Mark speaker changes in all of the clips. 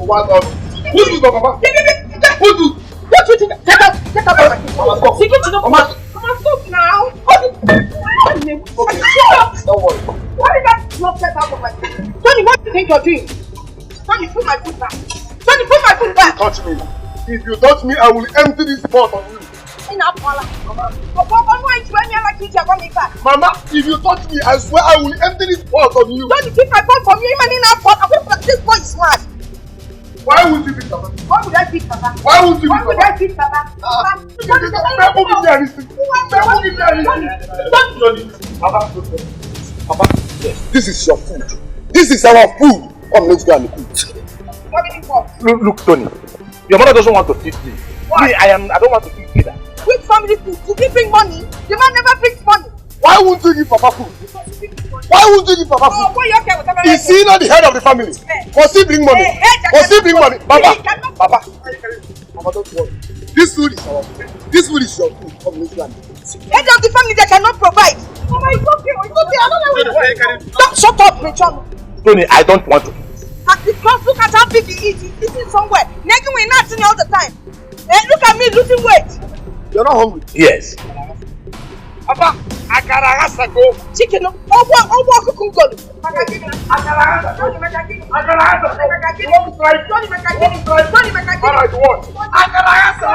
Speaker 1: What on? Who do you go, Mama? Who do?
Speaker 2: What do you think? Get out of my face. Mama, stop. Mama, stop now. Okay.
Speaker 1: Don't worry.
Speaker 2: Why did that not get out of my face? Tony, what do you think you're doing? Tony, put my foot back. Tony, put my foot back.
Speaker 1: Touch me. If you touch me, I will empty this pot on you. Mama, if you touch me, I swear I will empty this pot on you.
Speaker 2: Don't keep my pot from you. Even in that pot, this boy is mad.
Speaker 1: Why would you beat Papa?
Speaker 2: Why would I beat Papa?
Speaker 1: Why would you beat Papa?
Speaker 2: Why would I beat Papa?
Speaker 1: Papa, this is your food. This is our food. Come, let's go and cook.
Speaker 2: What did you want?
Speaker 1: Look, Tony. Your mother doesn't want to feed me. Why? I don't want to feed either.
Speaker 2: Which family food? Did he bring money? The man never brings money.
Speaker 1: Why won't you give Papa food? Why won't you give Papa food? Is he not the head of the family? Must he bring money? Must he bring money? Papa, don't worry. This food is our food. This food is your food. Come, let's go and eat.
Speaker 2: Head of the family, they cannot provide. Mama, it's okay. It's okay. I don't know. Don't shut up, Rachel.
Speaker 1: Tony, I don't want to.
Speaker 2: At the cross, look at how big he is. He's eating somewhere. Naked, we're not seeing all the time. Look at me losing weight.
Speaker 1: You're not hungry? Yes. Papa, Akarahasako.
Speaker 2: Chicken. Oh, Kukungolo.
Speaker 1: Alright, what? Akarahasa.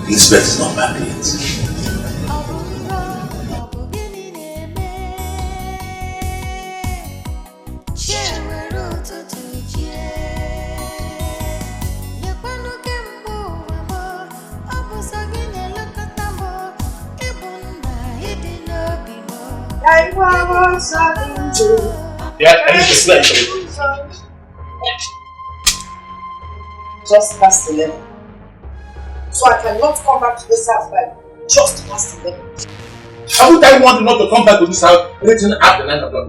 Speaker 3: Elizabeth is not back yet.
Speaker 4: Yeah, I need to sleep.
Speaker 2: Just past 11. So I cannot come back to this house by just past 11.
Speaker 3: Haven't I wanted not to come back to this house anything after 9 o'clock?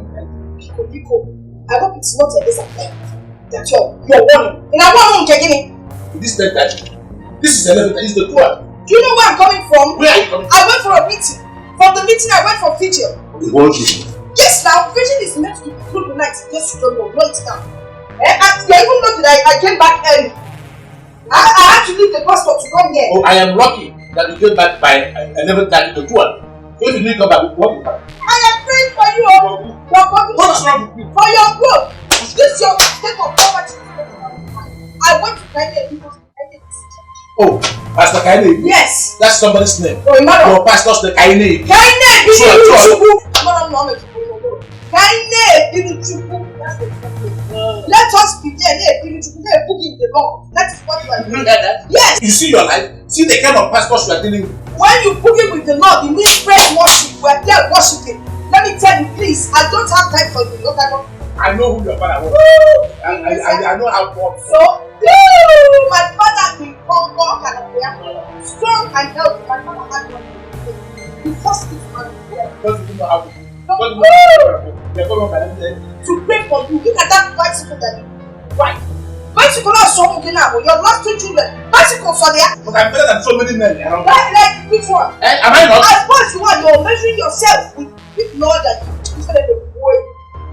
Speaker 2: Pico, I hope it's not a disappointment. That's all. You're warning. And I want to get in.
Speaker 3: This is 10:30. This is 11:30. This is the 12.
Speaker 2: Do you know where I'm coming from?
Speaker 3: Where are you coming from?
Speaker 2: I went for a meeting. From the meeting I went for vigil.
Speaker 3: What is it?
Speaker 2: Yes, now vigil is meant to be through the night. Just you don't know. Blow it down. And you even know that I came back early. I had to leave the pastor to come here.
Speaker 3: Oh, I am lucky that you came back by 11:30 to 12. If you didn't come back, what will happen?
Speaker 2: I am praying for you.
Speaker 3: What's wrong with you?
Speaker 2: For your growth. This is your state of poverty. I went to Dikeh because
Speaker 3: Oh, Pastor Kaine?
Speaker 2: Yes.
Speaker 3: That's somebody's name.
Speaker 2: Oh,
Speaker 3: your pastor's the Kaine.
Speaker 2: Kaine! Let us be there. In the Lord. That is what you are doing. Yes.
Speaker 3: You see your life? See the kind of pastors you are dealing with.
Speaker 2: When you boogie with the Lord, it means praise worship. We are there worshiping. Let me tell you, please, I don't have time for you.
Speaker 3: I know who your father was. I know how to walk.
Speaker 2: So, my father will come back and strong and healthy. My father had one. The first is man.
Speaker 3: Because you know how to.
Speaker 2: To pray for you. Look at that bicycle that you ride. Bicycle are so good now. Your last 2 children. Bicycles are there.
Speaker 3: But I'm better than so many men around.
Speaker 2: Like which one?
Speaker 3: Am I not?
Speaker 2: As far as you are, you're measuring yourself with Lord that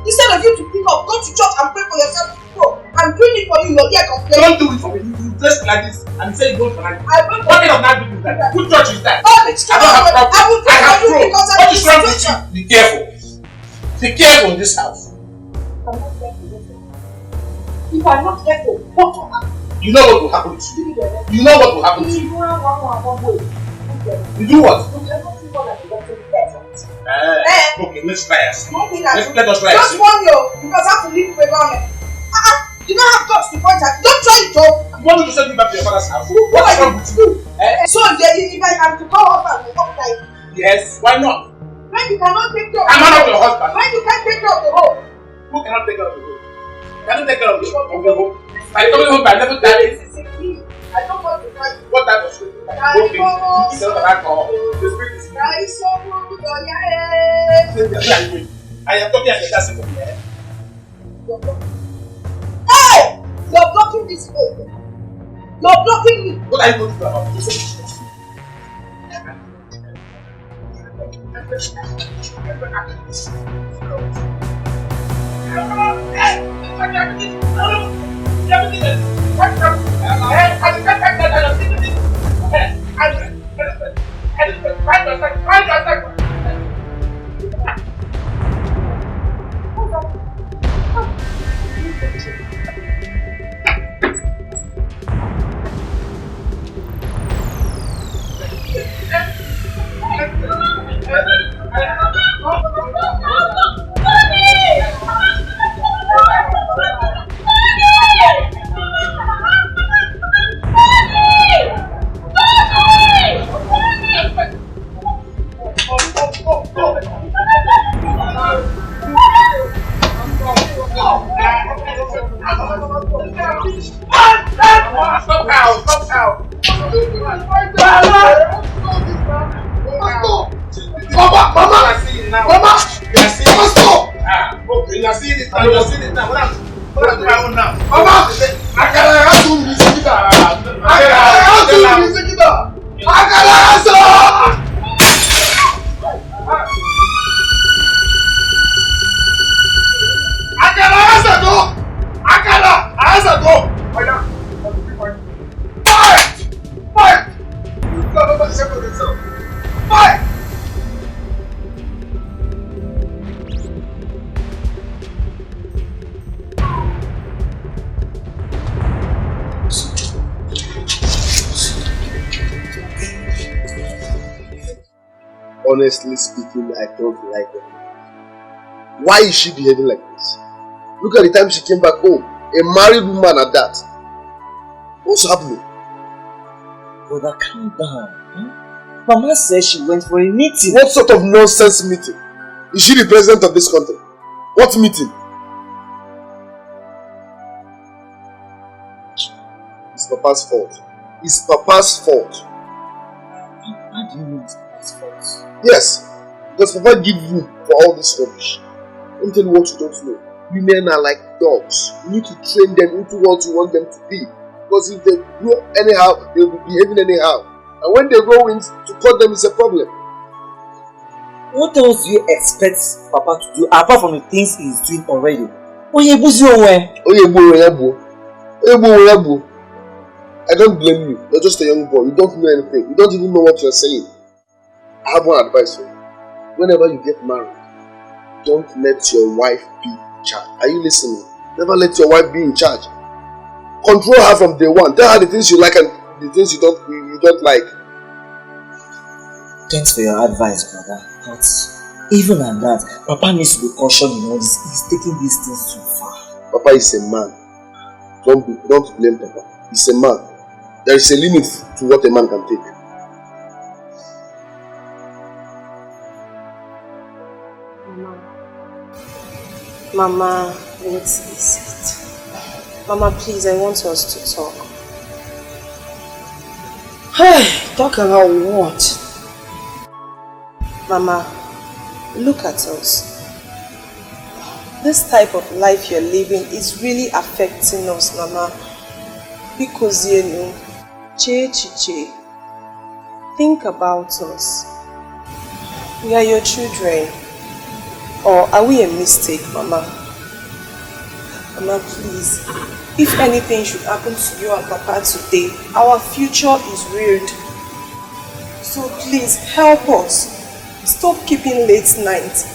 Speaker 2: instead of you to pick up, go to church and pray for yourself to grow. I'm doing it for you, you're here complaining.
Speaker 3: Don't do it for me. You dress like this and say you don't like it.
Speaker 2: What
Speaker 3: kind of night is that? Good church is that?
Speaker 2: Oh, it's true. I will pray for you because I'm in this situation.
Speaker 3: Be careful. Be careful in this house.
Speaker 2: I'm not careful. If I'm not careful, what will happen?
Speaker 3: You know what will happen to you. You know what will happen to you. You do what?
Speaker 2: Okay,
Speaker 3: let's try us. Let us try.
Speaker 2: Just one year, because I have to leave the government. You don't have thoughts to point at. Don't try it, though.
Speaker 3: You want me to send you back to your father's house?
Speaker 2: What's wrong with you? So, if I am to call husband,
Speaker 3: yes, why not?
Speaker 2: When you cannot take care of
Speaker 3: I'm not your husband.
Speaker 2: When you can't take care of the home.
Speaker 3: Who cannot take care of the home? Can you take care of the home? I come home, I never tell you.
Speaker 2: I don't want to fight.
Speaker 3: What type of spirit? Okay, you tell the alcohol. The spirit is
Speaker 2: nice.
Speaker 3: I am talking as a person from here.
Speaker 2: Hey! You're blocking this way. You're blocking me.
Speaker 3: What are you going to do about this?
Speaker 1: Honestly speaking, I don't like her. Why is she behaving like this? Look at the time she came back home. A married woman at that. What's happening?
Speaker 5: Brother, calm down. Mama says she went for a meeting.
Speaker 1: What sort of nonsense meeting? Is she the president of this country? What meeting? It's Papa's fault. It's Papa's fault.
Speaker 5: How do you mean it's Papa's fault?
Speaker 1: Yes, because Papa give room for all this rubbish. Let me tell you what you don't know. Women are like dogs. You need to train them into what you want them to be. Because if they grow anyhow, they will be behaving anyhow. And when they grow in, to cut them is a problem.
Speaker 5: What else do you expect Papa to do apart from the things he is doing already?
Speaker 1: I don't blame you. You're just a young boy. You don't know anything. You don't even know what you're saying. I have one advice for you. Whenever you get married, don't let your wife be in charge. Are you listening? Never let your wife be in charge. Control her from day one. Tell her the things you like and the things you don't like.
Speaker 5: Thanks for your advice, brother. But even at that, Papa needs to be cautious in all this. He's taking these things too far.
Speaker 1: Papa is a man. Don't blame Papa. He's a man. There is a limit to what a man can take.
Speaker 6: Mama, let's sit. Mama, please, I want us to talk. Hey, talk about what? Mama, look at us. This type of life you're living is really affecting us, Mama. Because you know, think about us. We are your children. Or are we a mistake, Mama? Mama, please. If anything should happen to you and Papa today, our future is ruined. So please, help us. Stop keeping late nights.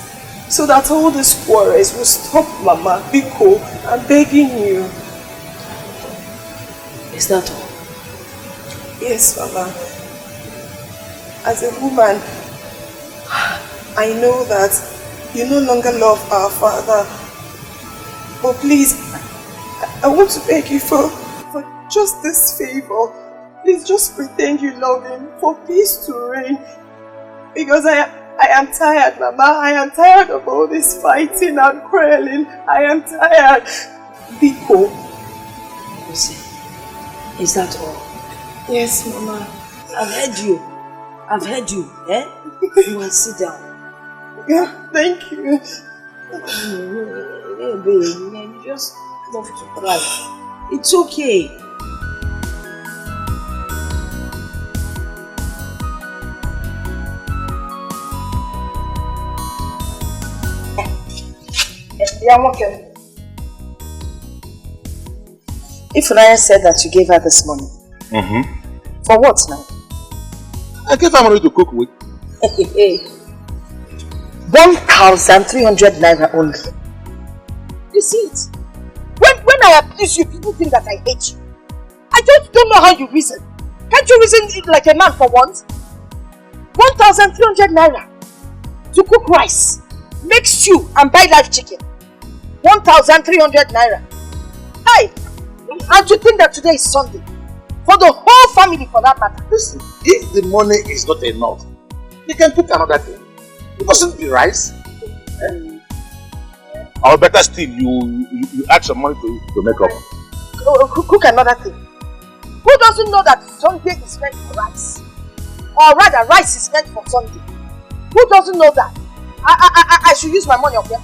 Speaker 6: So that all these quarrels will stop, Mama. Biko, I'm begging you.
Speaker 5: Is that all?
Speaker 6: Yes, Mama. as a woman, I know that you no longer love our father. But please, I want to beg you for just this favor. Please just pretend you love him for peace to reign. Because I am tired, Mama. I am tired of all this fighting and quarreling. I am tired. Biko.
Speaker 5: Is that all?
Speaker 6: Yes, Mama.
Speaker 5: I've heard you. Eh? You will sit down.
Speaker 6: Yeah, thank you.
Speaker 5: Baby, you just love to cry. It's okay.
Speaker 2: If Raya said that you gave her this money, for what now?
Speaker 3: I gave her money to cook with.
Speaker 2: 1,300 naira only. You see it? When I abuse you, people think that I hate you. I just don't know how you reason. Can't you reason it like a man for once? 1,300 naira to cook rice, make stew and buy live chicken. 1,300 naira. Hey! And to think that today is Sunday. For the whole family for that matter.
Speaker 3: Listen, if the money is not enough, you can cook another thing. It mustn't be rice. Or better still, you add some money to make up.
Speaker 2: Cook another thing. Who doesn't know that Sunday is meant for rice? Or rather, rice is meant for Sunday. Who doesn't know that? I should use my money up here.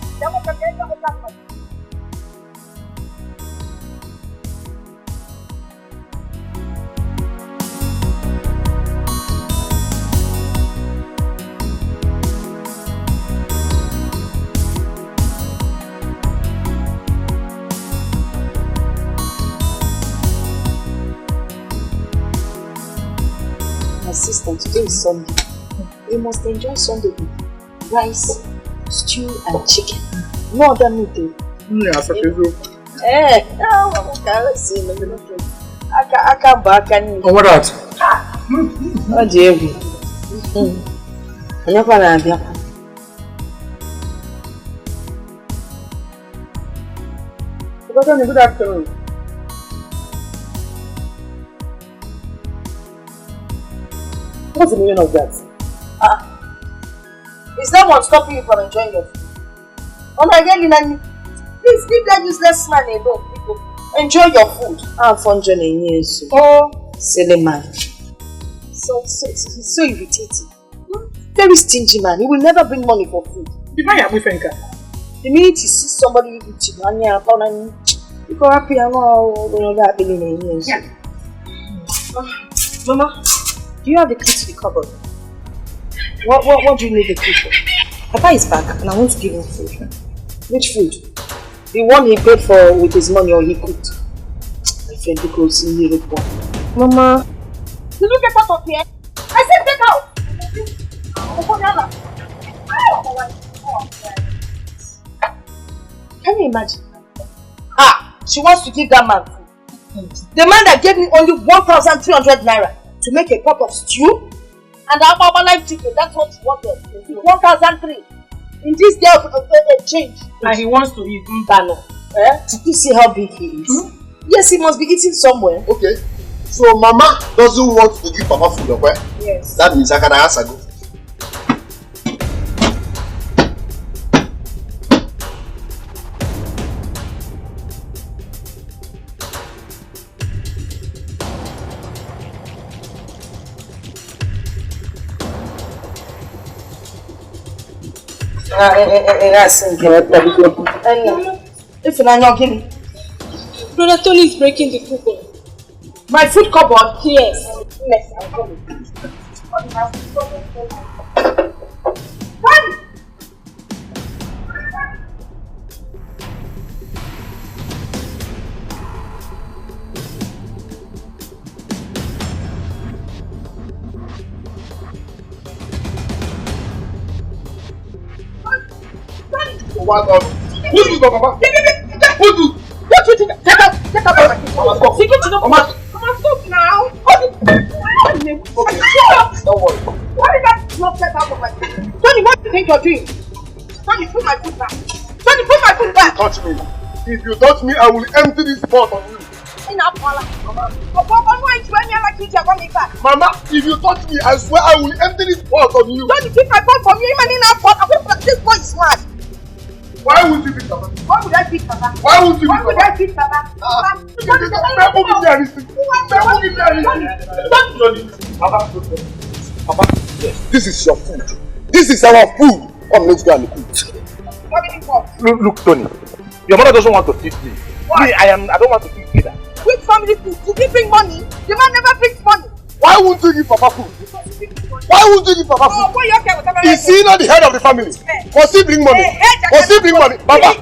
Speaker 5: Sister, today is Sunday. We must enjoy Sunday with rice, stew, and chicken. No other meat.
Speaker 3: Yes, okay.
Speaker 5: What
Speaker 3: else?
Speaker 5: Oh, dear.
Speaker 3: Good afternoon. What's the meaning of that?
Speaker 2: Is that one stopping you from enjoying your food? Please leave that useless man alone, people. Enjoy your food.
Speaker 5: I'm fond of years.
Speaker 2: Oh,
Speaker 5: silly man.
Speaker 2: So irritating. Very stingy man. He will never bring money for food.
Speaker 3: The
Speaker 2: minute you see somebody eating, you go happy and Mama, do you have the key to the cupboard? What do you need the key for? Papa is back and I want to give him food. Which food? The one he paid for with his money or he cooked? My friend goes in here. Mama, did you get out of here? I said get out! Can you imagine? She wants to give that man food. The man that gave me only 1,300 naira to make a pot of stew and a live chicken, that's what he wanted. 1,003 in this day of change.
Speaker 3: And he wants to eat
Speaker 2: Mbano. Did you see how big he is? Yes, he must be eating somewhere.
Speaker 1: Okay. So Mama doesn't want to give Papa food, okay?
Speaker 2: Yes.
Speaker 1: That means I can ask her go.
Speaker 2: If you're not giving.
Speaker 6: Brother Tony is breaking the cupboard.
Speaker 2: My food cupboard?
Speaker 6: Yes.
Speaker 2: Yes, I'm coming.
Speaker 1: What up? Who do Papa? Who do?
Speaker 2: What do you think? Get out of my kitchen. Mama, stop. Mama, stop now.
Speaker 1: Okay. Don't worry.
Speaker 2: nonsense out of my face. Tony, what do you think you're doing? Tony, put my foot back. Tony, put my foot back.
Speaker 1: Touch me. If you touch me, I will empty this pot on you. Mama, if you touch me, I swear I will empty this pot on you.
Speaker 2: Don't keep my pot from you, even in that pot. This boy is smart.
Speaker 1: Why would you beat Papa?
Speaker 2: Why would I beat Papa?
Speaker 1: Why would you beat Papa?
Speaker 2: Why would I beat Papa?
Speaker 1: Papa, this is your food. This is our food. Come, let's go and eat.
Speaker 3: Look, Tony. Your mother doesn't want to feed me. Me, I don't want to feed either.
Speaker 2: Which family food? Did he bring money? The man never brings money.
Speaker 1: Why won't you give Papa food? Why won't you give Papa food? Is he not the head of the family? Must he bring money? Must he bring money? Papa,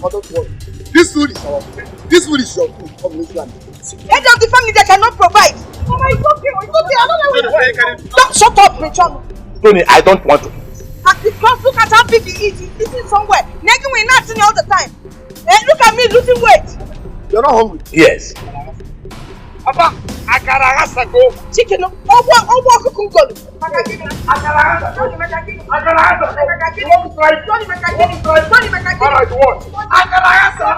Speaker 1: don't worry. This food is our food. This food is your food. Come, let's go and eat.
Speaker 2: Head of the family that cannot provide. Mama, it's okay. It's okay. I don't know. Don't shut up, John.
Speaker 3: Tony, I don't want to.
Speaker 2: Because look at how big he is. He's eating somewhere. Nagging we're not eating all the time. Look at me losing weight.
Speaker 1: You're not hungry?
Speaker 3: Yes.
Speaker 1: Papa, Akaragasa go.
Speaker 2: Chicken. Oh, Kukungolu.
Speaker 1: Alright, what? Akaragasa.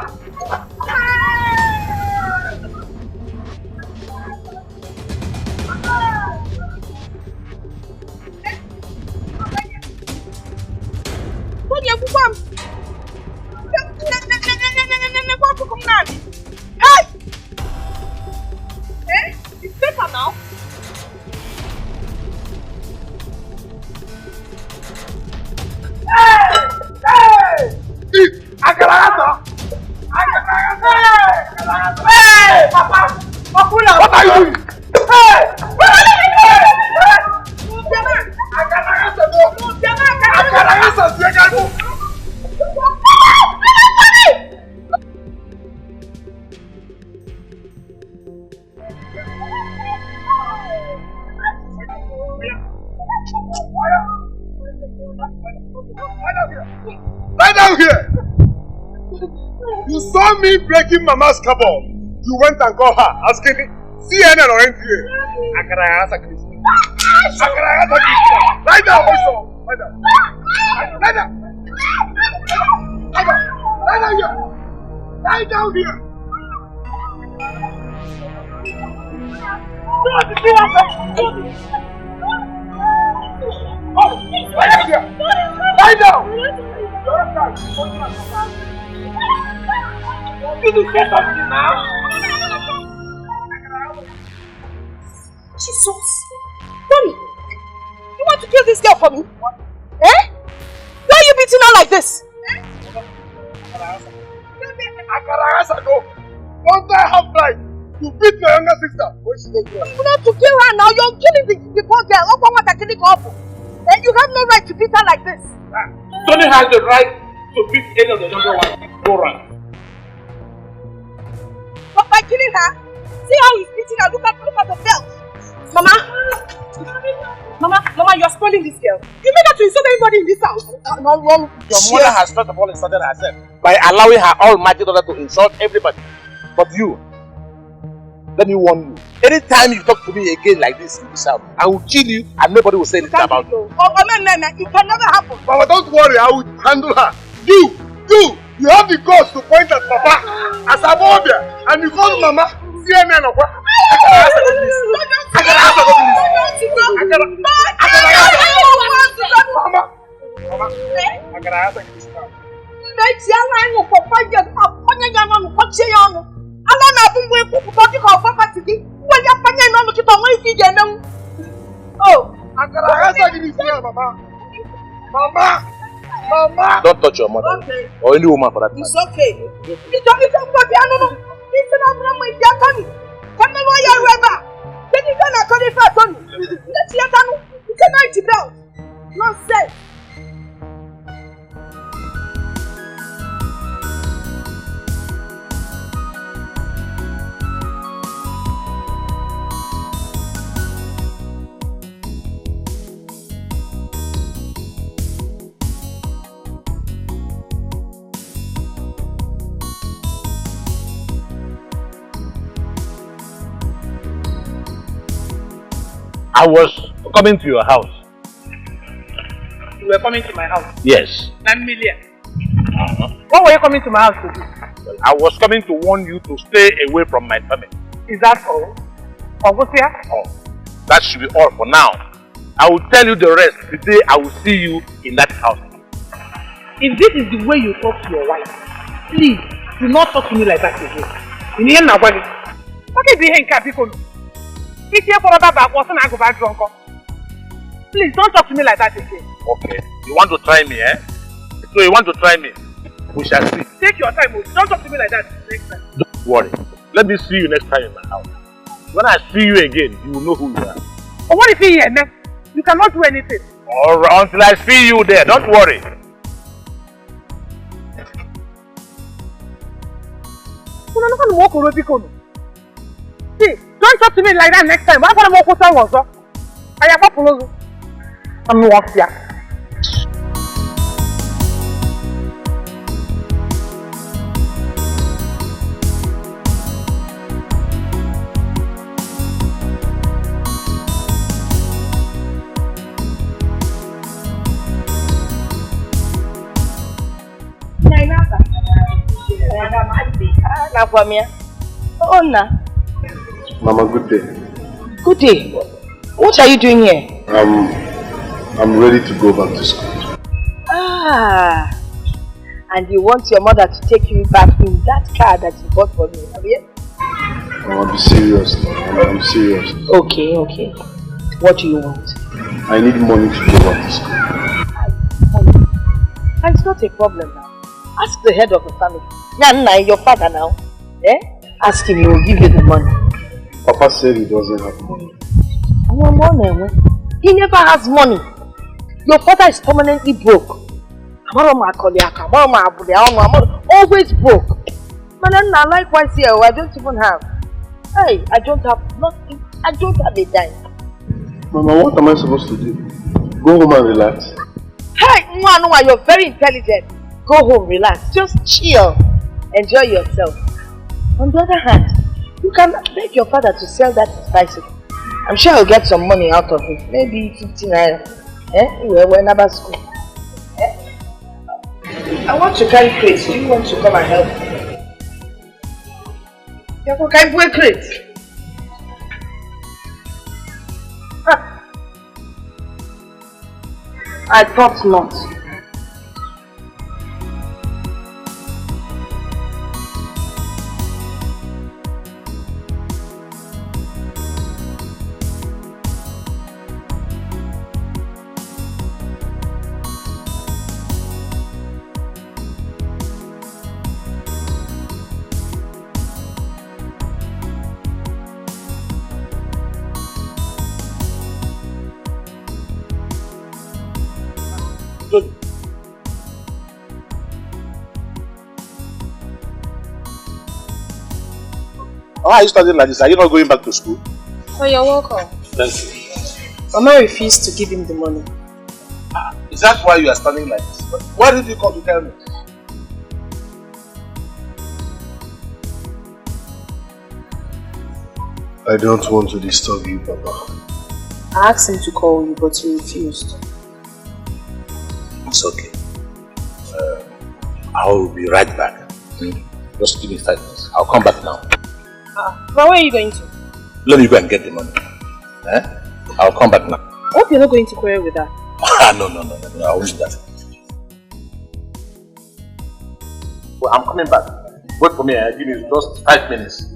Speaker 2: Hey! It's better now.
Speaker 1: Hey! Akaragasa! Hey! Papa! What are you doing? Hey! Lie down here! You saw me breaking Mama's cupboard. You went and called her, asking CNN or NTA. Lie down, also. Lie down. Lie down. Lie down here. Lie down here. Lie down here. Lie down. Did you say something now?
Speaker 2: Jesus. Mommy, you want to kill this girl for me? What? Eh? Why are you beating her like this?
Speaker 1: Akaragasa, no. Don't I have right to beat my younger sister when she goes wrong?
Speaker 2: You have to kill her now. You're killing the poor girl. And you have no right to beat her like this.
Speaker 3: Tony has the right to beat any of the younger ones. Go run.
Speaker 2: But by killing her, see how he's beating her. Look at the belt. Mama, you're spoiling this girl. You made her to insult everybody in this house.
Speaker 3: Your mother has first of all insulted herself by allowing her almighty daughter to insult everybody. But you, let me warn you. Anytime you talk to me again like this in this house, I will kill you and nobody will say anything about you.
Speaker 2: It can never happen.
Speaker 1: Mama, don't worry, I will handle her. You have the guts to point at Papa as a mother, and you call Mama CNN or what? Mama!
Speaker 3: Don't touch your mother. Okay. Or any woman for that matter.
Speaker 2: It's okay. Nonsense.
Speaker 3: I was coming to your house.
Speaker 7: You were coming to my house?
Speaker 3: Yes.
Speaker 7: 9 million. What were you coming to my house to do?
Speaker 3: Well, I was coming to warn you to stay away from my family.
Speaker 7: Is that all? Ogosia?
Speaker 3: Oh, that should be all for now. I will tell you the rest the day I will see you in that house.
Speaker 7: If this is the way you talk to your wife, please do not talk to me like that again. You need to worry. Okay, be here in Capicolo. If you're for that back, what's an go back drunk? Please don't talk to me like that again.
Speaker 3: Okay. You want to try me, eh? So you want to try me? We shall see.
Speaker 7: Take your time, don't talk to me like that next time.
Speaker 3: Don't worry. Let me see you next time in my house. When I see you again, you will know who you are.
Speaker 7: But what if he here, man? You cannot do anything.
Speaker 3: Alright, until I see you there. Don't worry.
Speaker 7: See, don't talk to me like that next time. I'm going to walk with someone, sir. I have a follow. I'm not here.
Speaker 2: Oh, nah.
Speaker 1: Mama, good day.
Speaker 2: Good day. What are you doing here?
Speaker 1: I'm ready to go back to school.
Speaker 2: Ah, and you want your mother to take you back in that car that you bought for me, have you?
Speaker 1: I'll be serious. I'm serious.
Speaker 2: Okay. What do you want?
Speaker 1: I need money to go back to school.
Speaker 2: It's not a problem now. Ask the head of the family. Nana, your father now. Ask him, he will give you the money.
Speaker 1: Papa said he doesn't have money.
Speaker 2: He never has money. Your father is permanently broke. Always broke. Nana, likewise here, I don't even have. Hey, I don't have nothing. I don't have a dime.
Speaker 1: Mama, what am I supposed to do? Go home and relax.
Speaker 2: Hey, Mwanua, you're very intelligent. Go home, relax. Just chill. Enjoy yourself. On the other hand, you can beg your father to sell that bicycle. I'm sure he'll get some money out of it. Maybe 50 naira. We're never school. I want to carry crates. Do you want to come and help? You can carry crates. I thought not.
Speaker 3: Why are you studying like this? Are you not going back to school?
Speaker 6: Oh, you're welcome.
Speaker 3: Thank you.
Speaker 6: Mama refused to give him the money.
Speaker 3: Is that why you are studying like this? Why did you come to tell me?
Speaker 1: I don't want to disturb you, Papa.
Speaker 6: I asked him to call you, but he refused.
Speaker 3: It's okay. I will be right back. Just give me 5 minutes. I'll come back now.
Speaker 6: But where are you going to?
Speaker 3: Let me go and get the money. I'll come back now.
Speaker 6: I hope you're not going to quarrel with her.
Speaker 3: No, I won't do that. Well, I'm coming back. Wait for me. Give me just 5 minutes.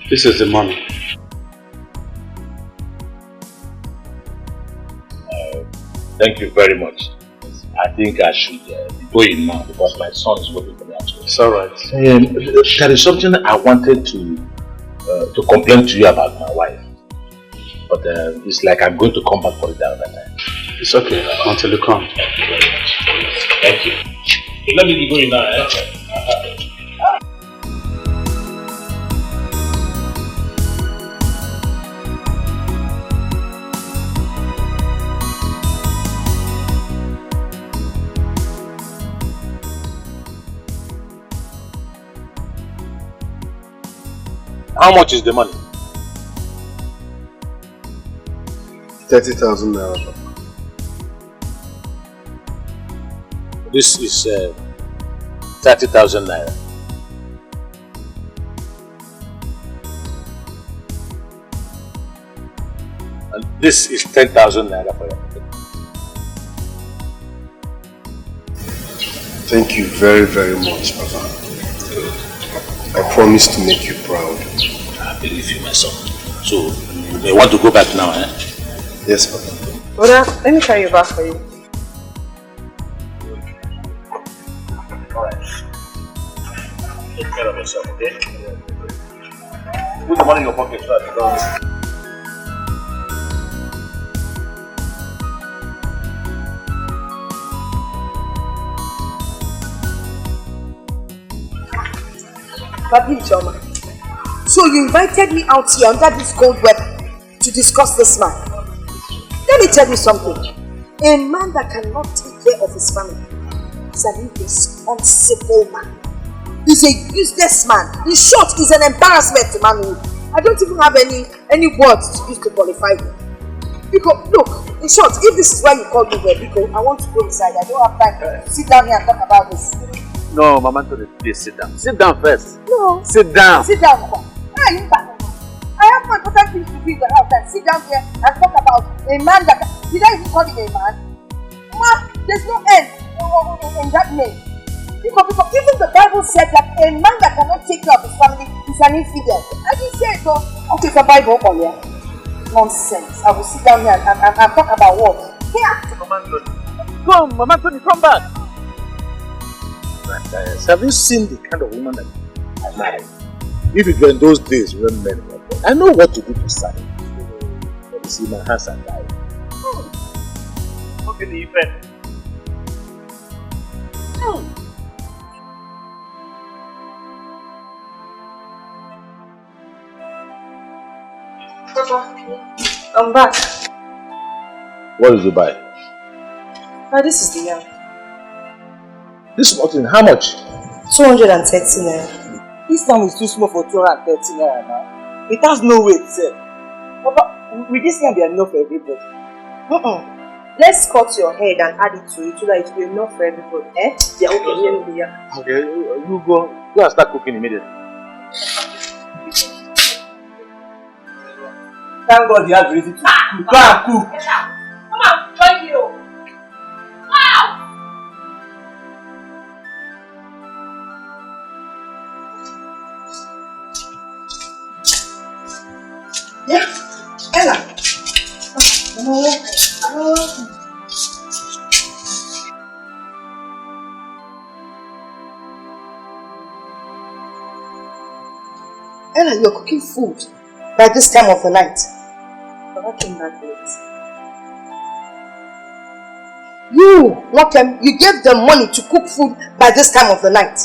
Speaker 1: This is the money.
Speaker 3: Thank you very much. I think I should be going now because my son is waiting for me actually.
Speaker 1: It's alright.
Speaker 3: There is something I wanted to complain to you about my wife. But it's like I'm going to come back for it the other time.
Speaker 1: It's okay until you come.
Speaker 3: Thank you very much. Thank you. Let me be going now. How much is the money?
Speaker 1: 30,000 naira.
Speaker 3: This is 30,000 naira. And this is 10,000 naira for your pocket.
Speaker 1: Thank you very, very much, Papa. I promise to make you proud.
Speaker 3: I believe you, my son. So, you may want to go back now, eh?
Speaker 1: Yes, Papa.
Speaker 6: Brother, let me carry your bag for you.
Speaker 3: Alright. Take care of yourself, okay? Put the money in your pocket so that you don't...
Speaker 2: Papi Choma. So you invited me out here under this gold web to discuss this man. Let me tell you something. A man that cannot take care of his family is an irresponsible man. He's a useless man. In short, he's an embarrassment to manhood. I don't even have any words to use to qualify him. Because look, in short, if this is why you called me here, because I want to go inside. I don't have time to sit down here and talk about this.
Speaker 3: No, Mama, please sit down. Sit down first.
Speaker 2: No.
Speaker 3: Sit down.
Speaker 2: Sit down, Mama. I have more important things to do in the house than sit down here and talk about a man that... Did I even call him a man? Ma, there's no end in that name. Because even the Bible said that a man that cannot take care of his family is an infidel. I didn't say it though. Okay, it's a Bible, yeah. Nonsense. I will sit down here and talk about what? Here.
Speaker 3: Come, Mama Tony, come back. Have you seen the kind of woman that I married? If it were in those days when men were born, I know what to do to Sally. But you see, my hands are tied. Okay, the effect.
Speaker 6: Papa, I'm back.
Speaker 3: What did you buy?
Speaker 6: This is the yam.
Speaker 3: This bottle, how much?
Speaker 6: 230 naira.
Speaker 8: This time is too small for 230 naira now. It has no weight, sir. Papa, will this yam be enough for everybody?
Speaker 6: Let's cut your head and add it to it so that it will be enough for everybody. Eh? Yeah, okay.
Speaker 3: Okay, you go and start cooking immediately.
Speaker 8: Thank God you have ready to cook. Go and cook.
Speaker 2: Come on, join you. Wow! Yeah, Ella. Ella, you're cooking food by this time of the night.
Speaker 6: Papa came back late.
Speaker 2: You gave them money to cook food by this time of the night.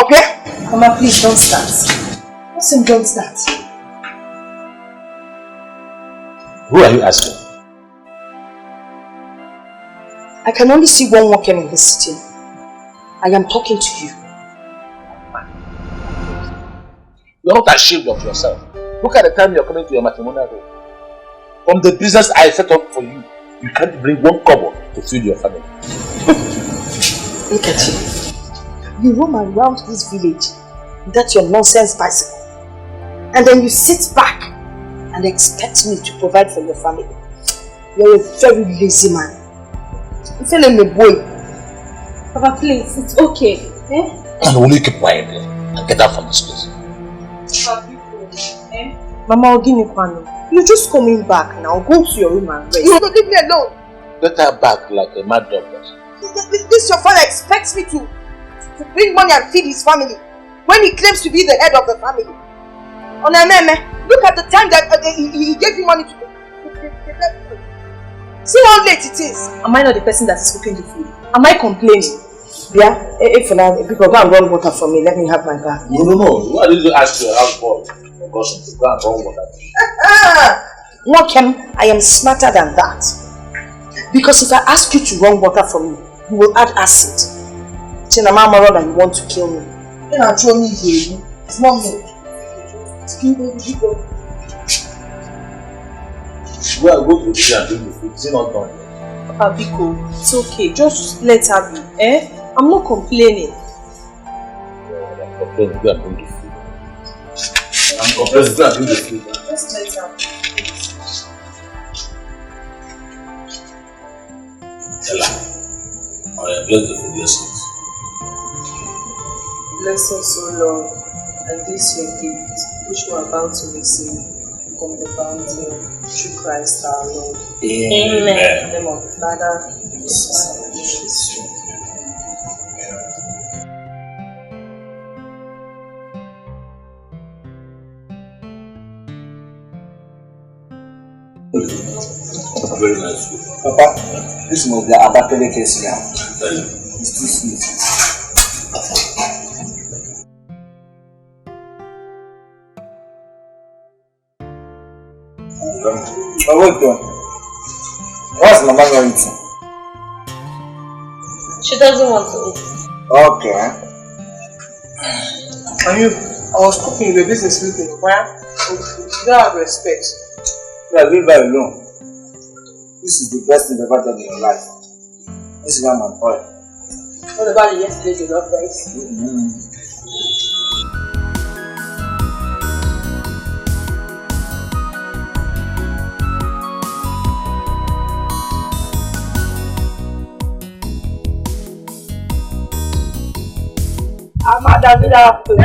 Speaker 2: Okay?
Speaker 6: Mama, please don't start.
Speaker 2: What's in don't start?
Speaker 3: Who are you asking?
Speaker 2: I can only see one Nwokem in this city. I am talking to you.
Speaker 3: You're not ashamed of yourself. Look at the time you're coming to your matrimonial home. From the business I set up for you, you can't bring one kobo to feed your family.
Speaker 2: Look at you. You roam around this village with that your nonsense bicycle. And then you sit back and expect me to provide for your family. You're a very lazy man. You tell him a boy.
Speaker 6: Papa, please, it's okay. Eh?
Speaker 3: And will you keep quiet there and get out from this place?
Speaker 6: Mama, you're just coming back now. Go to your room and rest.
Speaker 2: You don't leave me alone.
Speaker 3: Get her back like a mad dog.
Speaker 2: This your father expects me to bring money and feed his family when he claims to be the head of the family. Look at the time that he gave you money to see how late it is.
Speaker 6: Am I not the person that is cooking the food? Am I complaining?
Speaker 2: Yeah, if now people go and run water for me, let me have my bath.
Speaker 3: No. Why did you ask your houseboy to go and run water?
Speaker 2: Nwokem, I am smarter than that. Because if I ask you to run water for me, you will add acid. Chinamamaro, and you want to kill me. Then I'll throw me here. It's not me.
Speaker 3: Well, go to the kitchen and bring the food. Is it not done?
Speaker 6: Papa Biko, it's okay. Just let her be. I'm not complaining.
Speaker 3: I'm complaining. Go and bring the food. I'm complaining. Go and bring the food.
Speaker 6: Just let her be.
Speaker 3: Ella, bless the food, yes, please.
Speaker 6: Bless us, O Lord, and this your gift, which we are about to receive from the bounty through Christ our Lord.
Speaker 3: Amen.
Speaker 6: In the name of the Father, the Son, and the Holy Spirit.
Speaker 3: Very nice food.
Speaker 8: Papa, this must be a battery case now. It's too sweet. What's Mama going to?
Speaker 2: She doesn't want to eat.
Speaker 8: Okay.
Speaker 6: And you, I was cooking, the business sleeping. Why? You don't have respect.
Speaker 8: Yeah, leave her alone. This is the best thing you've ever done in your life. This is my boy.
Speaker 6: What about yesterday's jollof rice?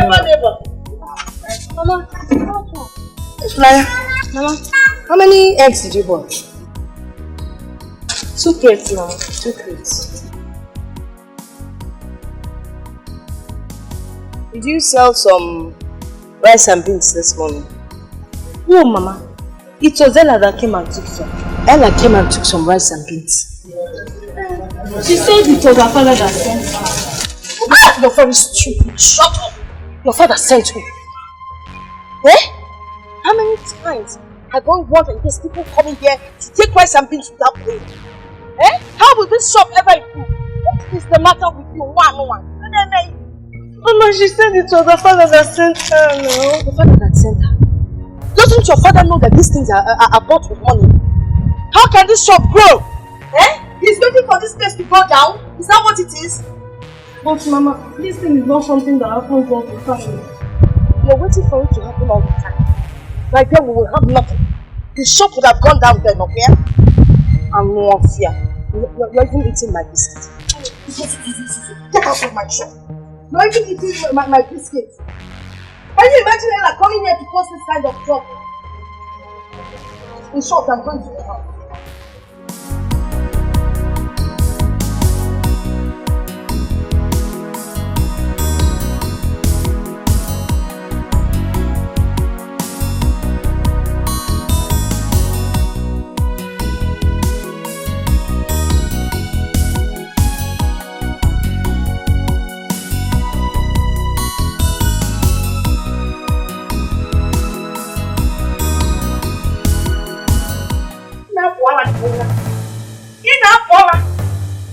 Speaker 2: Never. Mama,
Speaker 6: Flyer,
Speaker 2: Mama, how many eggs did you buy? 2 crates, Mama. 2 crates. Did you sell some rice and beans this morning? No, Mama. It was Ella that came and took some. Ella came and took some rice and beans. She said it was her father that sent her. You're very stupid. Shut up. Your father sent who? How many times have I want and there's people coming here to take rice and beans without paying? How will this shop ever improve? What is the matter with you? One.
Speaker 6: Mama, she said it was her father that sent her, no?
Speaker 2: The father that sent her. Doesn't your father know that these things are bought with money? How can this shop grow? He's waiting for this place to go down? Is that what it is?
Speaker 6: But Mama, this thing is not something that happens all the time.
Speaker 2: You're waiting for it to happen all the time. Like then we will have nothing. The shop would have gone down then, okay? I'm no fear. You're even eating my biscuits. Get out of my shop. You're even eating my biscuits. Can you imagine Ella coming here to cause this kind of trouble? In short, I'm going to the house.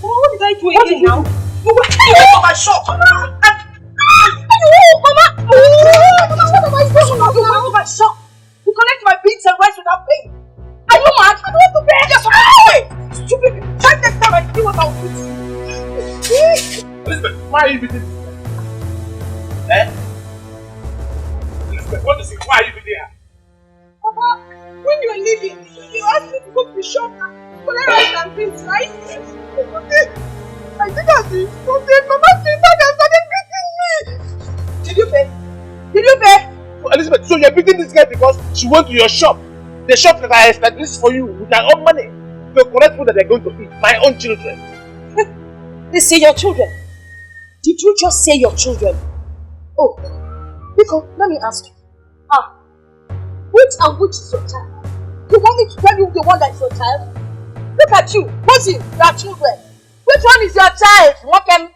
Speaker 6: What did I do again now?
Speaker 2: You were here for my shop! Mama! What am I doing? You went to my shop! You collect my beans and rice without paying! Are you mad? I don't want to pay! Yes, I'm away! Stupid! Try next time I see what I'll do.
Speaker 3: Elizabeth, why are you beating this guy? Elizabeth, what is it? Why are you beating her?
Speaker 6: Papa, when you were leaving, you asked me to go to the shop and collect rice and beans, right? I think I did something. Mama came back and started beating me.
Speaker 2: Did you pay? Did you pay?
Speaker 3: Oh, Elizabeth, so you're beating this guy because she went to your shop. The shop that I established for you with her own money. To collect food that they're going to eat. My own children.
Speaker 2: They say your children. Did you just say your children? Oh, Biko, let me ask you. Which and which is your child? You want me to tell you the one that is your child? Look at you. What's it? Your children. Which one is your child? Welcome.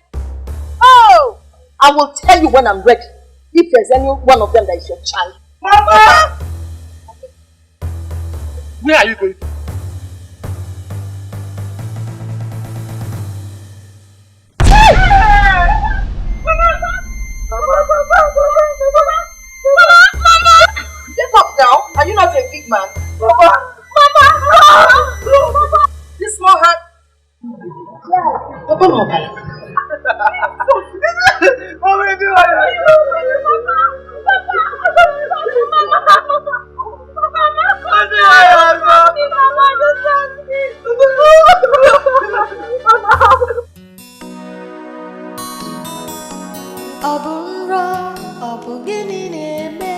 Speaker 2: Oh, I will tell you when I'm ready. If there's any one of them that is your child. Mama!
Speaker 3: Where are you going to?
Speaker 2: Mama!
Speaker 5: big man. Mama! This small hand. Yeah. Papa, Mama.
Speaker 9: Abunra, abugini neme.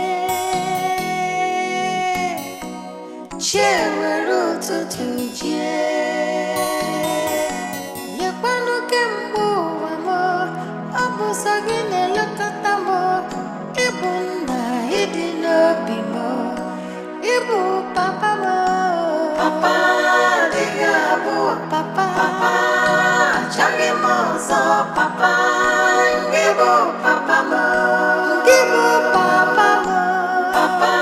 Speaker 9: Cheweru tutuje. Yapanu kembo wamo. Abusagine lakatamo. Ibunda idino bimo. Ibu papa mo. Papa digabu. Papa. Papa. Changi mozo papa. Ibu papa mo. Ibu papa mo. Papa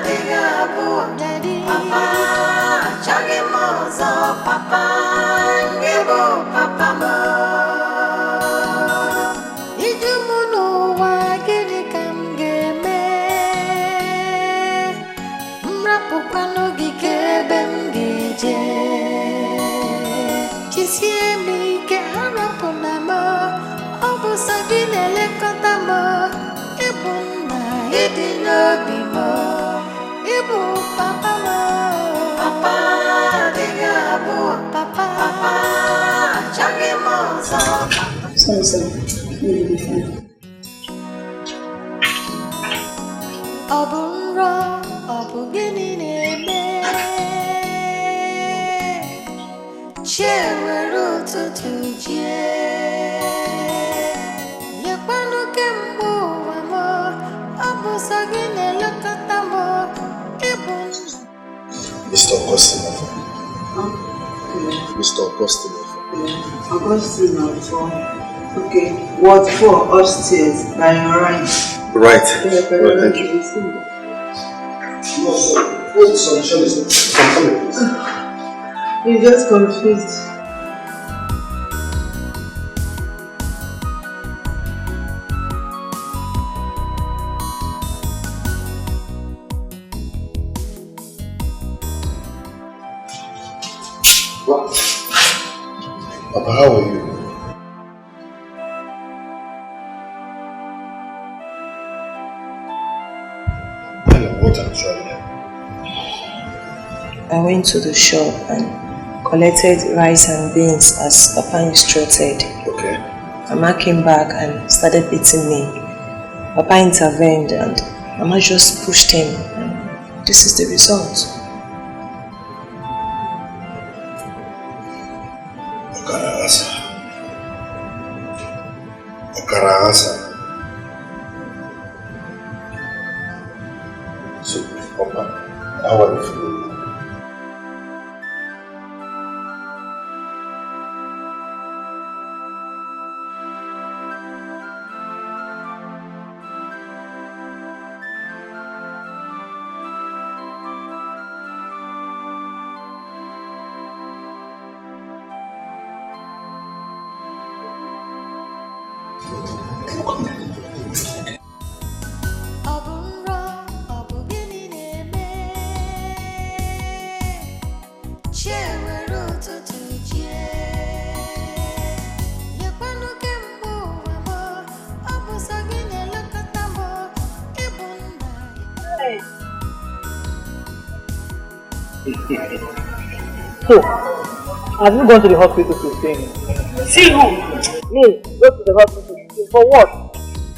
Speaker 9: digabu. Daddy. Papa. Changi mozo papa. Ibu papa mo. Ijumuno wa gidi kamgeme. Mrapukano gikebe mgeje. Kisiemi ke harapunamo. Obusagine lekotamo. Ibuna idino bimo. Ibu papa mo. Papa digabu. Papa. Papa. Changi mozo.
Speaker 2: Sorry. You'll be fine.
Speaker 9: Abunra, abugini neme. Cheweru tutuje. Yapanu kembo wamo. Abusagine lakatamo. Ibun.
Speaker 1: Mr. Augustine. Mr. Augustine.
Speaker 10: Augustine on phone. Okay. What for? Upstairs. By your right.
Speaker 1: Right. Well, thank you. No, sir. Hold some shelves. I'm coming, please.
Speaker 10: You're just confused.
Speaker 1: What? Papa, how are you? What actually?
Speaker 2: I went to the shop and collected rice and beans as Papa instructed.
Speaker 1: Okay.
Speaker 2: Mama came back and started beating me. Papa intervened and Mama just pushed him. And this is the result.
Speaker 1: Okarahasa. So, Papa, how are you feeling?
Speaker 7: So, have you gone to the hospital to see me?
Speaker 5: See who?
Speaker 7: Me, go to the hospital. For what?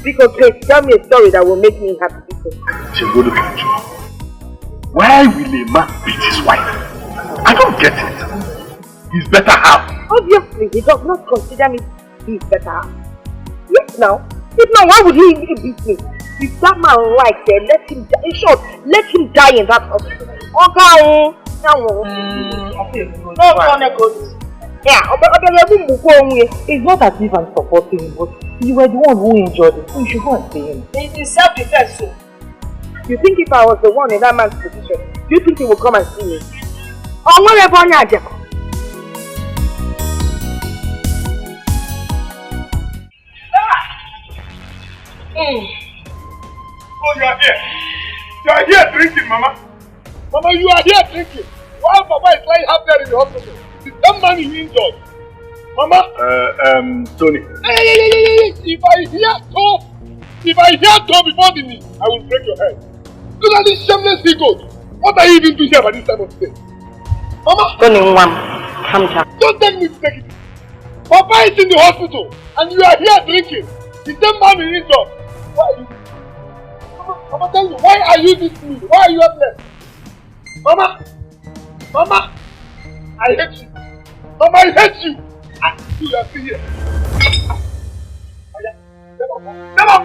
Speaker 7: Because Grace, tell me a story that will make me happy.
Speaker 3: Chigodo Kacho, why will a man beat his wife? I don't get it. He's better half.
Speaker 7: Obviously, he does not consider me his better half. Yes, now. If not, why would he beat me? If that man likes it, let him die. In short, let him die in that hospital. Okay. Yeah, it's not as if I'm supporting him, but you were the one who injured him, so you should go and see him.
Speaker 5: It is self-defense, so.
Speaker 7: You think if I was the one in that man's position, do you think he would come and see me? Oh, whatever, Nadia.
Speaker 3: Oh, you are here. You are here drinking, Mama.
Speaker 7: No,
Speaker 1: Mama, you are here drinking. While Papa is lying half dead in the hospital. The same man you injured. Mama?
Speaker 3: Tony.
Speaker 1: Hey. If I hear toe before the knee, I will break your head. Look at this shameless ego. What are you even doing here by this time of the day? Mama? Don't tell me to take it. Papa is in the hospital and you are here drinking. The same man you injured. Why are you this? Mama, tell me, why are you this mean? Why are you helpless? Mama, I hate you. Mama, I hate you. And you are still here. Never.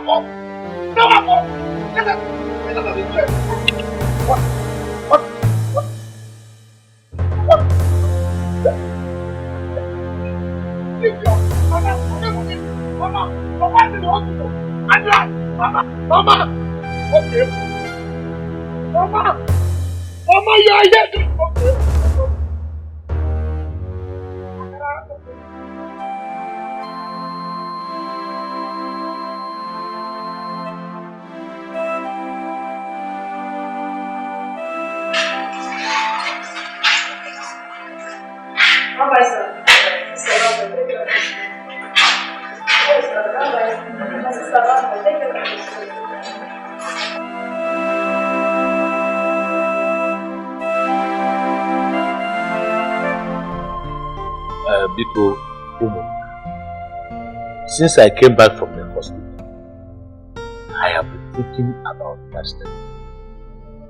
Speaker 1: What? Mama, is in the hospital. Mama. Okay. Mama, you are here. Okay.
Speaker 2: Bye-bye, sir.
Speaker 3: Biko, since I came back from the hospital, I have been thinking about that study.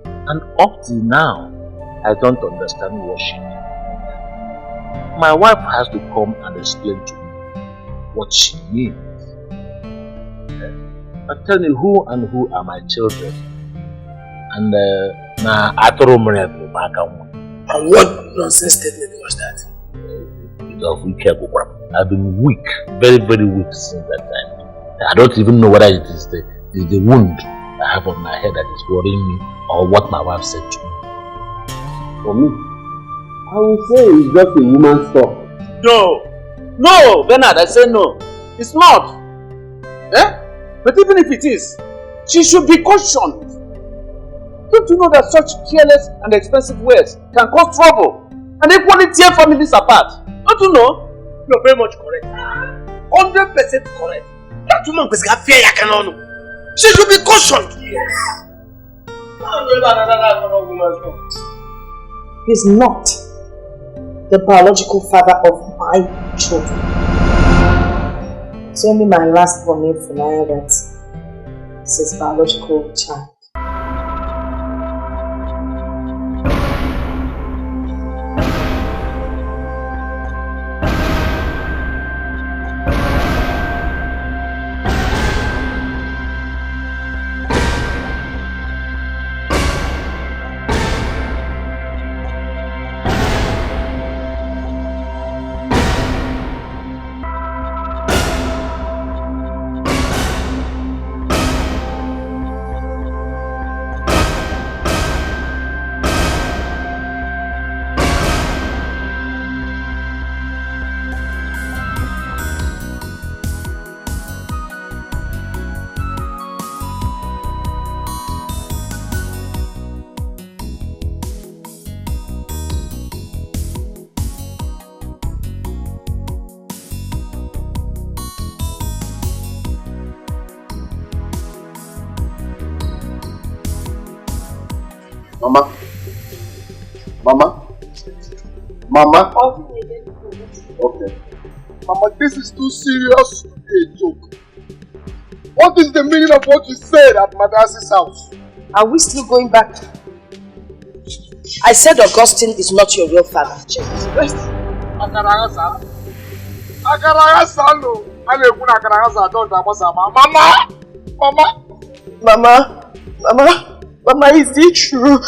Speaker 3: And up till now, I don't understand what she means. My wife has to come and explain to me what she means. But tell me, who are my children? And and
Speaker 1: what nonsense statement was that?
Speaker 3: I've been weak, very, very weak since that time. I don't even know whether it is the wound I have on my head that is worrying me or what my wife said to me.
Speaker 11: For me, I would say it's just a woman's talk.
Speaker 8: No, Bernard, I say no. It's not. But even if it is, she should be cautioned. Don't you know that such careless and expensive words can cause trouble and equally tear families apart? Don't you know?
Speaker 1: You're very much correct. 100% correct. That woman was a fear. She should be cautioned. Yes.
Speaker 2: He's not the biological father of my children. It's only my last born Funaya that is his biological child.
Speaker 1: Mama? Okay. Mama, this is too serious to be a joke. What is the meaning of what you said at Madasi's house?
Speaker 2: Are we still going back? I said Augustine is not your real father.
Speaker 1: Jesus Christ. Mama!
Speaker 2: Mama, is it true?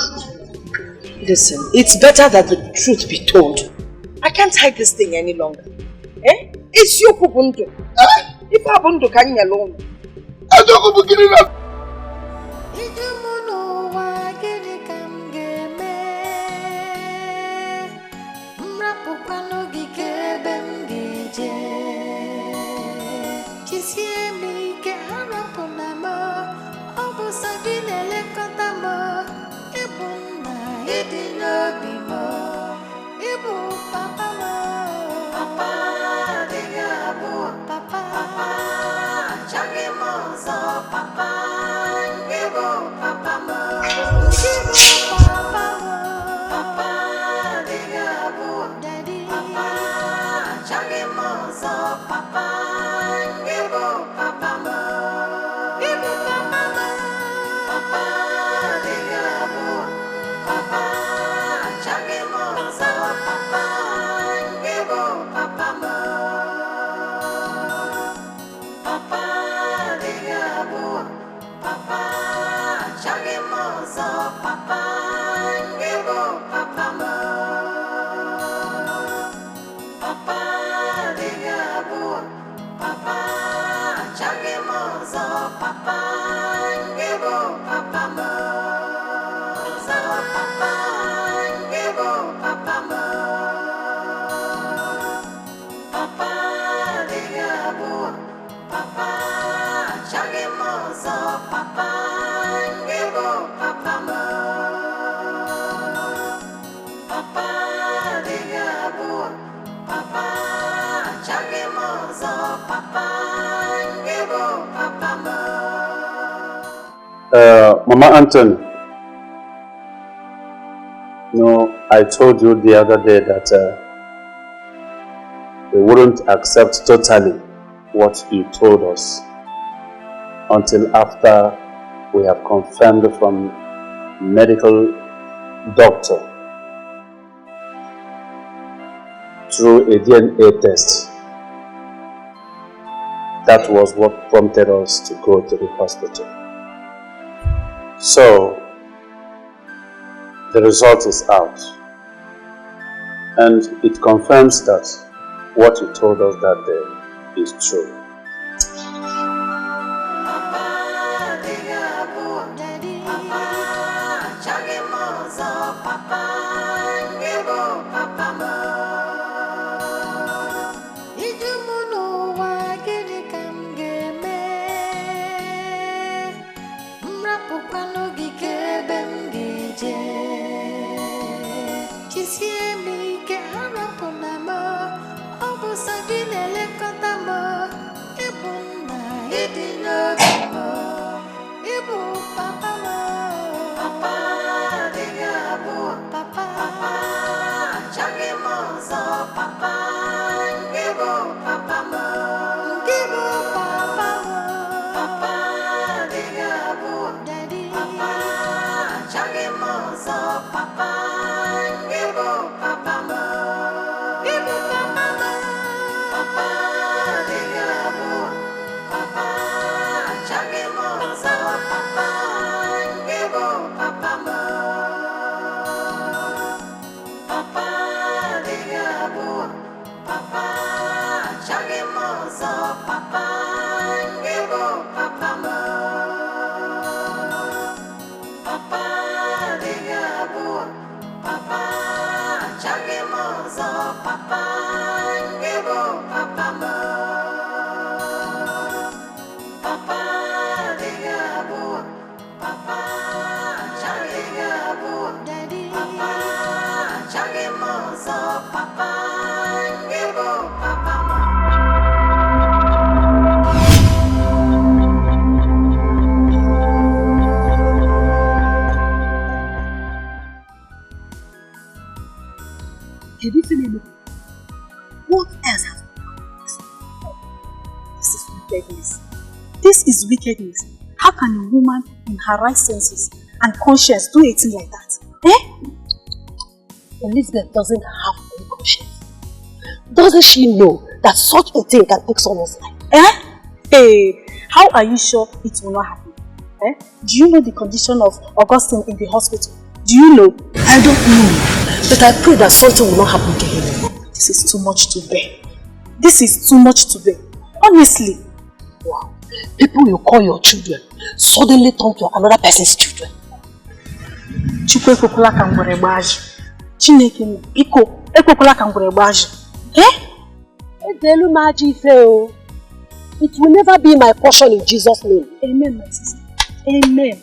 Speaker 2: Listen, it's better that the truth be told. I can't hide this thing any longer. It's your Kubundu. If Abundu can you alone.
Speaker 1: I don't go beginning up.
Speaker 9: Kisiemi ke harapunamo, obu sagine lekotamo.
Speaker 8: Mama Anthony, I told you the other day that we wouldn't accept totally what you told us until after we have confirmed from medical doctor through a DNA test. That was what prompted us to go to the hospital. So, the result is out, and it confirms that what you told us that day is true.
Speaker 2: This is wickedness. How can a woman in her right senses and conscience do a thing like that?
Speaker 5: Elizabeth doesn't have any conscience. Doesn't she know that such a thing can take someone's life?
Speaker 2: Hey, how are you sure it will not happen? Do you know the condition of Augustine in the hospital? Do you know?
Speaker 5: I don't know. But I pray that something will not happen to him.
Speaker 2: This is too much to bear. This is too much to bear. Honestly.
Speaker 5: Wow. People you call your children suddenly turn to another person's children.
Speaker 2: Chukwu ekwekwala ka ngwere gbaji. Chineke biko ekwekwala ka ngwere gbaji.
Speaker 5: Edelu maji ife o. It will never be my portion in Jesus' name.
Speaker 2: Amen, my sister. Amen.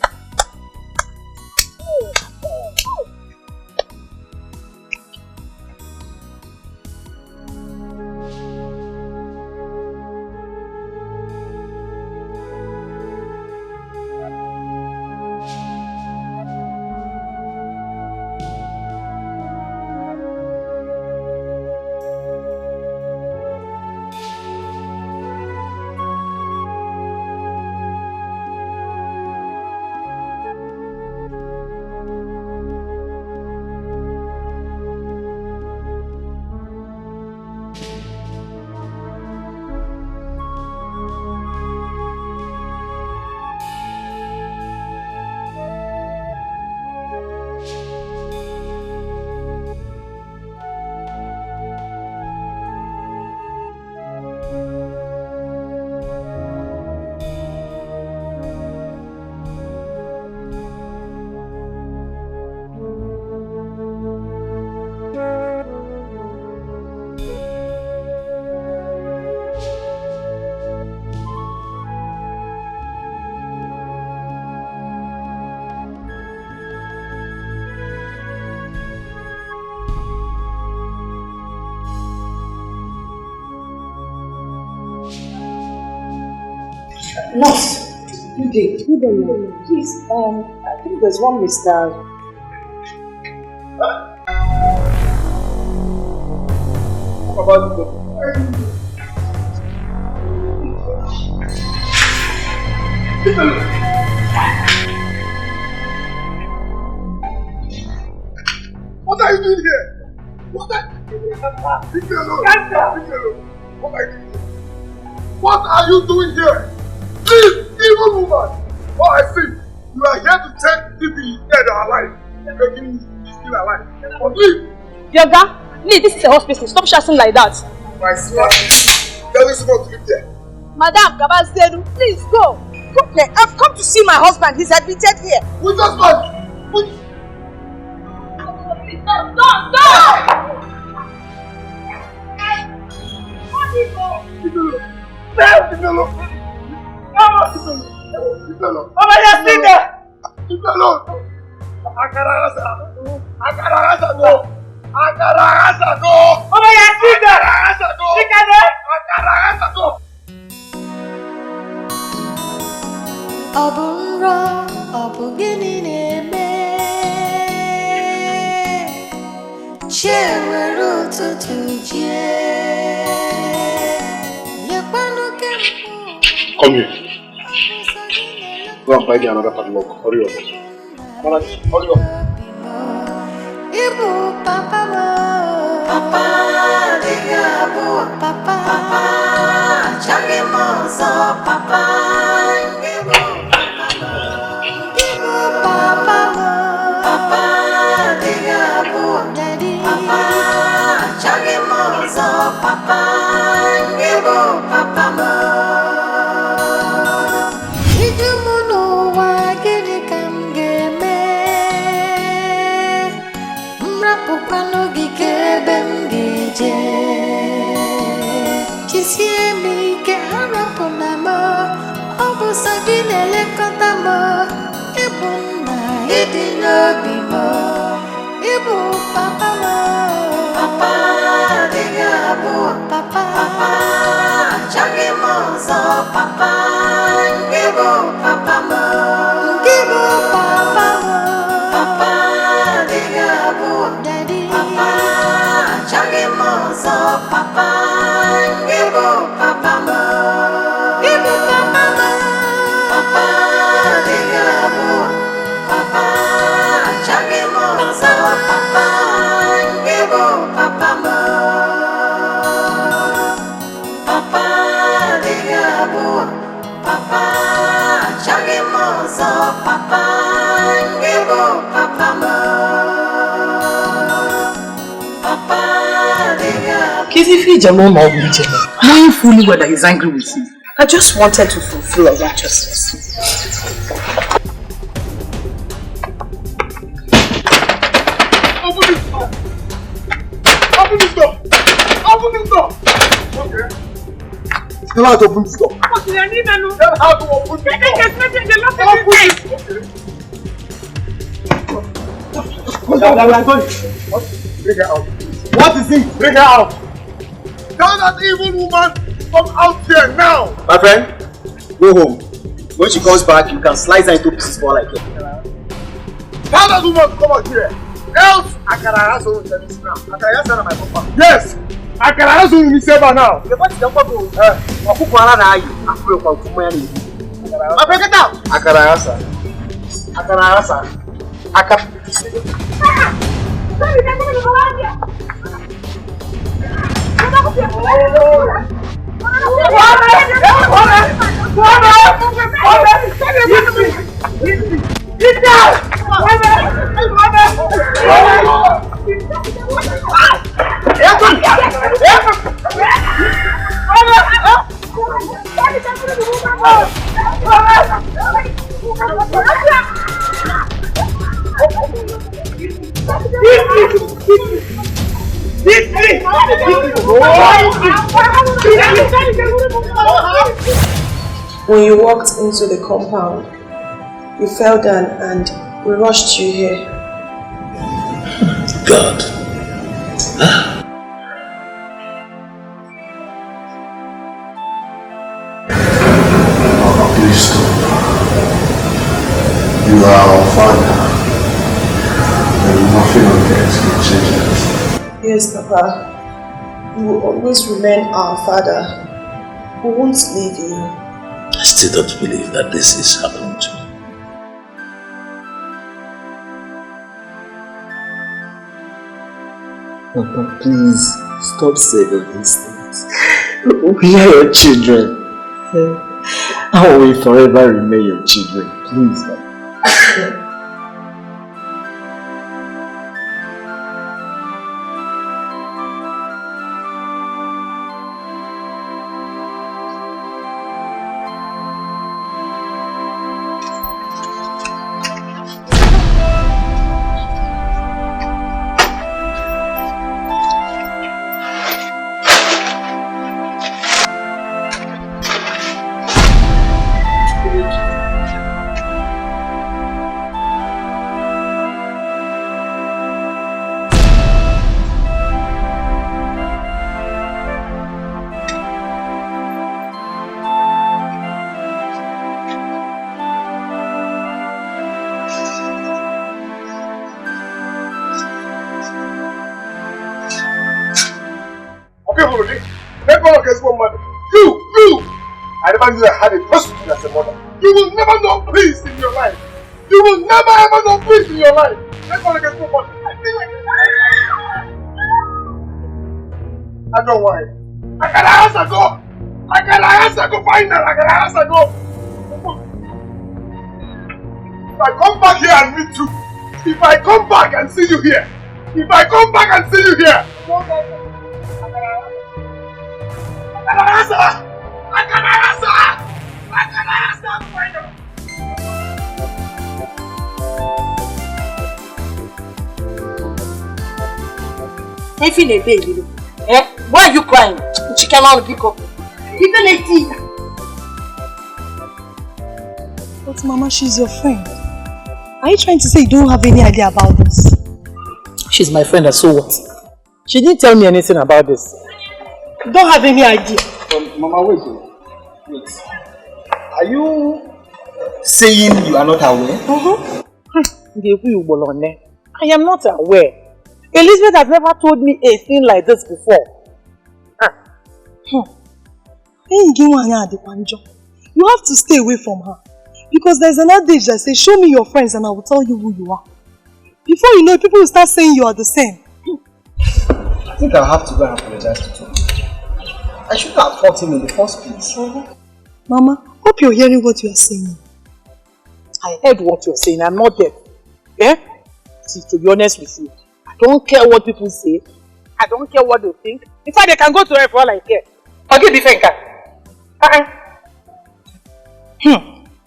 Speaker 2: Nurse, good day. Good day. Please, I think there's one Mr.
Speaker 1: What are you doing here? What are you doing here? Leave me alone. Leave me alone. What are you doing here? What are you doing here? Please, evil woman. Oh, I see. You are here to check if he is dead or alive. Making me still alive. But leave.
Speaker 2: Yoga, Lee, this is a hospital. Stop shouting like that.
Speaker 1: My son, tell this woman to live there.
Speaker 5: Madam Gabazedu, please go. Okay, I've come to see my husband. He's admitted here.
Speaker 1: Which husband? Which?
Speaker 5: Stop!
Speaker 9: Obunro, obugini neme. Cheweru tutuje.
Speaker 1: Come here. Go and buy me another padlock. Hurry up. Hurry up.
Speaker 9: Ibu papa mo. Papa, digabu. Papa, papa. Changi mo so papa. Ibu papa mo. Papa, digabu. Daddy. Papa, changi mo so papa. Ibu papa mo. Kisiemi ke harapunamo, obu saginele kotamo, ibu na idino bimo, ibu papa mo, papa digabu, papa, papa, changi mozo papa, ibu papa mo, ibu papa mo, papa digabu, daddy, papa, changi mozo papa.
Speaker 2: If he's alone or with him, knowing fully well that he's angry with you, I just wanted to fulfill a righteousness.
Speaker 1: Open this door! Open this door! Open this door! Okay. Tell her to open this door. Tell her to open this door. Bring her out. What is it? Bring her out. Tell that evil woman to come out here now.
Speaker 12: My friend, go home. When she comes back, you can slice her into pieces more like it.
Speaker 1: Tell that woman to come out here. Else, I can harass her with this now. I can harass her on my papa. Yes, I can harass her with me saber now.
Speaker 12: The boy is the papa. My friend, get out. I can harass her. I can harass her. I can.
Speaker 6: When you walked into the compound, you fell down and we rushed you here.
Speaker 4: God.
Speaker 1: you are our father, then nothing on earth can change it.
Speaker 6: Yes, Papa. You will always remain our father. We won't leave you.
Speaker 8: I still don't believe that this is happening to me.
Speaker 11: Papa, please stop saying these things. We are your children. I will forever remain your children. Please, Papa.
Speaker 1: I never knew I had a prostitute as a mother. You will never know peace in your life. You will never ever know peace in your life. Let's go against somebody. I feel like I don't worry. I got a house to go. I got a house to go find her. I got a house to go. If I come back here and meet you, if I come back and see you here, if I come back and see you here, I got a house.
Speaker 2: Baby. Eh? Why are you crying? She cannot pick up. Even a tea.
Speaker 6: But Mama, she's your friend. Are you trying to say you don't have any idea about this?
Speaker 7: She's my friend, so what? She didn't tell me anything about this.
Speaker 6: You don't have any idea.
Speaker 12: Mama, wait. Are you saying you are not aware?
Speaker 7: I am not aware. Elizabeth has never told me a thing like this before.
Speaker 6: You have to stay away from her. Because there's an adage that says, show me your friends and I will tell you who you are. Before you know, people will start saying you are the same.
Speaker 12: I think I'll have to go and apologize to Tonto. I shouldn't have fought him in the first place.
Speaker 6: Mama, hope you're hearing what you are saying.
Speaker 7: I heard what you're saying. I'm not deaf. Eh? See, to be honest with you, I don't care what people say. I don't care what they think. In fact, they can go to her for all I care. Okay, Bifenka.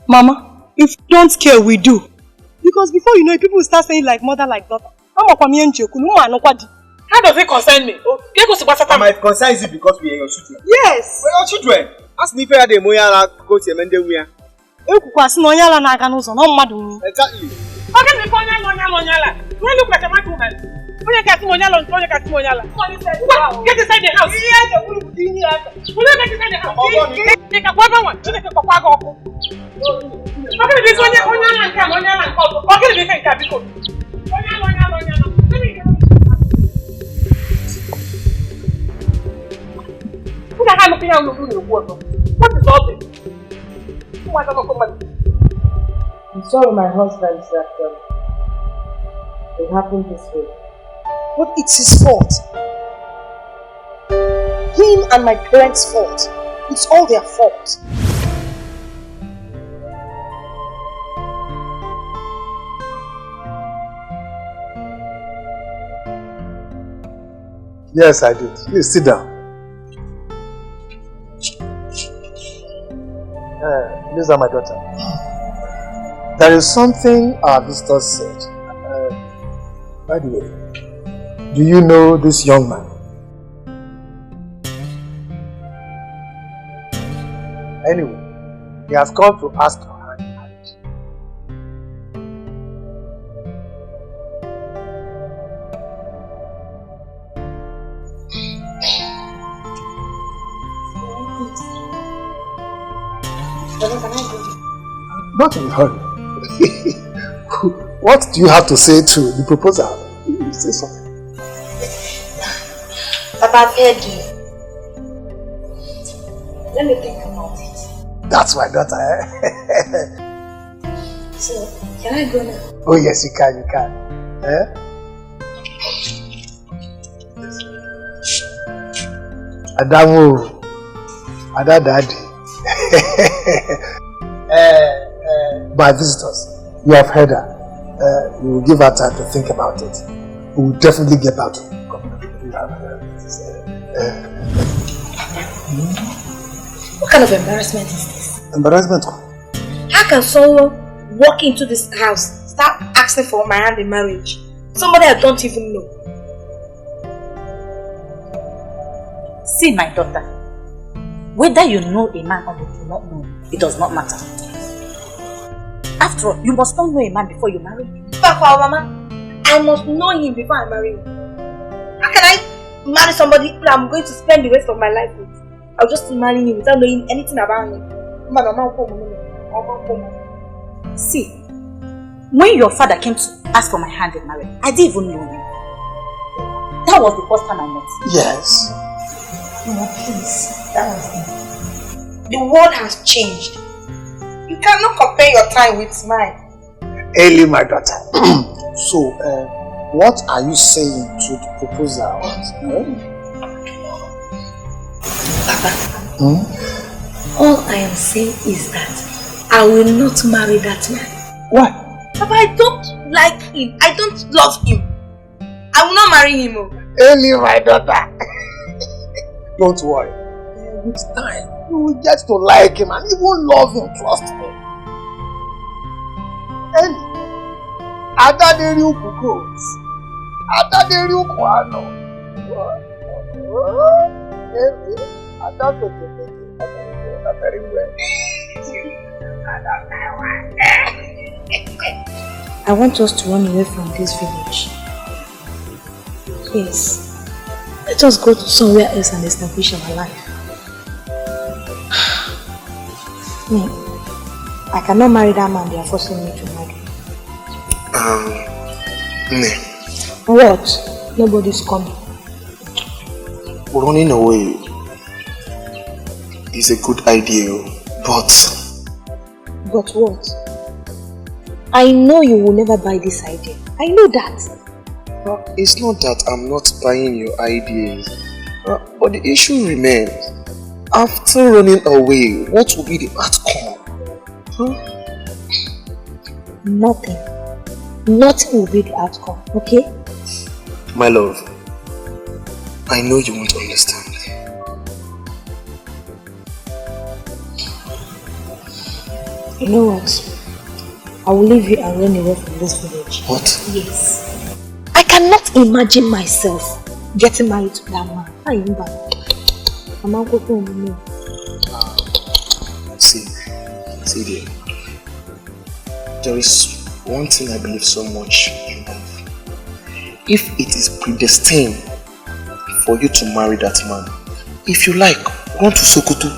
Speaker 6: Mama, if you don't care, we do. Because before you know it, people will start saying like mother, like daughter. How does it concern me?
Speaker 12: Mama, it concerns you because we are your children.
Speaker 6: Yes!
Speaker 12: We are your children. Ask me if you are the Moyala go to Mende Wia. Exactly.
Speaker 7: Okay, before Monyala. Do you look like a mad woman? When you get Monyala, get inside the house. Will you get inside the house? Take a one. Take a papa. Okay, this one, Monyala. Okay, this can be good. What is all this?
Speaker 2: I'm sorry, my husband, that it happened this way.
Speaker 6: But it's his fault. Him and my parents' fault. It's all their fault.
Speaker 1: Yes, I did. Please sit down. These are my daughter. There is something our visitor said. By the way, do you know this young man? Anyway, he has come to ask your hand in marriage. Not in a hurry. What do you have to say to the proposal? You say something.
Speaker 2: Papa, I've heard you. Let me think about it.
Speaker 1: That's my daughter,
Speaker 2: So, can I go now?
Speaker 1: Oh yes, you can, Adamu, Ada Daddy. My visitors, you have heard her. We will give her time to think about it. We will definitely get back to you.
Speaker 2: What kind of embarrassment is this?
Speaker 1: Embarrassment?
Speaker 2: How can someone walk into this house, start asking for my hand in marriage? Somebody I don't even know.
Speaker 5: See, my daughter, whether you know a man or you do not know him, it does not matter. After all, you must not know a man before you marry him.
Speaker 2: Papa, Mama, I must know him before I marry him. How can I marry somebody that I'm going to spend the rest of my life with? I'll just marry him without knowing anything about him.
Speaker 5: See, when your father came to ask for my hand in marriage, I didn't even know him. That was the first time I met him.
Speaker 1: Yes.
Speaker 2: No, please. That was it. The world has changed. You cannot compare your time with mine.
Speaker 1: Ellie, my daughter. So, what are you saying to the proposal?
Speaker 2: Papa, all I am saying is that I will not marry that man.
Speaker 1: Why?
Speaker 2: Papa, I don't like him. I don't love him. I will not marry him.
Speaker 1: Ellie, my daughter. Don't worry. With time, you will get to like him and even love him. Trust me. Ellie, Adaderi goes. Adaderi Kwano. Ellie,
Speaker 2: I want us to run away from this village. Yes. Let us go to somewhere else and establish our life. Me, I cannot marry that man they are forcing me to marry.
Speaker 1: No.
Speaker 2: What? Nobody's coming.
Speaker 11: Running away is a good idea, but
Speaker 2: what? I know you will never buy this idea. I know that.
Speaker 11: It's not that I'm not buying your ideas, but the issue remains. After running away, what will be the outcome?
Speaker 2: Nothing. Nothing will be the outcome, okay?
Speaker 11: My love, I know you won't understand.
Speaker 2: You know what? I will leave you and run away from this village.
Speaker 11: What?
Speaker 2: Yes. I cannot imagine myself getting married to that man. I'm not going to me.
Speaker 11: See dear. There is one thing I believe so much in life. If it is predestined for you to marry that man, if you like, run to Sokoto.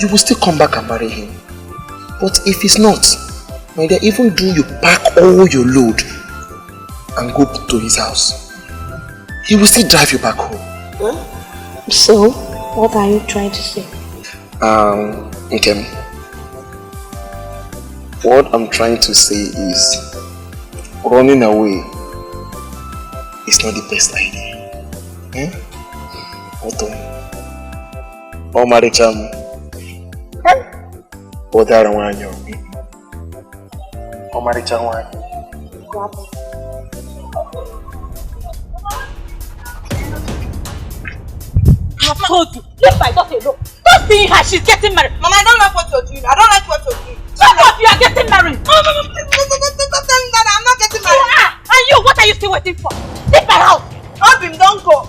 Speaker 11: You will still come back and marry him. But if it's not, my dear, even do you pack all your load and go to his house, he will still drive you back home.
Speaker 2: Huh? So, what are you trying to say?
Speaker 11: Okay. What I'm trying to say is, running away is not the best idea. What? Oh, Maricham. What are you doing? Oh, Maricham.
Speaker 5: I've told you, leave my daughter alone. Don't see her, she's getting married.
Speaker 2: Mama, I don't like what you're doing. I don't like what you're doing.
Speaker 5: Shut up, you are getting married.
Speaker 2: Mama, please, stop telling me that I'm not getting married.
Speaker 5: You are. And you, what are you still waiting for? Leave my house.
Speaker 2: Obim, don't go.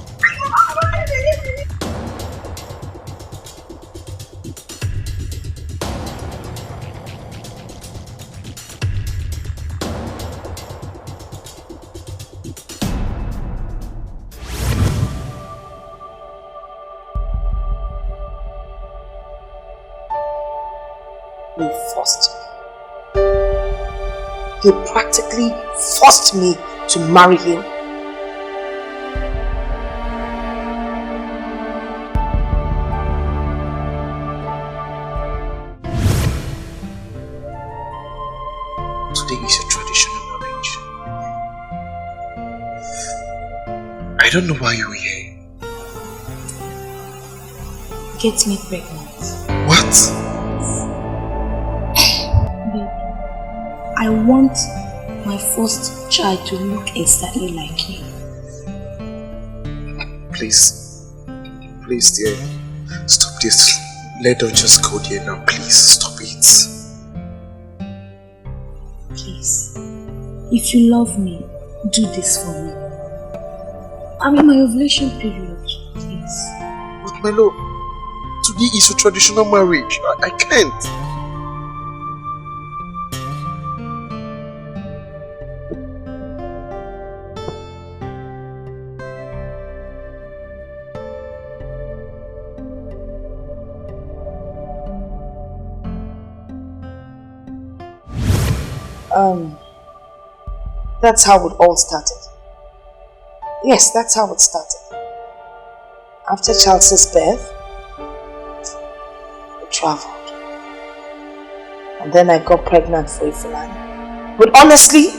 Speaker 2: They practically forced me to marry him.
Speaker 11: Today is a traditional marriage. I don't know why you're here.
Speaker 2: Get me pregnant.
Speaker 11: What?
Speaker 2: Baby, I want my first child to look exactly like you.
Speaker 11: Please, dear, stop this. Let us just go there now. Please, stop it.
Speaker 2: Please, if you love me, do this for me. I'm in my ovulation period, please.
Speaker 11: But my love, today is a traditional marriage. I can't.
Speaker 2: That's how it all started. Yes, that's how it started. After Charles's birth, we traveled. And then I got pregnant for Ifunanya. But honestly,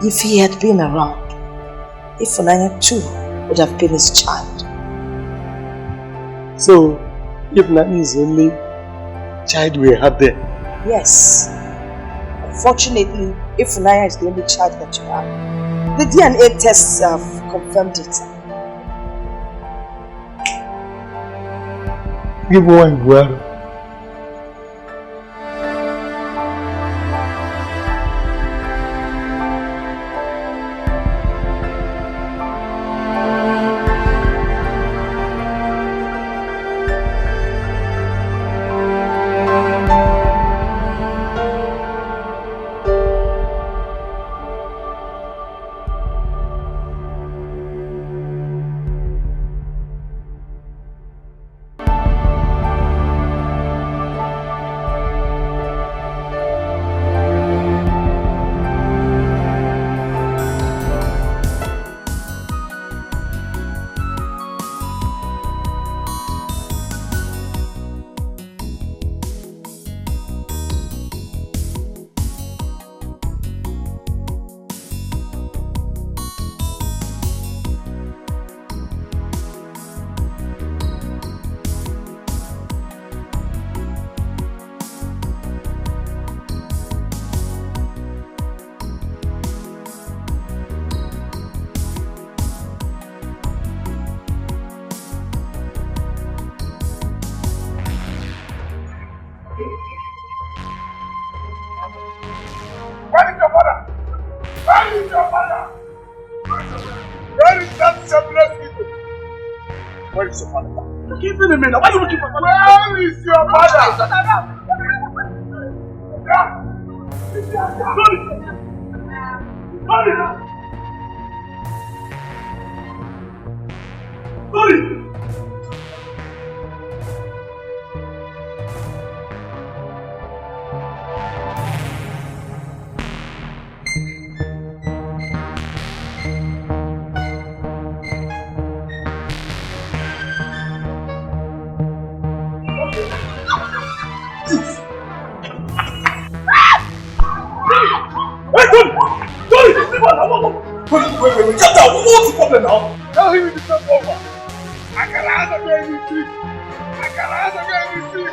Speaker 2: if he had been around, Ifunanya too would have been his child.
Speaker 1: So, Ifunanya is the only child we have there?
Speaker 2: Yes. Unfortunately, Ifunanya is the only child that you have. The DNA tests have confirmed it.
Speaker 1: Give one well.
Speaker 3: Where is your father? Where is your father? Where is that shameless people? Where is your father? You keep me a minute. Why are you looking for father? Where is your father? Sorry. Wait, calm down. What's the problem now? Tell him it's not over. I can answer anything. I can answer anything.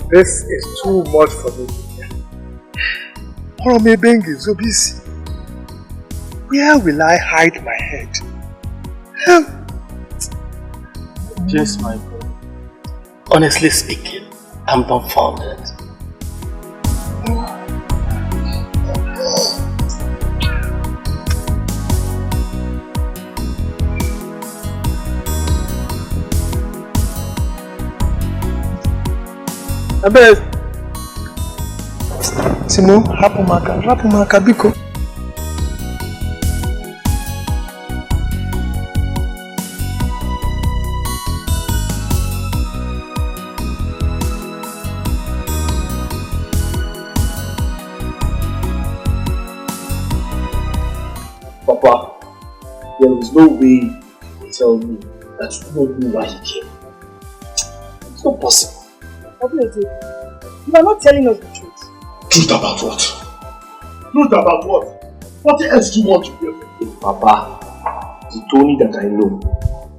Speaker 3: This is too much for me. So busy. Where will I hide my head?
Speaker 13: Yes, my boy. Honestly speaking, I'm dumbfounded. beg.
Speaker 11: Simo, Rapumaka, Biko.
Speaker 13: Papa, there is no way you will tell me that you don't know why he came. It's not possible.
Speaker 2: You are not telling us the truth.
Speaker 1: Truth about what? Truth about what? What else do you want to hear from me?
Speaker 13: Papa, the Tony that I know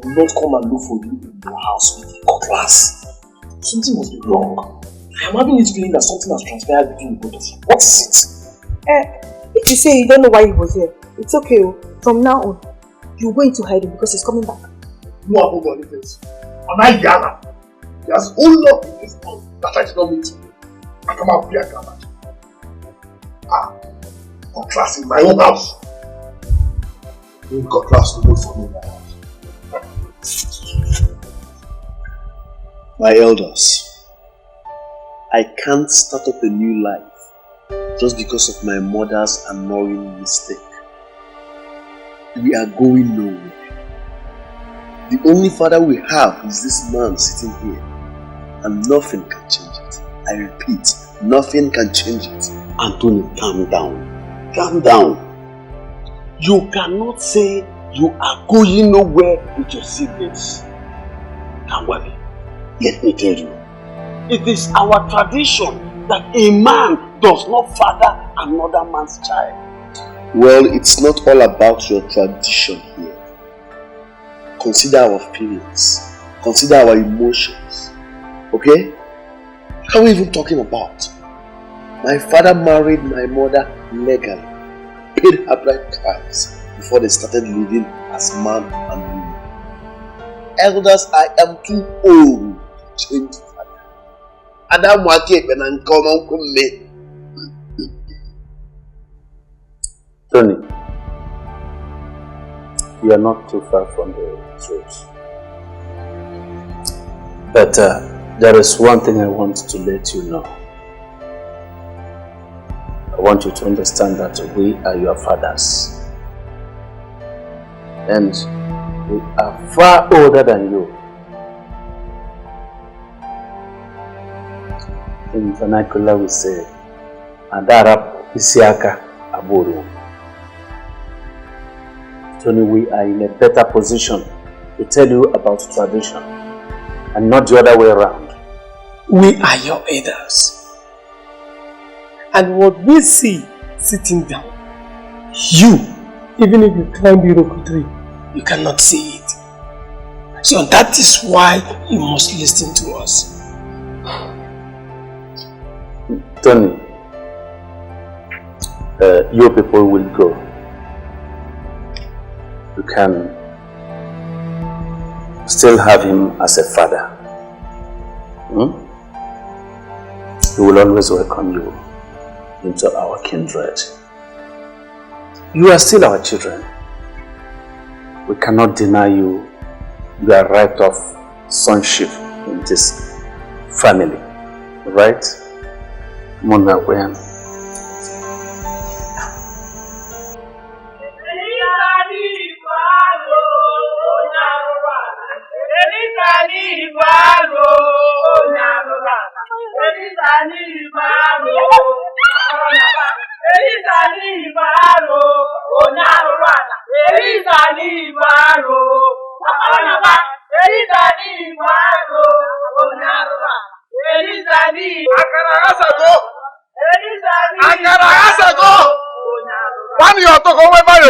Speaker 13: will not come and look for you in your house with a cutlass. Something must be wrong. I am having this feeling that something has transpired between both of you. What is it?
Speaker 2: If you say you don't know why he was here, it's okay. From now on, you're going to hide him because he's coming back.
Speaker 1: You are over the face. Am I Yana? There's whole lot in this town that I did not meet you. I come out here, cutlass in my own house. You got cutlass to look for me in my house.
Speaker 11: My elders, I can't start up a new life just because of my mother's annoying mistake. We are going nowhere. The only father we have is this man sitting here, and nothing can change it. I repeat, nothing can change it.
Speaker 8: Anthony, calm down. Calm down. You cannot say you are going nowhere with your siblings. Don't worry. Let me tell you. It is our tradition that a man does not father another man's child.
Speaker 11: Well, it's not all about your tradition here. Consider our feelings. Consider our emotions. Okay? What are we even talking about? My father married my mother legally, paid her bride price before they started living as man and woman. Elders, I am too old to change father. Adam wake and come me.
Speaker 8: Tony, you are not too far from the truth. But there is one thing I want to let you know. I want you to understand that we are your fathers. And we are far older than you. In vernacular we say, Adarap Isiaka Aburu. Tony, we are in a better position to tell you about tradition and not the other way around.
Speaker 12: We are your elders. And what we see sitting down, you, even if you climb the Roku tree, you cannot see it. So that is why you must listen to us.
Speaker 8: Tony, your people will go. You can still have him as a father. He will always welcome you into our kindred. You are still our children. We cannot deny you your right of sonship in this family. Right? Mona Wen.
Speaker 1: One year to go away by the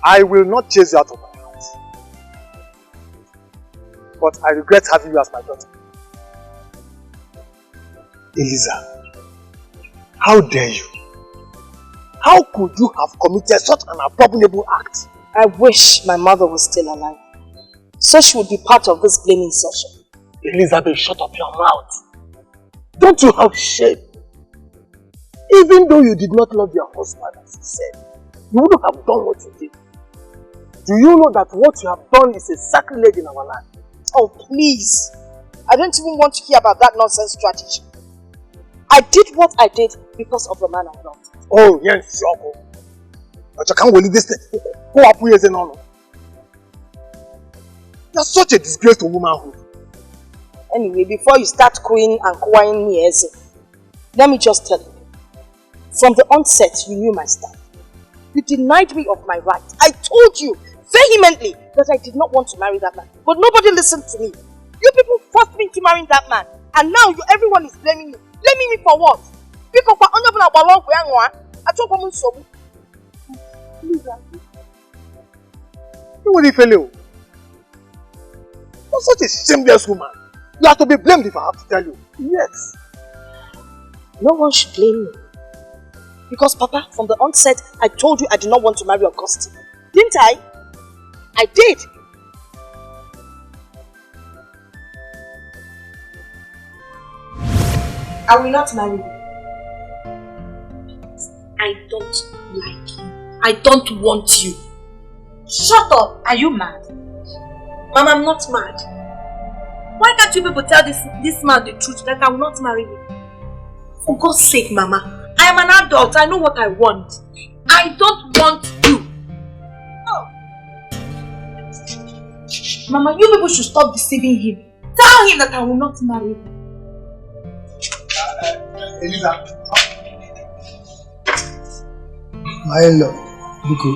Speaker 1: I will not chase you out of my house. But I regret having you as my daughter. Eliza, how dare you? How could you have committed such an abominable act?
Speaker 2: I wish my mother was still alive, so she would be part of this blaming session.
Speaker 1: Elizabeth, shut up your mouth. Don't you have shame? Even though you did not love your husband, as you said, you wouldn't have done what you did. Do you know that what you have done is a sacrilege in our land?
Speaker 2: Oh, please. I don't even want to hear about that nonsense strategy. I did what I did because of the man I loved.
Speaker 1: Oh, yes, trouble. But you can't believe this thing. Who are you saying no? You're such a disgrace to womanhood.
Speaker 2: Anyway, before you start cooing and crying me, let me just tell you. From the onset, you knew my stand. You denied me of my rights. I told you vehemently that I did not want to marry that man. But nobody listened to me. You people forced me into marrying that man. And now everyone is blaming me. Blaming me for what? Because
Speaker 1: you're such a shameless woman. You have to be blamed if I have to tell you. Yes.
Speaker 2: No one should blame me. Because, Papa, from the onset, I told you I did not want to marry Augustine. Didn't I? I did. I will not marry you. I don't like you. I don't want you.
Speaker 5: Shut up! Are you mad?
Speaker 2: Mom, I'm not mad.
Speaker 5: Why can't you people tell this man the truth that I will not marry you?
Speaker 2: For God's sake, Mama.
Speaker 5: I am an adult. I know what I want. I don't want you. Oh. Mama, you people should stop deceiving him. Tell him that I will not marry him.
Speaker 12: Eliza. My love.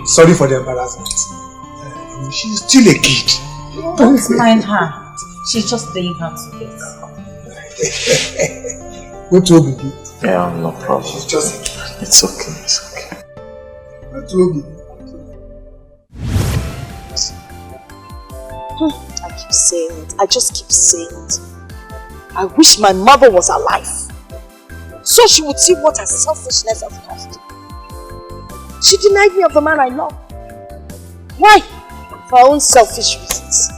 Speaker 12: Sorry for the embarrassment. She's still a kid.
Speaker 5: Don't mind her. She's just playing hard to get.
Speaker 12: What will be good?
Speaker 11: Yeah, no problem.
Speaker 12: She's just...
Speaker 11: It's okay, it's okay.
Speaker 12: What will be
Speaker 2: I keep saying it. I just keep saying it. I wish my mother was alive. So she would see what her selfishness has cost. She denied me of the man I love. Why? For her own selfish reasons.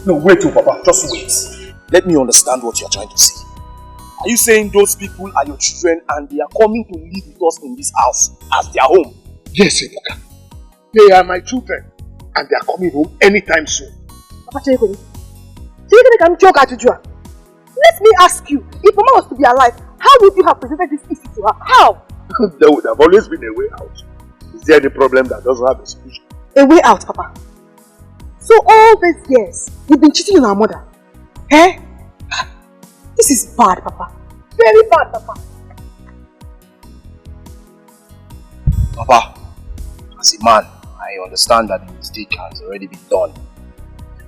Speaker 3: No, wait, Papa. Just wait. Let me understand what you're trying to say. Are you saying those people are your children and they are coming to live with us in this house as their home?
Speaker 1: Yes, Ebuka. They are my children and they are coming home anytime soon.
Speaker 2: Papa, let me ask you, if Mama was to be alive, how would you have presented this issue to her? How?
Speaker 1: There would have always been a way out. Is there any problem that doesn't have a solution?
Speaker 2: A way out, Papa. So all these years, you've been cheating on our mother. Eh? This is bad, Papa. Very bad, Papa.
Speaker 3: Papa, as a man, I understand that the mistake has already been done.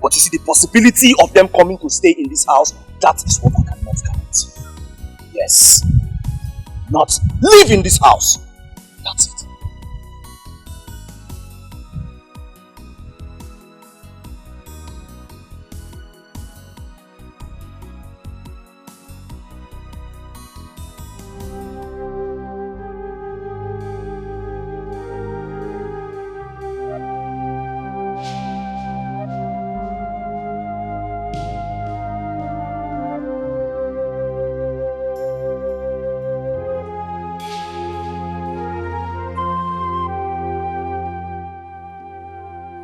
Speaker 3: But you see, the possibility of them coming to stay in this house, that is what I cannot guarantee. Yes. Not live in this house.
Speaker 13: That's it.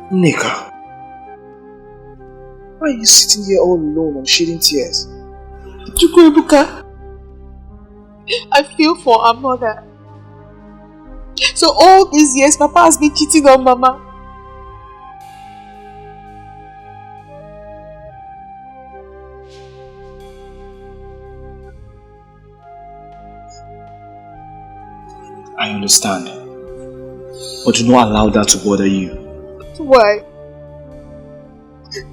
Speaker 11: Nika, why are you sitting here all alone and shedding tears?
Speaker 6: Chukwuebuka, I feel for our mother. So all these years, Papa has been cheating on Mama.
Speaker 11: I understand, but do not allow that to bother you.
Speaker 6: Why?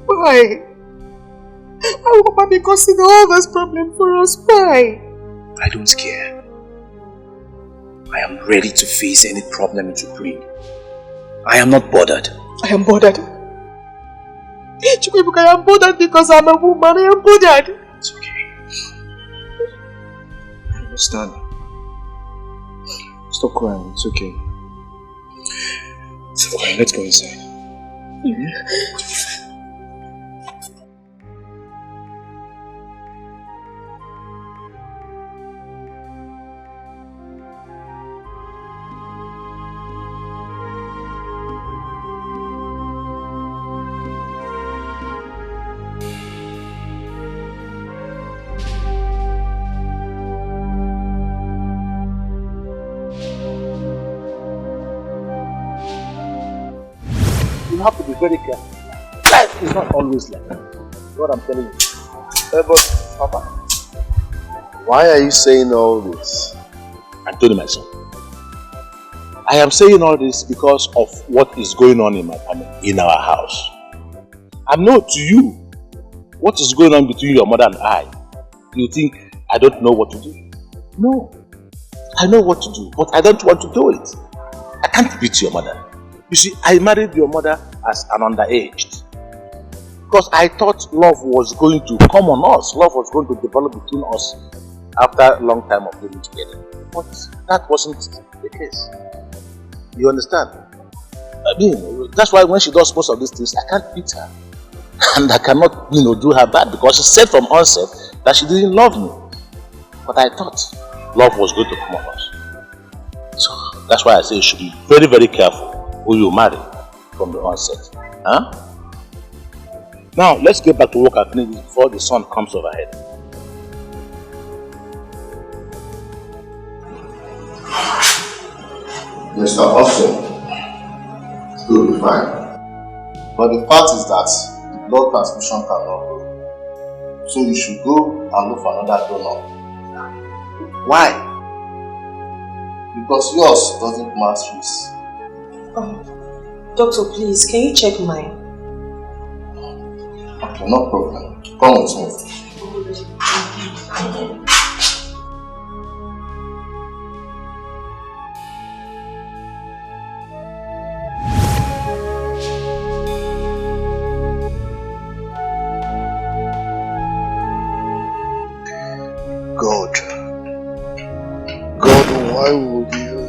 Speaker 6: Why? How will Papa be causing all this problem for us? Why?
Speaker 11: I don't care. I am ready to face any problem it will bring. I am not bothered.
Speaker 6: I am bothered. Chukwuebuka, I am bothered because I am a woman. I am bothered.
Speaker 11: It's okay. I understand. Stop crying. It's okay. It's okay. Let's go inside.
Speaker 3: You have to be very careful. Life is not always like that. What I'm telling you. But, Papa, why are you saying all this? I told you, my son. I am saying all this because of what is going on in my family, in our house. I know to you what is going on between your mother and I. You think I don't know what to do? No. I know what to do, but I don't want to do it. I can't beat your mother. You see, I married your mother as an underage. Because I thought love was going to come on us. Love was going to develop between us after a long time of living together. But that wasn't the case. You understand? I mean, that's why when she does most of these things, I can't beat her. And I cannot, do her bad because she said from onset that she didn't love me. But I thought love was going to come on us. So that's why I say you should be very, very careful who you marry from the onset. Huh? Now, let's get back to work and finish before the sun comes overhead.
Speaker 1: Mr. Austin, it will be fine. But the fact is that the blood transfusion cannot go. So you should go and look for another donor. Why? Because yours doesn't match his.
Speaker 2: Doctor, please, can you check mine?
Speaker 1: Okay, no problem. Come with me.
Speaker 11: God, why would you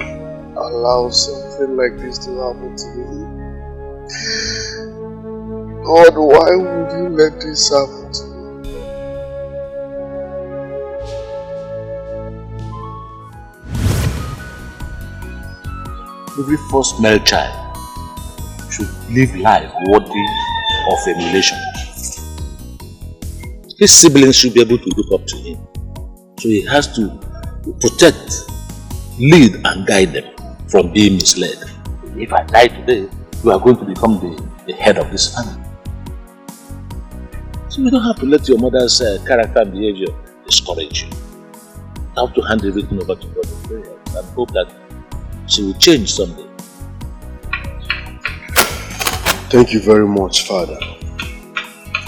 Speaker 11: allow something like this to happen to me? God, why would you let this happen to me?
Speaker 3: Every first male child should live life worthy of emulation. His siblings should be able to look up to him. So he has to protect, lead and guide them from being misled. If I die today, you are going to become the head of this family. So you don't have to let your mother's character and behavior discourage you. You have to hand everything over to God in prayer and hope that she will change someday.
Speaker 11: Thank you very much, Father.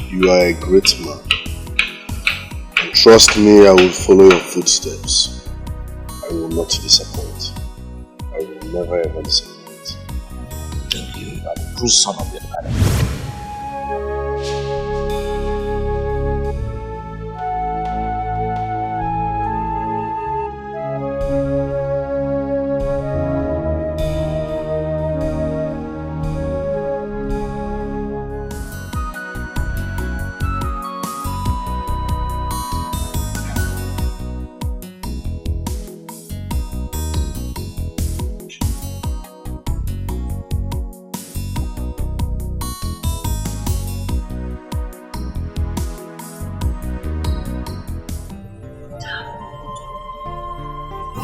Speaker 11: You are a great man. And trust me, I will follow your footsteps. I will not disappoint. I will
Speaker 3: never ever disappoint. Thank you. You are the true son of your father.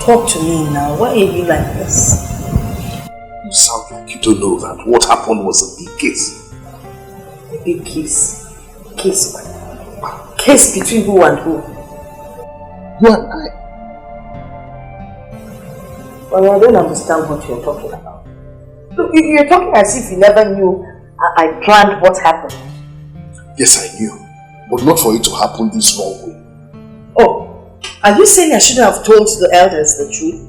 Speaker 2: Talk to me now. Why are you like this?
Speaker 13: You sound like you don't know that what happened was a big case.
Speaker 2: A big case? Case what? Case between who and who?
Speaker 13: You and I.
Speaker 2: Well, I don't understand what you're talking about. Look, you're talking as if you never knew I planned what happened.
Speaker 13: Yes, I knew. But not for it to happen this wrong way.
Speaker 2: Oh. Are you saying I shouldn't have told the elders the truth?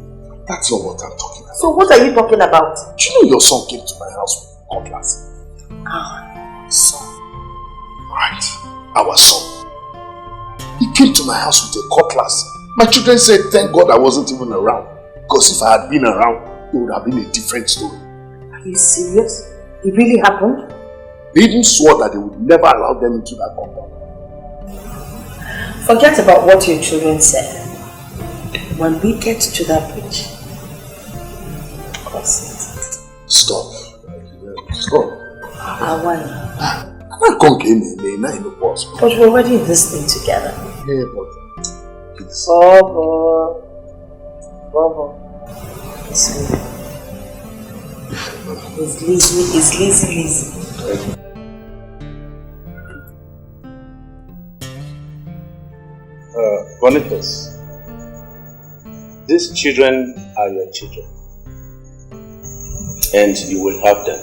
Speaker 13: That's not what I'm talking about.
Speaker 2: So what are you talking about?
Speaker 13: Do you know your son came to my house with cutlass?
Speaker 2: Our son?
Speaker 13: Right, our son. He came to my house with a cutlass. My children said, thank God I wasn't even around. Because if I had been around, it would have been a different story.
Speaker 2: Are you serious? It really happened?
Speaker 13: They even swore that they would never allow them into that compound.
Speaker 2: Forget about what your children said. When we get to that bridge, cross it.
Speaker 13: Stop. Stop.
Speaker 2: I want
Speaker 13: I can't get in the boss.
Speaker 2: But we're already in this thing together.
Speaker 13: Yeah, but please.
Speaker 2: Bobo. It's lazy.
Speaker 8: Boniface, these children are your children, and you will have them.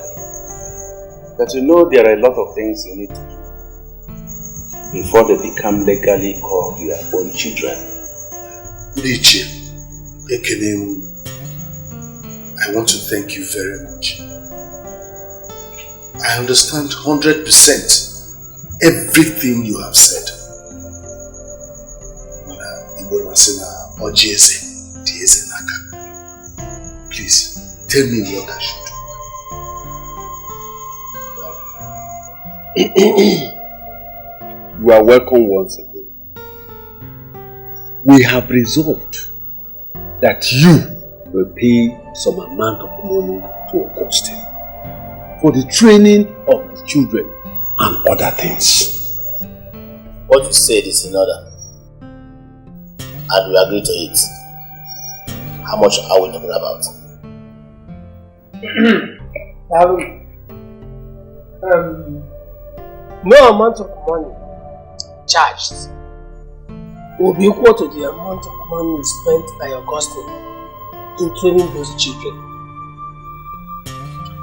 Speaker 8: But you know there are a lot of things you need to do before they become legally called your own children.
Speaker 13: Nichi, Ekenem, I want to thank you very much. I understand 100% everything you have said. Please, tell me what I should
Speaker 8: do. You are welcome once again. We have resolved that you will pay some amount of money to Augustine for the training of the children and other things.
Speaker 3: What you said is in order. And we agree to it. How much are we talking about?
Speaker 12: No amount of money charged will be equal to the amount of money spent by Augustine in training those children.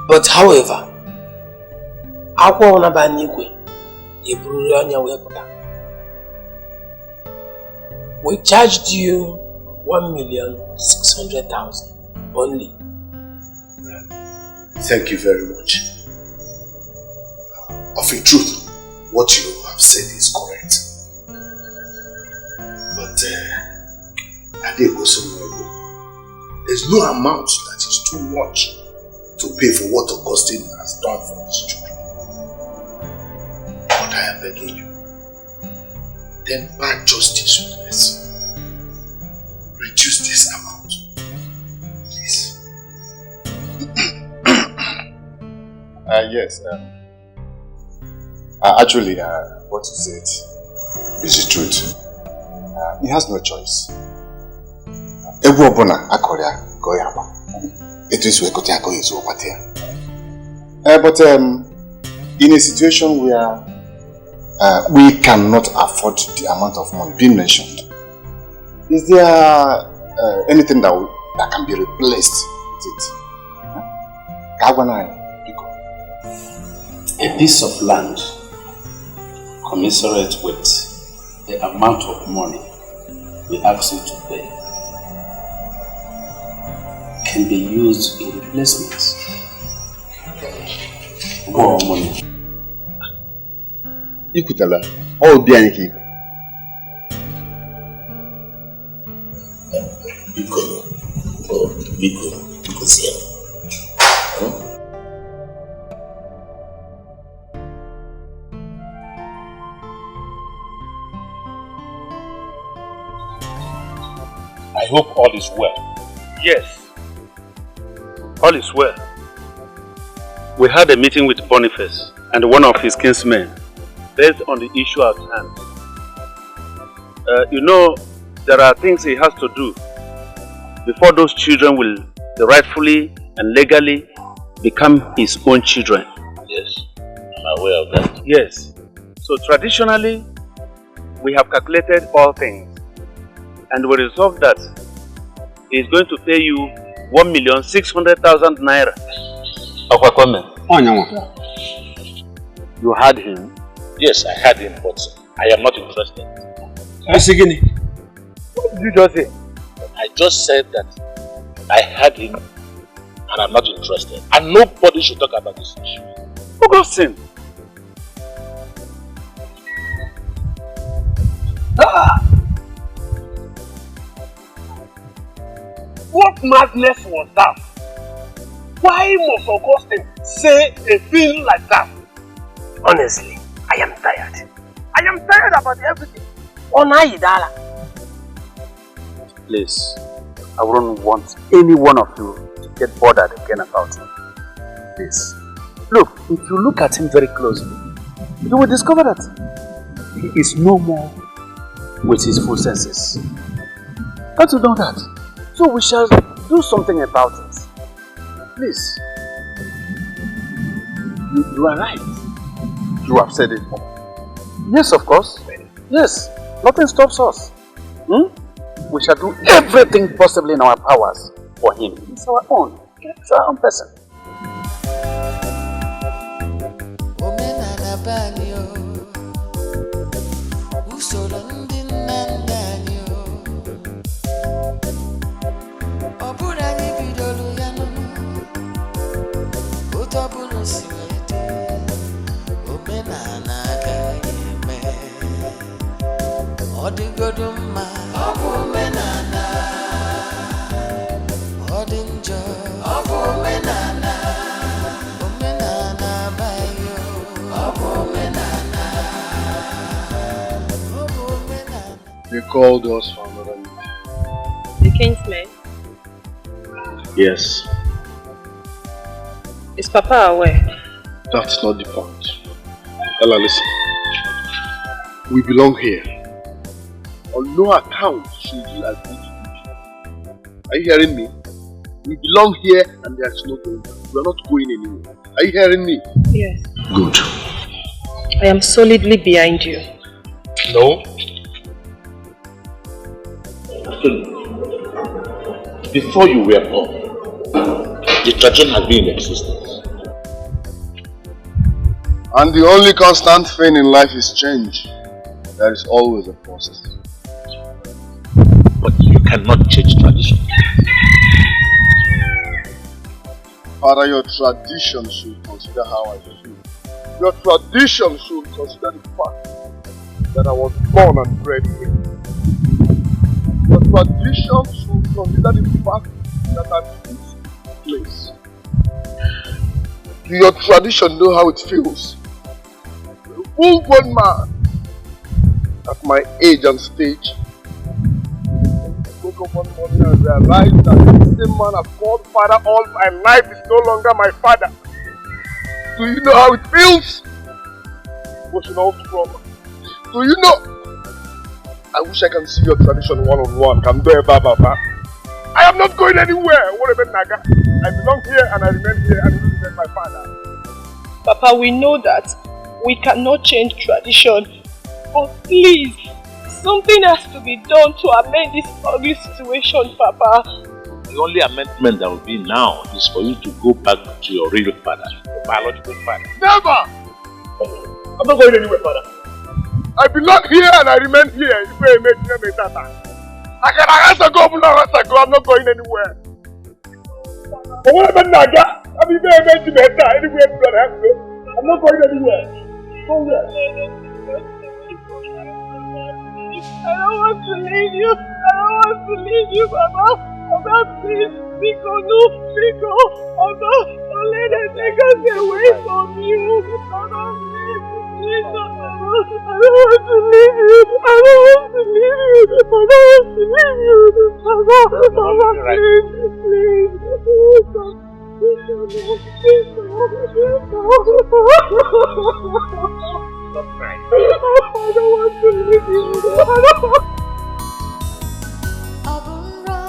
Speaker 12: But however, we charged you 1,600,000 only.
Speaker 13: Thank you very much. Of a truth, what you have said is correct. But there's no amount that is too much to pay for what Augustine has done for his children. But I am begging you, then by justice with mercy, reduce this amount, please.
Speaker 14: Yes. Actually, what you said is the truth. He has no choice. But in a situation where we cannot afford the amount of money being mentioned, is there anything that can be replaced with it?
Speaker 8: A piece of land commensurate with the amount of money we ask you to pay can be used in replacements. More money.
Speaker 14: Ikutala, all be anything.
Speaker 15: Because here.
Speaker 8: I hope all is well.
Speaker 16: Yes, all is well. We had a meeting with Boniface and one of his kinsmen based on the issue at hand. You know, there are things he has to do before those children will rightfully and legally become his own children.
Speaker 15: Yes, I'm aware of that.
Speaker 16: Yes. So traditionally, we have calculated all things and we resolved that he is going to pay you 1,600,000 naira. You had him?
Speaker 15: Yes, I had him, but I am not interested.
Speaker 16: What did you just say?
Speaker 15: I just said that I had him and I'm not interested. And nobody should talk about this issue.
Speaker 16: Augustine!
Speaker 12: What madness was that? Why must Augustine say a thing like that? Honestly, I am tired. I am tired about everything. Onayidala.
Speaker 16: Please, I wouldn't want any one of you to get bothered again about him. Please. Look, if you look at him very closely, you will discover that he is no more with his full senses. Don't you know that? So we shall do something about it. Please. You are right. You have said it all. Yes, of course. Yes. Nothing stops us. We shall do everything possible in our powers for him. It's our own. It's our own person.
Speaker 14: They called us for another meeting.
Speaker 6: The kinsman?
Speaker 14: Yes.
Speaker 6: Is Papa aware?
Speaker 14: That's not the point. Ella, listen. We belong here. On no account should you agree to leave. Are you hearing me? We belong here and there's no going back. We are not going anywhere. Are you hearing me?
Speaker 6: Yes.
Speaker 14: Good.
Speaker 6: I am solidly behind you.
Speaker 15: No. Before you were born, the tradition has been in existence.
Speaker 14: And the only constant thing in life is change. There is always a process.
Speaker 15: But you cannot change tradition.
Speaker 14: Father, your tradition should consider how I feel. Your tradition should consider the fact that I was born and bred here. Your tradition should consider the fact that I'm in this place. Do your tradition know how it feels? A full-grown man at my age and stage. Woke up one morning and realized that the same man I've called father all my life is no longer my father. Do you know how it feels? Emotional trauma. Do you know? I wish I can see your tradition one-on-one. I am not going anywhere. What about Naga? I belong here and I remain here and you remain my father.
Speaker 6: Papa, we know that we cannot change tradition. But please, something has to be done to amend this ugly situation, Papa.
Speaker 15: The only amendment that will be now is for you to go back to your real father, your biological father.
Speaker 14: Never! I'm not going anywhere, father. I belong here and I remain here. I can go, I'm not going anywhere.
Speaker 1: I'm not going anywhere. Nowhere.
Speaker 7: I don't want to leave you. I don't want to leave you, Mama. Mama, please. Nico, no. Nico. Mama, don't let them take us away from you. Mama, please. Please, Mama. I don't want to leave you. I don't want to leave you. I don't want to leave you. Mama, Mama, please. Please.
Speaker 3: Stop crying.
Speaker 7: I don't want to leave you. I don't want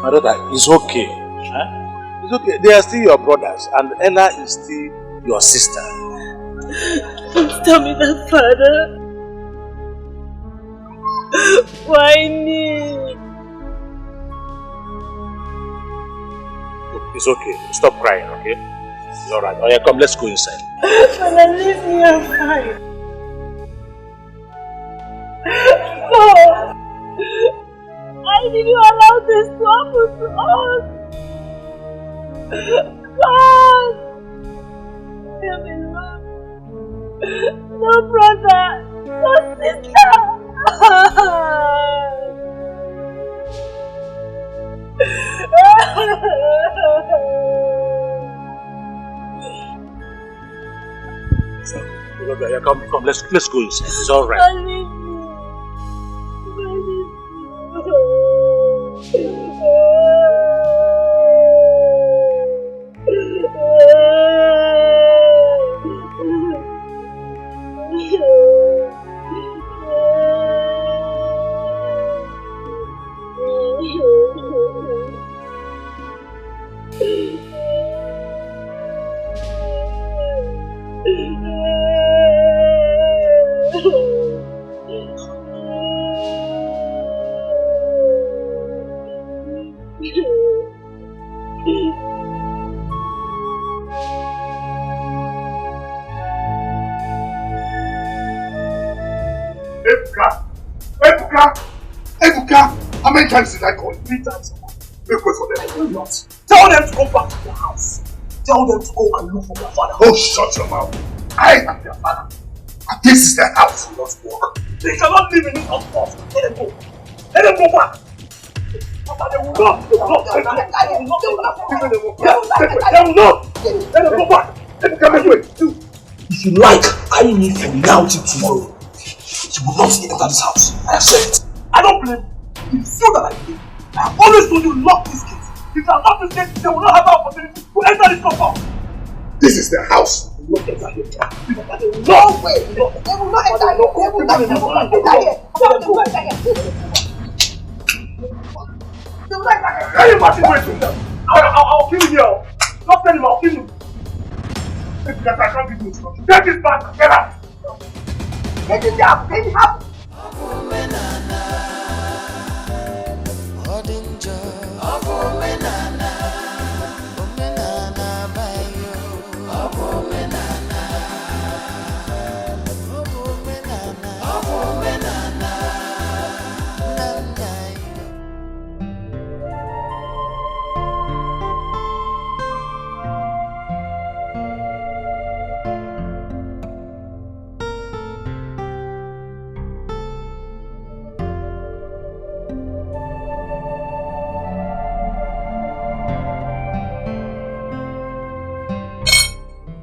Speaker 3: My daughter, it's okay. Huh? It's okay. They are still your brothers, and Ella is still your sister.
Speaker 17: Don't tell me that, Father. Why me?
Speaker 3: It's okay. Stop crying, okay? It's alright. Oh yeah, come, let's go inside.
Speaker 17: Father, leave me alone. No! Why did you allow this to happen to us? God! Leave me alone. No brother! No sister!
Speaker 3: Yeah, come, let's go inside. It's alright.
Speaker 1: Ebuka, how many times did I call you? 3 times. Make way for them. I will not.
Speaker 12: Tell them to go back to their house. Tell them to go and look for their father.
Speaker 1: Oh, shut your mouth. I am their father. And this is their house. Will not work.
Speaker 12: They cannot live in this house for us. Let them go. Let them go back. They will not. They will not. They will not. Let them go back. Ebuka, make way. If you like, I need from now till tomorrow. You will not enter this house. I accept it. I don't blame you. You feel that I blame. I have always told you lock these kids. If they are not this gate, they will not have the opportunity to enter this compound.
Speaker 1: This is their house.
Speaker 12: They will not enter here.
Speaker 2: No way. They will not enter here. They will not enter here.
Speaker 12: Can you imagine waiting them? I'll kill him here. Don't tell him I'll kill him. Because I can't give you instruction. Take this back and get out. Get it down. Get it out.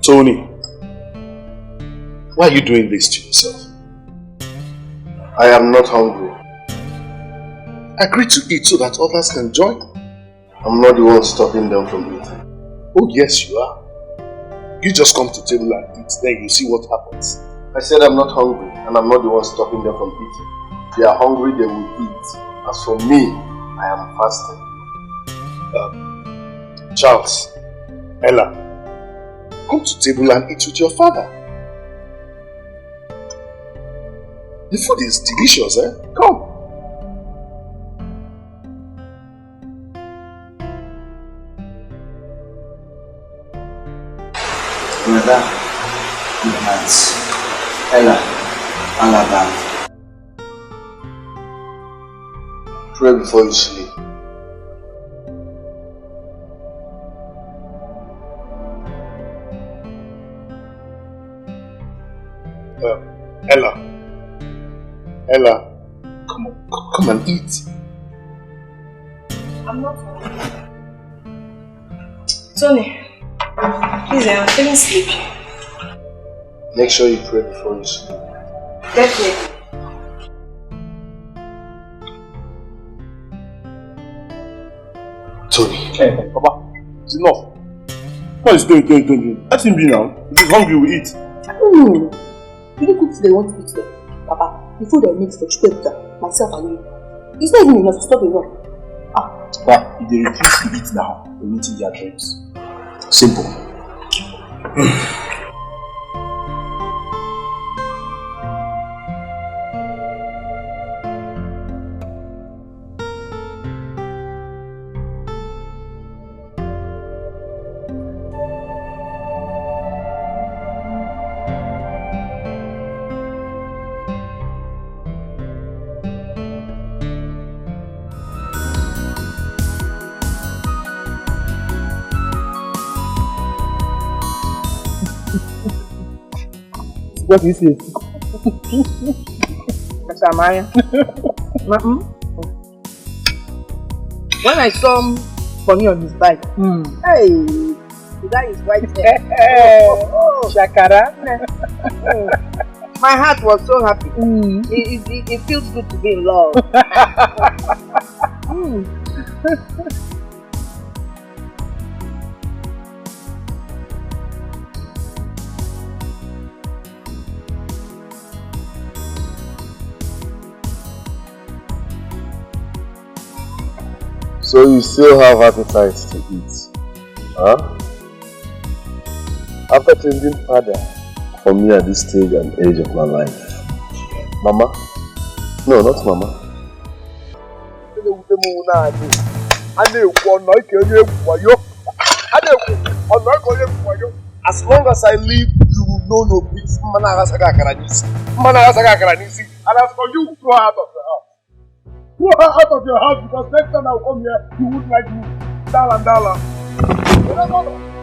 Speaker 14: Tony, why are you doing this to yourself? I am not hungry. Agree to eat so that others can join. I'm not the one stopping them from eating. Oh yes, you are. You just come to the table and eat, then you see what happens. I said I'm not hungry, and I'm not the one stopping them from eating. If they are hungry, they will eat. As for me, I am fasting. Charles, Ella, come to the table and eat with your father. The food is delicious, eh? Come.
Speaker 11: Brother, good night. Ella, Alaba.
Speaker 14: Pray before you sleep. Ella, come and eat.
Speaker 2: I'm not. Tony, please, I'm feeling sleepy.
Speaker 14: Make sure you pray before you sleep.
Speaker 2: Definitely.
Speaker 14: Tony.
Speaker 1: Hey, Papa, it's enough. What is doing? Let him be now. If he's hungry, we eat.
Speaker 5: You don't cook today, want to eat today. Papa, the food I made for Chukwuka, myself and you. It's not even enough to stop enough.
Speaker 12: But if they refuse to eat now, they're meeting their dreams. Simple.
Speaker 7: What do you say? Samaya. When I saw him funny on his bike, hey, the guy is right there. Shakara. My heart was so happy. It feels good to be in love.
Speaker 14: So you still have appetite to eat, huh? After changing father for me at this stage and age of my life, Mama? No, not Mama.
Speaker 1: As long as I live, you will know no peace. And as for you, throw her out of the house. Throw her out of your house because next time I'll come here, you won't like me. Dala. No.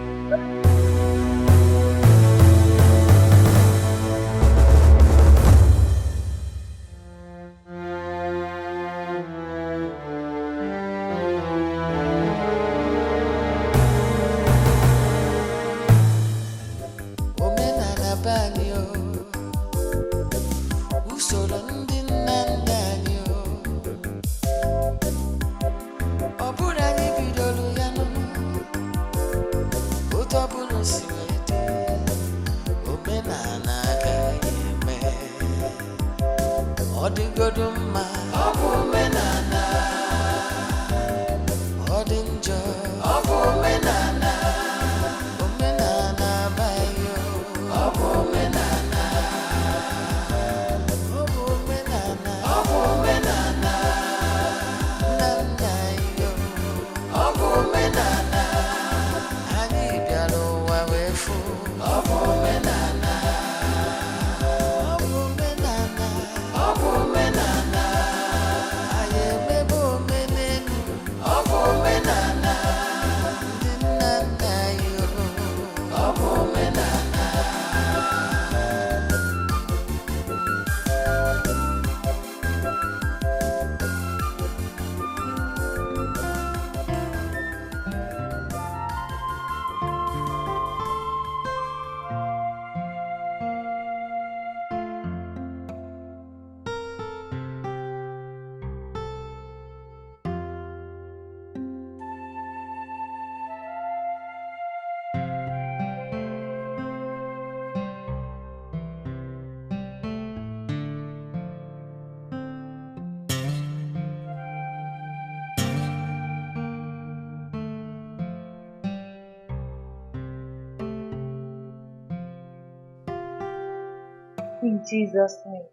Speaker 17: In Jesus' name,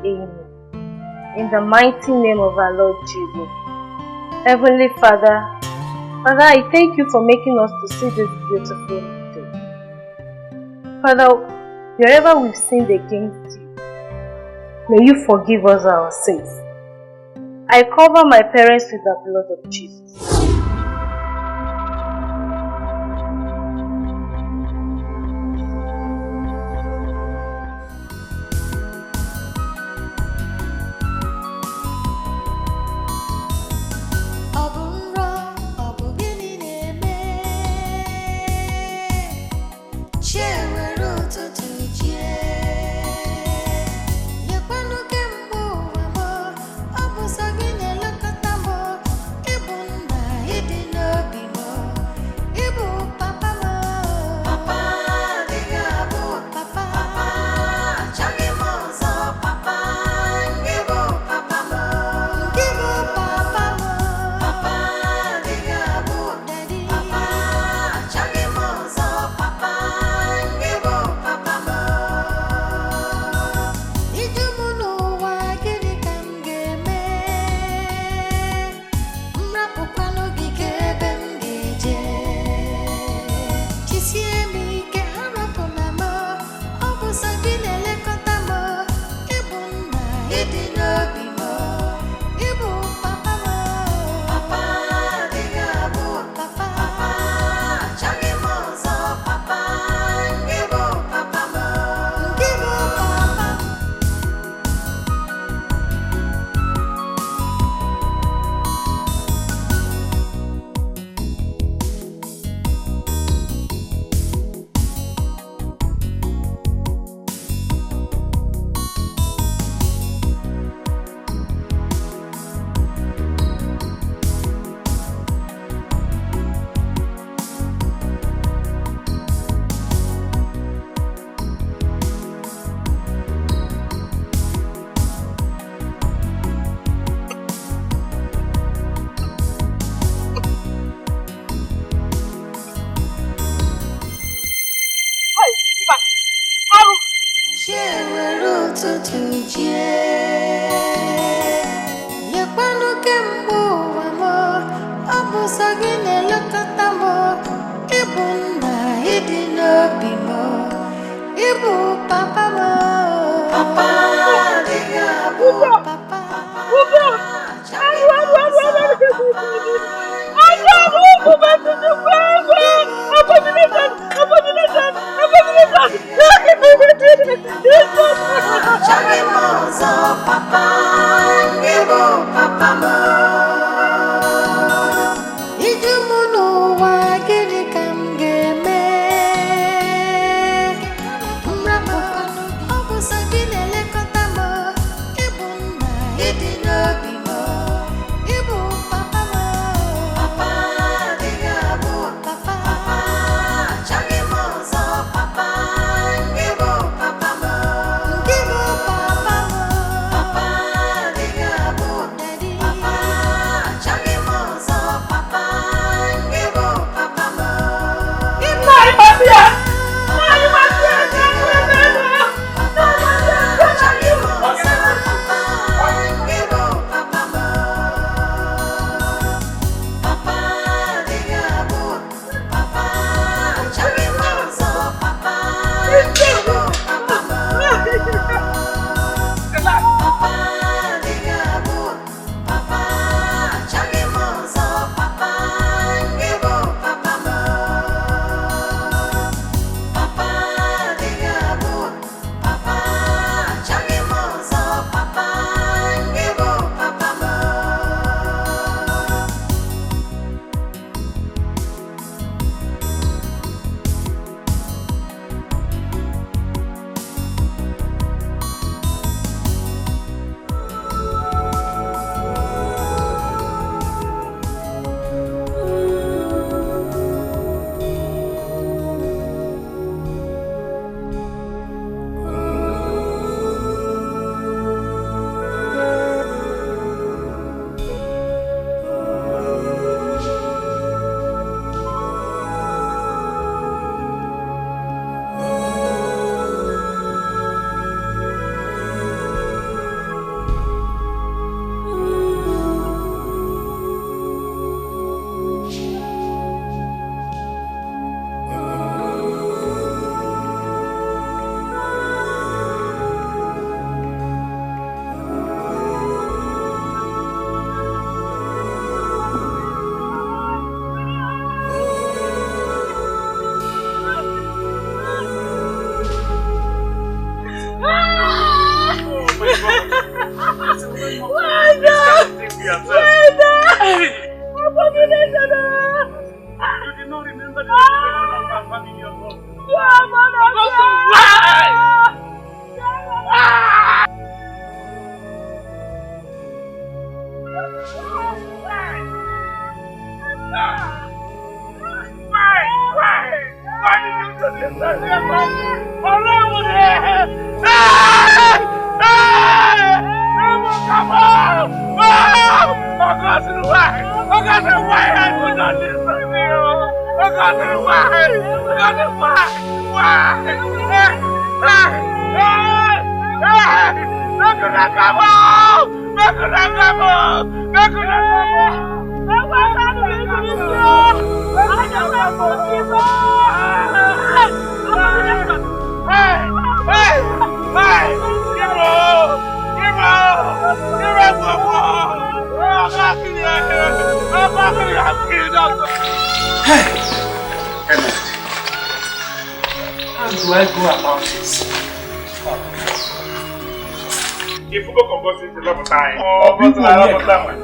Speaker 17: amen. In the mighty name of our Lord Jesus. Heavenly Father, I thank you for making us to see this beautiful day. Father, wherever we've sinned against you, may you forgive us our sins. I cover my parents with the blood of Jesus.
Speaker 9: Papa,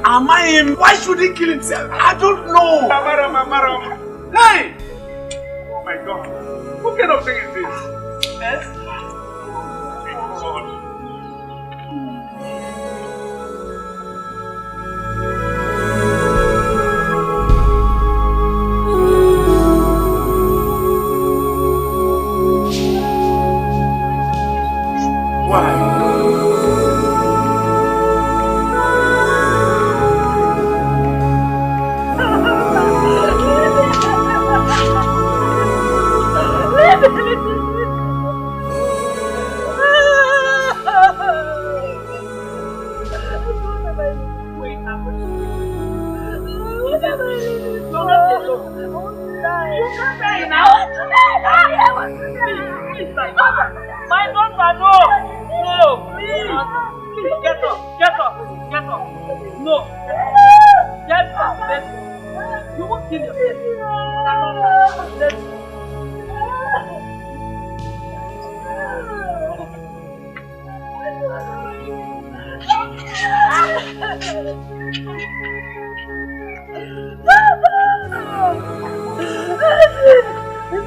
Speaker 12: Am I him? Why should he kill himself? I don't know. Hey! Oh my God. What kind of thing is this? Yes? Why?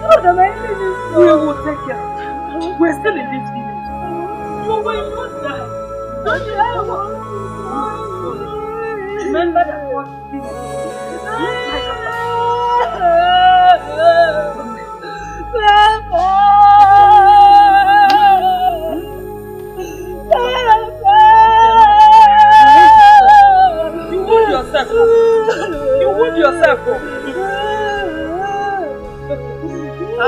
Speaker 7: What am I living for? We will take care of you. We're still in this village. You will not die. Don't you ever remember that what you did? You wound yourself. You wound yourself. I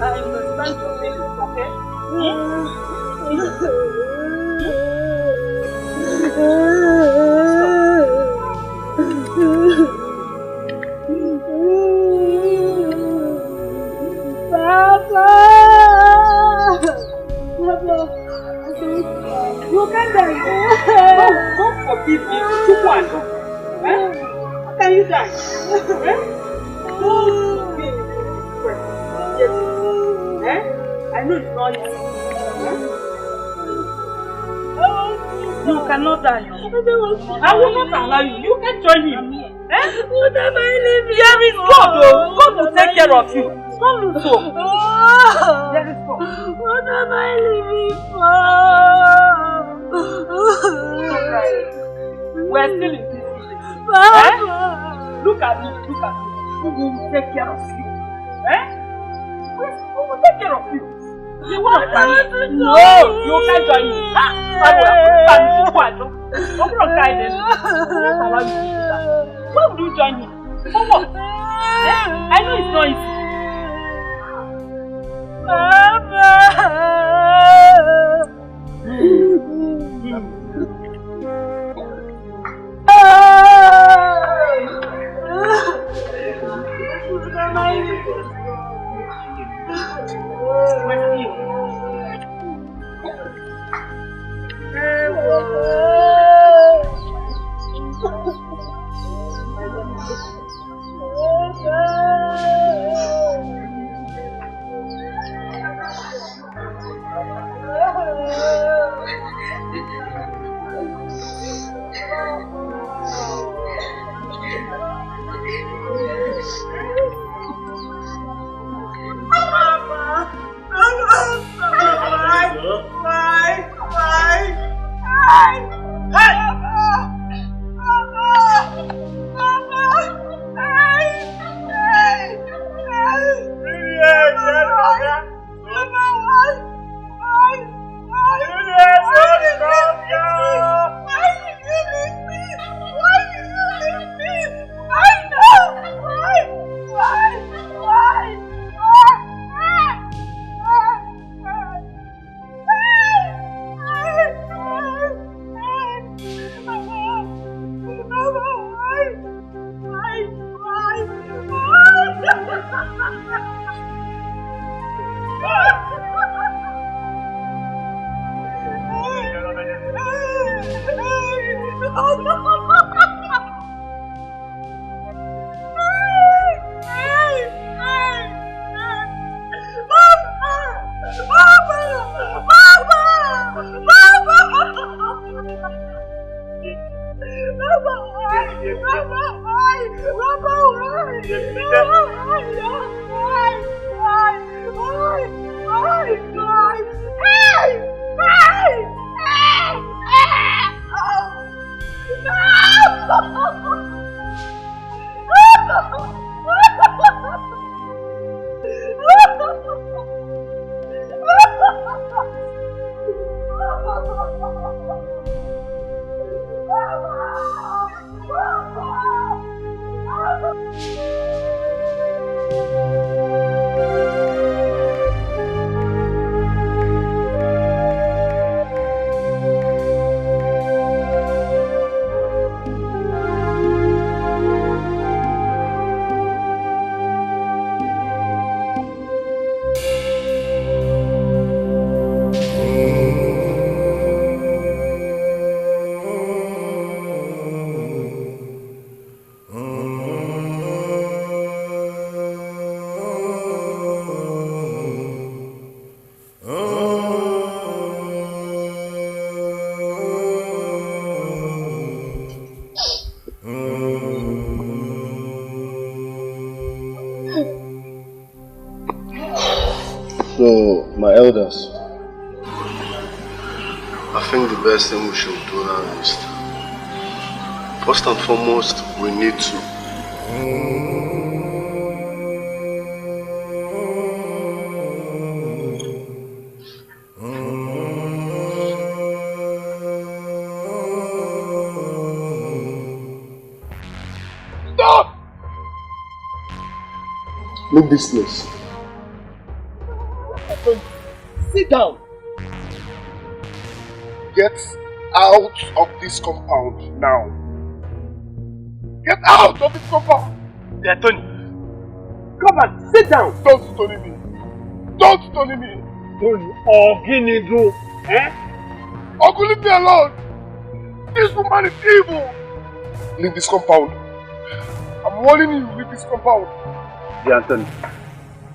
Speaker 7: understand your feelings, okay? Papa! You can die. God forbid me. You want? How can you die? I know it's not easy. You cannot die. I will not allow you. You can join him. What am I living? There is God. God will take care of you. Don't lose hope. There is God. What am I living for? We're still in this village. Look at me. Look at me. We will take care of you. We will take care of you. You want to no, you can't join me. Why would you join me? For what? I know it's not easy. Mama!
Speaker 14: So, my elders, I think the best thing we should do now is, first and foremost, we need to
Speaker 1: Stop! Leave this place. Sit down. Get out of this compound now. Get out of this compound.
Speaker 12: Yeah, Tony. Come on, sit down.
Speaker 1: Don't Tony me. Don't Tony me.
Speaker 12: Tony, Ogini do. Eh?
Speaker 1: Uncle, leave me alone. This woman is evil. Leave this compound. I'm warning you, leave this compound.
Speaker 12: Yeah, Tony.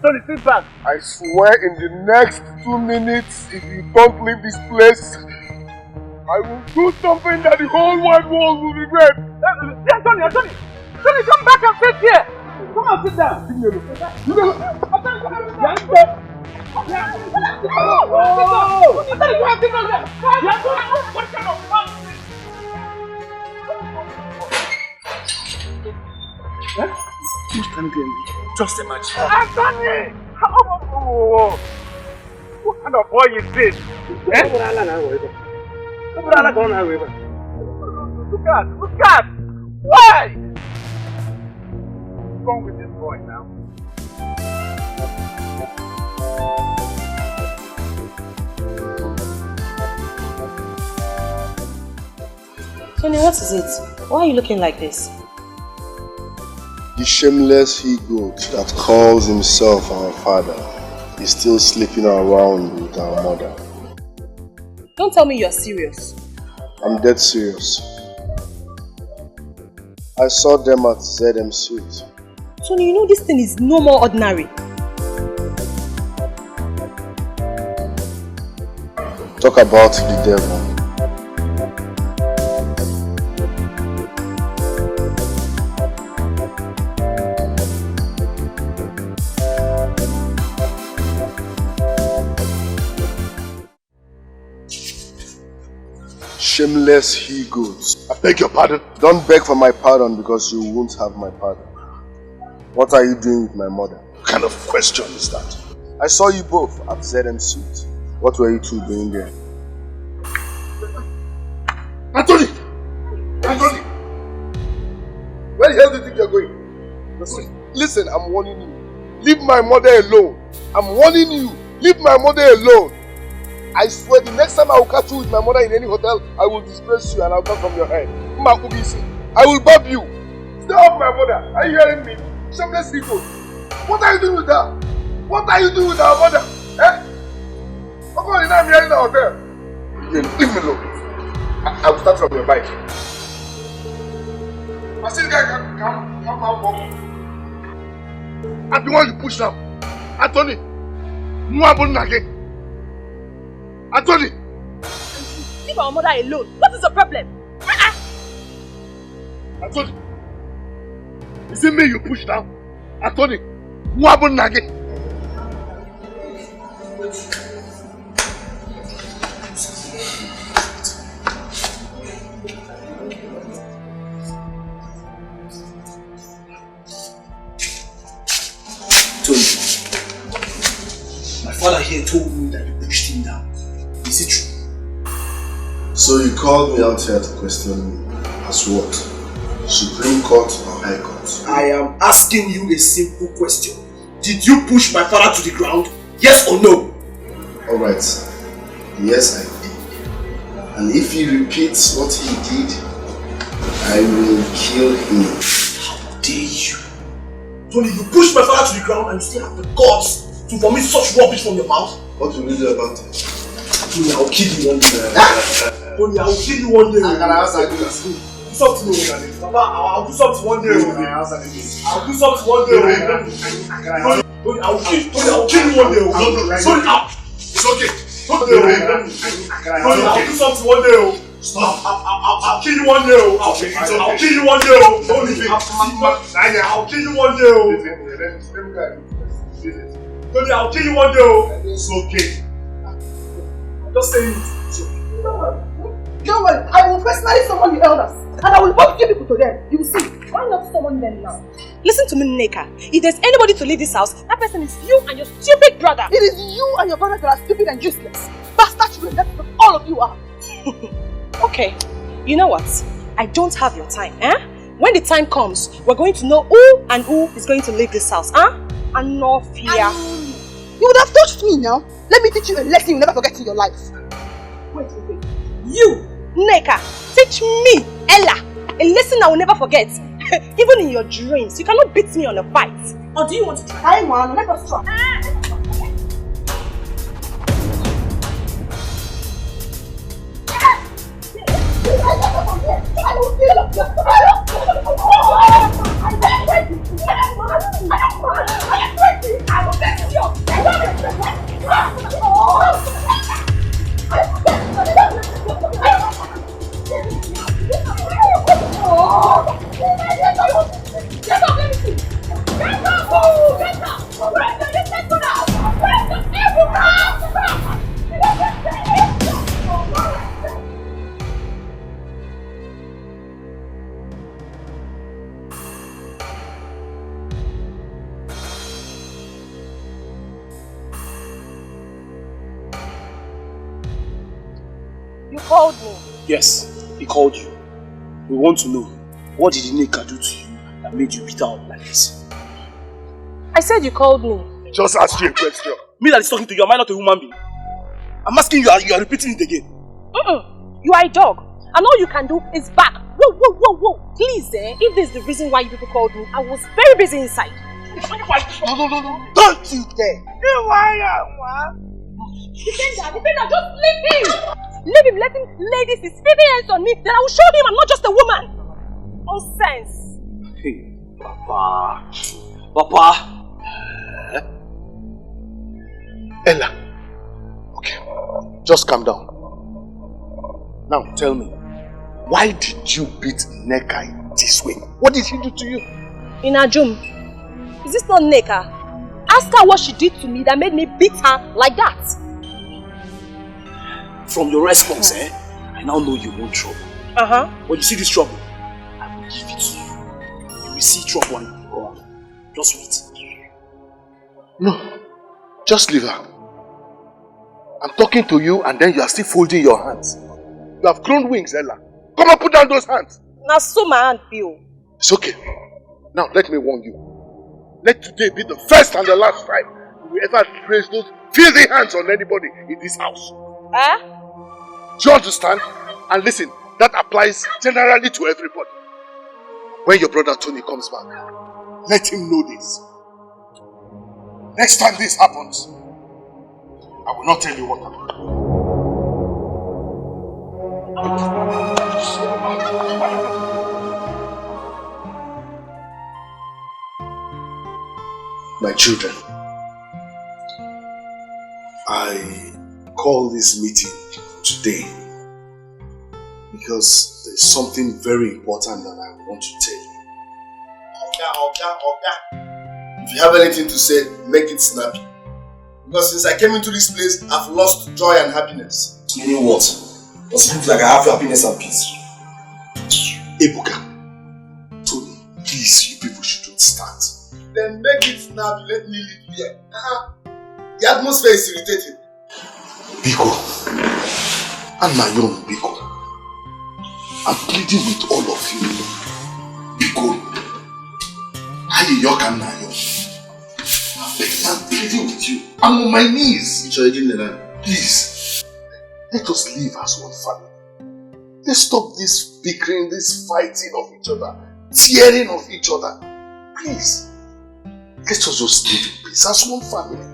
Speaker 12: Tony, sit back.
Speaker 1: I swear in the next 2 minutes, if you don't leave this place, I will do something that the whole wide world will regret.
Speaker 12: Yeah, Tony, Tony. Tony, come back and sit here. Come on, sit down.
Speaker 1: Leave me alone.
Speaker 12: Just imagine. Anthony! What kind of boy is this? Look at! Why? What's wrong with this boy now?
Speaker 2: Tony, what is it? Why are you looking like this?
Speaker 14: The shameless he-goat that calls himself our father is still sleeping around with our mother.
Speaker 2: Don't tell me you're serious.
Speaker 14: I'm dead serious. I saw them at ZM Suite.
Speaker 2: Tony, you know this thing is no more ordinary.
Speaker 14: Talk about the devil. Shameless he-goats.
Speaker 1: I beg your pardon.
Speaker 14: Don't beg for my pardon because you won't have my pardon. What are you doing with my mother?
Speaker 1: What kind of question is that?
Speaker 14: I saw you both at ZM Suite. What were you two doing there?
Speaker 1: Anthony! Anthony! Where the hell do you think you're going? Listen, I'm warning you. Leave my mother alone. I'm warning you. Leave my mother alone. I swear the next time I will catch you with my mother in any hotel, I will disgrace you and I'll cut from your head. I will bob you. Stay off my mother. Are you hearing me? Shameless people. What are you doing with her? What are you doing with our mother? Eh? How come you're not here in the hotel? Leave me alone. I will start from your bike. I see the guy come out. I'm the one you push now. Anthony, Mwabun again. Anthony!
Speaker 2: Leave our mother alone. What is the problem?
Speaker 1: Anthony! Is it me you push down? Anthony! Mwabun Nage!
Speaker 13: Tony, my father here told me that you pushed him down. Is it true?
Speaker 14: So you called me out here to question me as what? Supreme Court or High Court?
Speaker 13: I am asking you a simple question. Did you push my father to the ground? Yes or no?
Speaker 14: Alright. Yes, I did. And if he repeats what he did, I will kill him.
Speaker 13: How dare you? Tony, you pushed my father to the ground and you still have the guts to vomit such rubbish from your mouth?
Speaker 14: What will you do about it?
Speaker 13: Tony, I'll kill you one day. Tony, I'll kill you one day. Do something new, Papa, I'll do something one day. I'll do something one day. Tony, I'll kill you one day. Tony, it's okay. Tony, I'll do something one day. Stop. I'll kill you one day. I'll kill you one day. Don't leave it. I'll kill you one day.
Speaker 12: Tony, I'll kill you one day. It's okay. I'm just saying it. It's okay.
Speaker 2: Don't worry. I will personally summon the elders. And I will walk you people to them. You will see. Why not summon them now?
Speaker 18: Listen to me, Nneka. If there's anybody to leave this house, that person is you and your stupid brother.
Speaker 2: It is you and your brother that are stupid and useless. Bastard children, that's what all of you are.
Speaker 18: Okay. You know what? I don't have your time, eh? When the time comes, we're going to know who and who is going to leave this house, huh? And no fear.
Speaker 2: You would have touched me now. Let me teach you a lesson you'll never forget in your life. Wait.
Speaker 18: You, Nneka, teach me, Ella, a lesson I will never forget. Even in your dreams, you cannot beat me on a fight. Or do you want to try?
Speaker 2: I want. Let us try.
Speaker 18: You called me.
Speaker 13: Yes, he called you. We want to know, what did Nneka do to you that made you beat her up like this?
Speaker 18: I said you called me.
Speaker 12: Just ask you a question.
Speaker 13: Me that is talking to you, am I not a human being? I'm asking you, you are repeating it again.
Speaker 18: You are a dog. And all you can do is bark. Whoa. Please, if this is the reason why you people called me, I was very busy inside.
Speaker 12: No. Don't you dare.
Speaker 18: Defender, just leave him. Leave him, let him lay his filthy hands on me. Then I will show him I'm not just a woman. Nonsense.
Speaker 13: Hey, Papa.
Speaker 3: Ella. Okay. Just calm down. Now tell me, why did you beat Nneka in this way? What did she do to you?
Speaker 18: Inajum, is this not Nneka? Ask her what she did to me that made me beat her like that.
Speaker 13: From your response, I now know you want trouble. When you see this trouble, I will give it to you. You will see trouble and you will run. Just wait.
Speaker 3: No, just leave her. I'm talking to you and then you are still folding your hands. You have grown wings, Ella. Come on, put down those hands.
Speaker 18: Now so my hand feel.
Speaker 3: It's okay. Now let me warn you. Let today be the first and the last time you will ever raise those filthy hands on anybody in this house. Do you understand? And listen, that applies generally to everybody. When your brother Tony comes back, let him know this. Next time this happens, I will not tell you what happened. My children, I call this meeting today because there's something very important that I want to tell you.
Speaker 1: Okay. If you have anything to say, make it snappy. Because since I came into this place, I've lost joy and happiness.
Speaker 13: Meaning what? Does it look like I have happiness and peace?
Speaker 3: Ebuka, Tony, please, you people shouldn't start.
Speaker 1: Then make it snappy, let me live here. The atmosphere is irritating.
Speaker 3: Biko, and my own Biko, I'm pleading with all of you. Biko, I'm pleading with you. I'm on my knees. Please, let us live as one family. Let's stop this bickering, this fighting of each other, tearing of each other. Please, let us just live in peace as one family.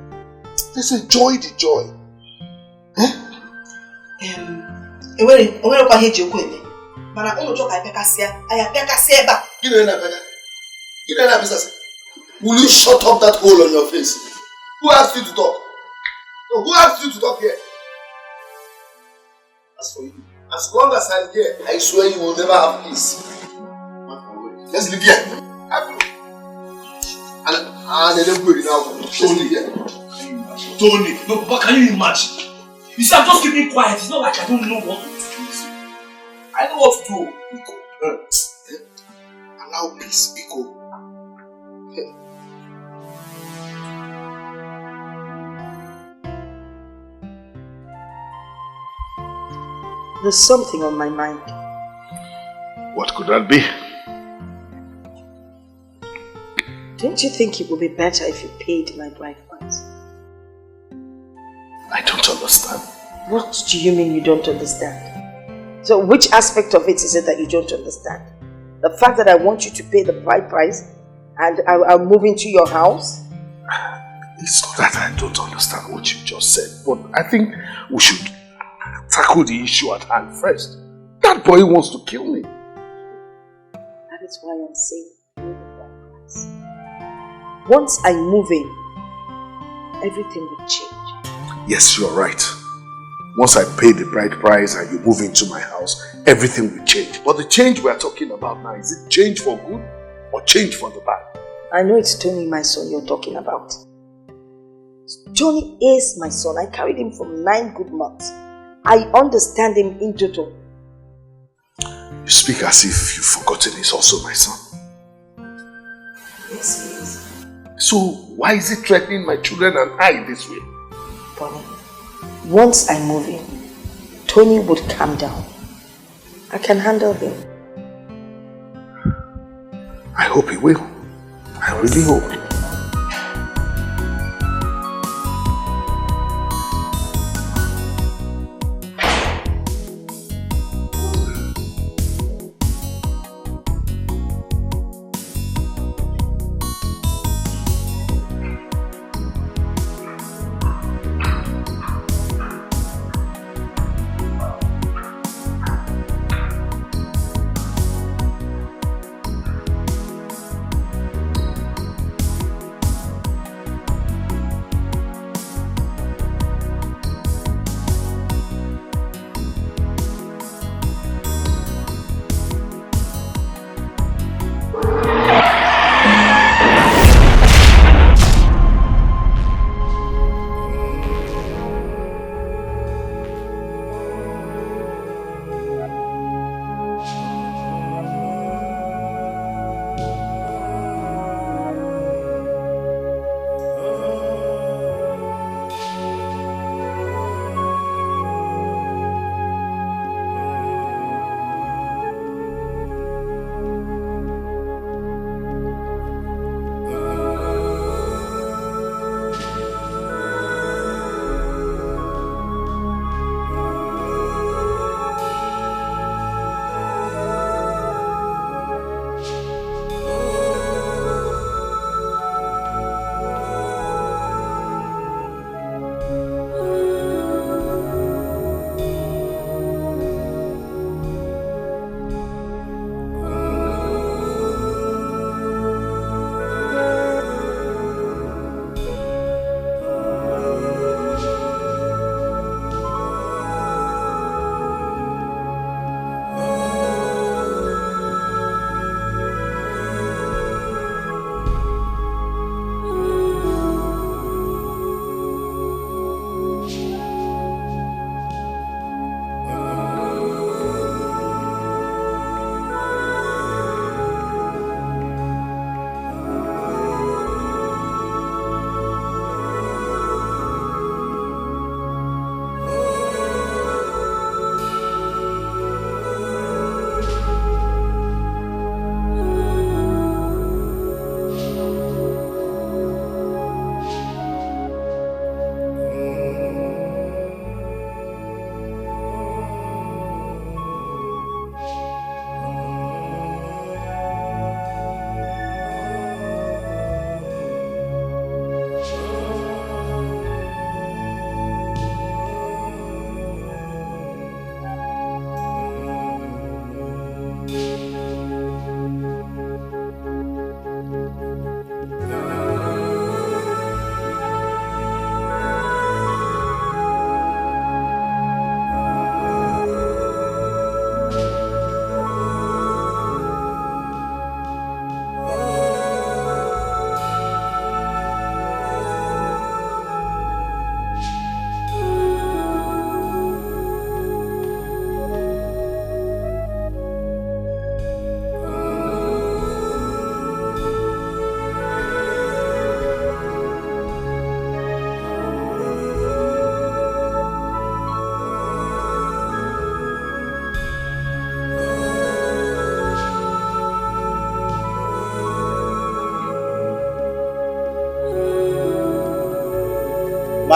Speaker 3: Let's enjoy the joy.
Speaker 1: Will you shut up that hole on your face? Who asked you to talk? No, who asked you to talk here? As for you, as long as I'm here, I swear you will never have peace. Let's live here. And then we're now. Let's live here.
Speaker 13: Tony, no, but can you imagine? You see, I'm just keeping quiet. It's not like I don't know what to do. I know what to do.
Speaker 14: Allow peace, Biko.
Speaker 2: There's something on my mind.
Speaker 14: What could that be?
Speaker 2: Don't you think it would be better if you paid my bride price?
Speaker 14: I don't understand.
Speaker 2: What do you mean you don't understand? So which aspect of it is it that you don't understand? The fact that I want you to pay the bride price and I'll move into your house?
Speaker 14: It's not that I don't understand what you just said, but I think we should tackle the issue at hand first. That boy wants to kill me.
Speaker 2: That is why I'm saying pay the bride price. Once I move in, everything will change.
Speaker 14: Yes, you're right. Once I pay the bride price and you move into my house, everything will change. But the change we are talking about now, is it change for good or change for the bad?
Speaker 2: I know it's Tony, my son, you're talking about. Tony is my son. I carried him for 9 good months. I understand him in total.
Speaker 14: You speak as if you've forgotten he's also my son.
Speaker 2: Yes, he is.
Speaker 14: So why is he threatening my children and I this way?
Speaker 2: Bonnie, once I move in, Tony would calm down. I can handle him.
Speaker 14: I hope he will. I really hope.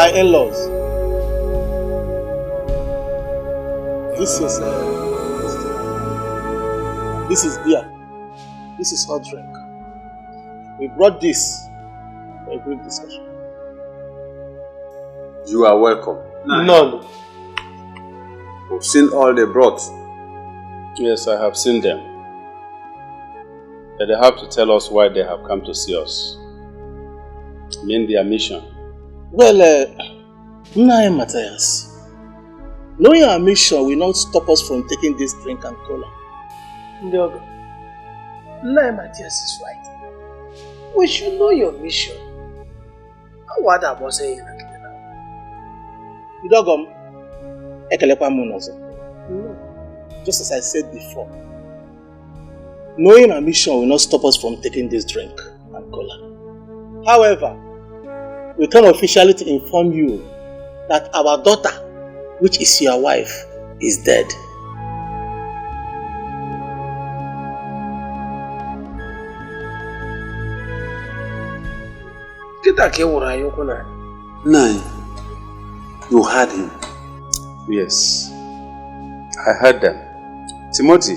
Speaker 3: my in-laws. This is beer. This is hot drink. We brought this for a brief discussion.
Speaker 16: You are welcome.
Speaker 3: None.
Speaker 16: We've seen all they brought. Yes, I have seen them. But they have to tell us why they have come to see us. I mean their mission.
Speaker 3: Well, Nai Matthias, knowing our mission will not stop us from taking this drink and cola.
Speaker 12: Ndogo, Nai Matthias is right. We should know your mission. What I was saying.
Speaker 3: Idogom, Ekelekwa Munozo. Just as I said before, knowing our mission will not stop us from taking this drink and cola. However, we come officially to inform you that our daughter, which is your wife, is dead.
Speaker 16: Nine, you heard him? Yes, I heard them. Timothy,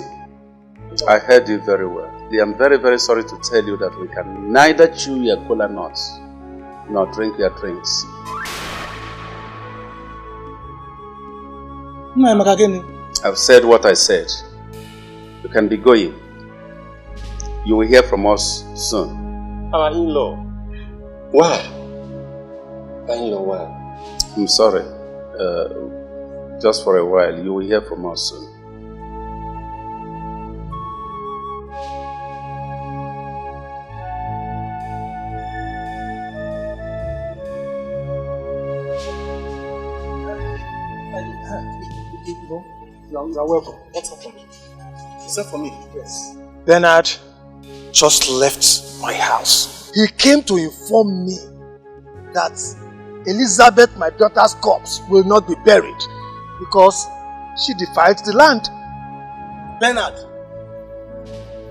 Speaker 16: I heard you very well. I am very, very sorry to tell you that we can neither chew your cola nuts nor drink your drinks. I've said what I said. You can be going. You will hear from us soon.
Speaker 12: Our in-law.
Speaker 16: Why? In-law, why? I'm sorry. Just for a while. You will hear from us soon.
Speaker 3: You're welcome. What's happening? Is that for me? Yes.
Speaker 12: Bernard just left my house. He came to inform me that Elizabeth, my daughter's corpse, will not be buried because she defiled the land.
Speaker 3: Bernard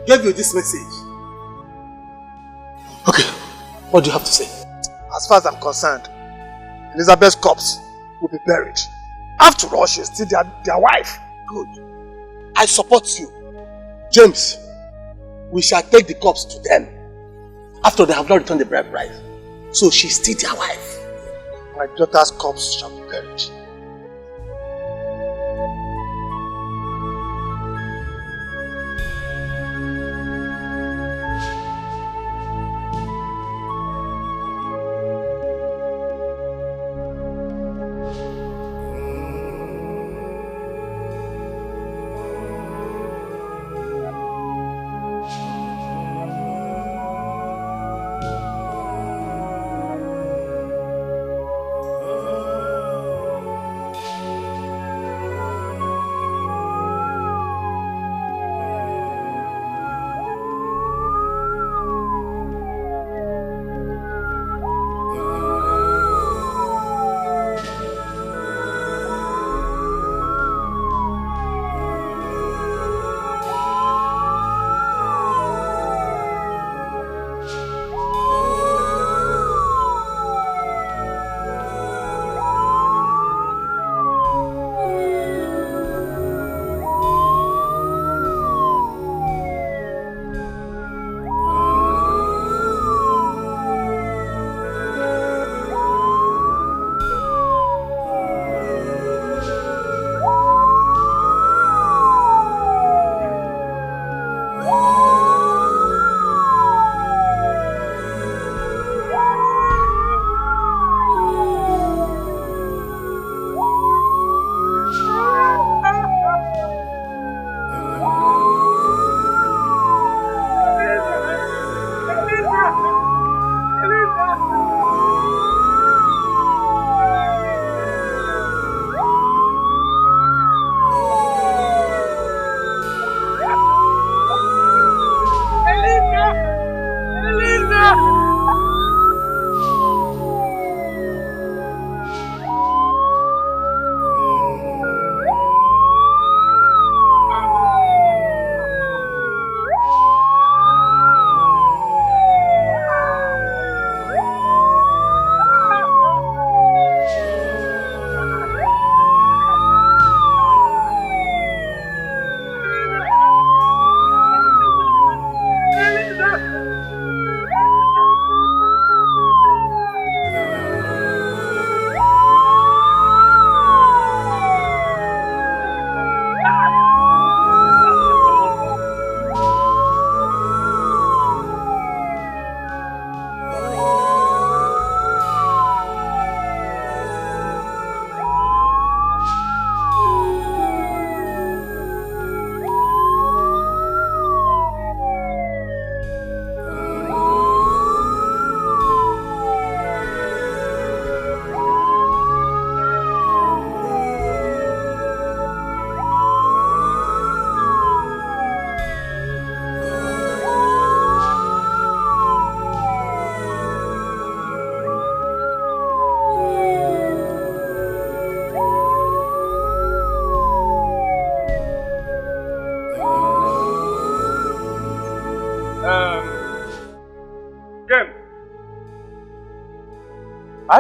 Speaker 3: gave you this message.
Speaker 12: Okay, what do you have to say? As far as I'm concerned, Elizabeth's corpse will be buried. After all, she's still their wife. Good. I support you. James, we shall take the corpse to them after they have not returned the bride price. So she's still their wife. My daughter's corpse shall be buried.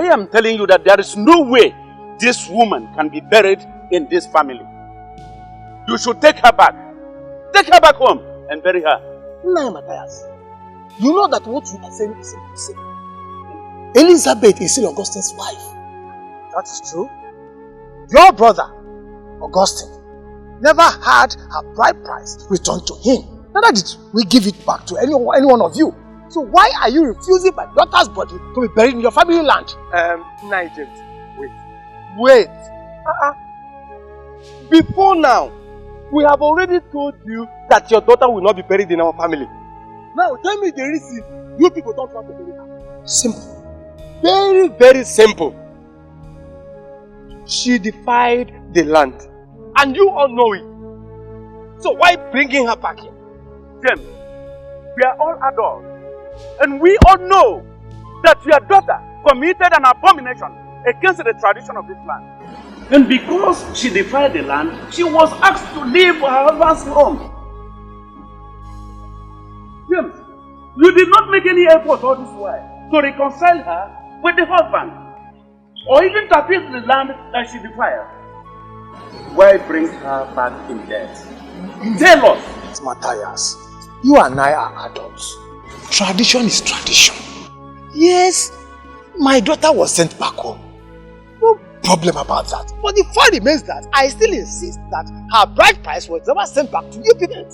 Speaker 16: I am telling you that there is no way this woman can be buried in this family. You should take her back. Take her back home and bury her.
Speaker 12: No, Matthias. You know that what you are saying is impossible. Elizabeth is still Augustine's wife. That is true. Your brother, Augustine, never had her bride price returned to him. Neither did we give it back to any one of you. So why are you refusing my daughter's body to be buried in your family land?
Speaker 1: Nigel, wait. Before now, we have already told you that your daughter will not be buried in our family. Now tell me the reason you people don't want to bury her.
Speaker 12: Simple.
Speaker 1: Very, very simple. She defied the land. And you all know it. So why bringing her back here?
Speaker 16: James, we are all adults. And we all know that your daughter committed an abomination against the tradition of this land. And because she defied the land, she was asked to leave her husband's home. James, you did not make any effort all this while to reconcile her with the husband, or even to appease the land that she defiled. Why bring her back in debt? Tell us.
Speaker 12: It's Matthias. You and I are adults. Tradition is tradition. Yes, my daughter was sent back home. No problem about that. But the fact remains that I still insist that her bride price was never sent back to you people.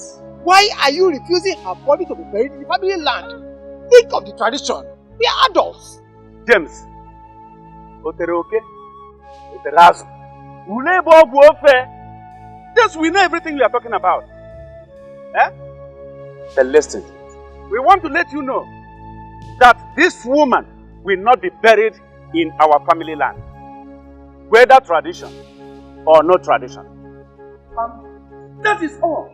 Speaker 12: Why are you refusing her body to be buried in the family land? Think of the tradition. We are adults.
Speaker 16: James, yes, we know everything we are talking about. Eh? But listen, we want to let you know that this woman will not be buried in our family land, whether tradition or no tradition. That is all.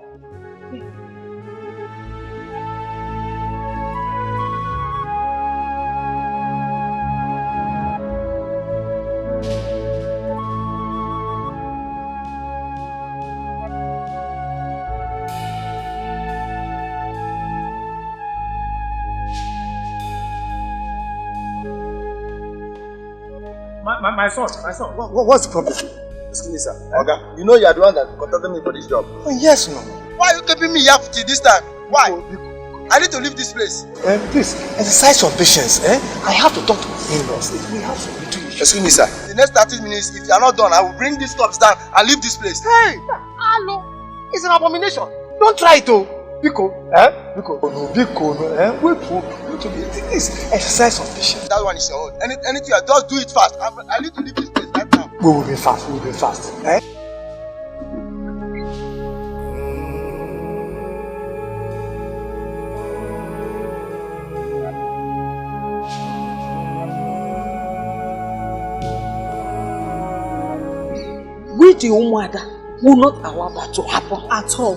Speaker 1: My son. What's the problem?
Speaker 3: Excuse me, sir. Oga, you know you are the one that contacted me for this job.
Speaker 12: Oh, yes, no.
Speaker 3: Why are you keeping me here till this time? Why? I need to leave this place.
Speaker 12: Please, exercise some patience. I have to talk to my in-laws. We have some little issues.
Speaker 3: Excuse me, sir. The next 30 minutes, if you are not done, I will bring these cups down and leave this place.
Speaker 12: Hey! Hello! It's an abomination. Don't try it, oh. Biko, wait for this exercise of patience.
Speaker 3: That one is your own. Anything, just do it fast. I need to leave this place right now.
Speaker 12: We will be fast.
Speaker 2: We the Umwada will not allow that to happen at all.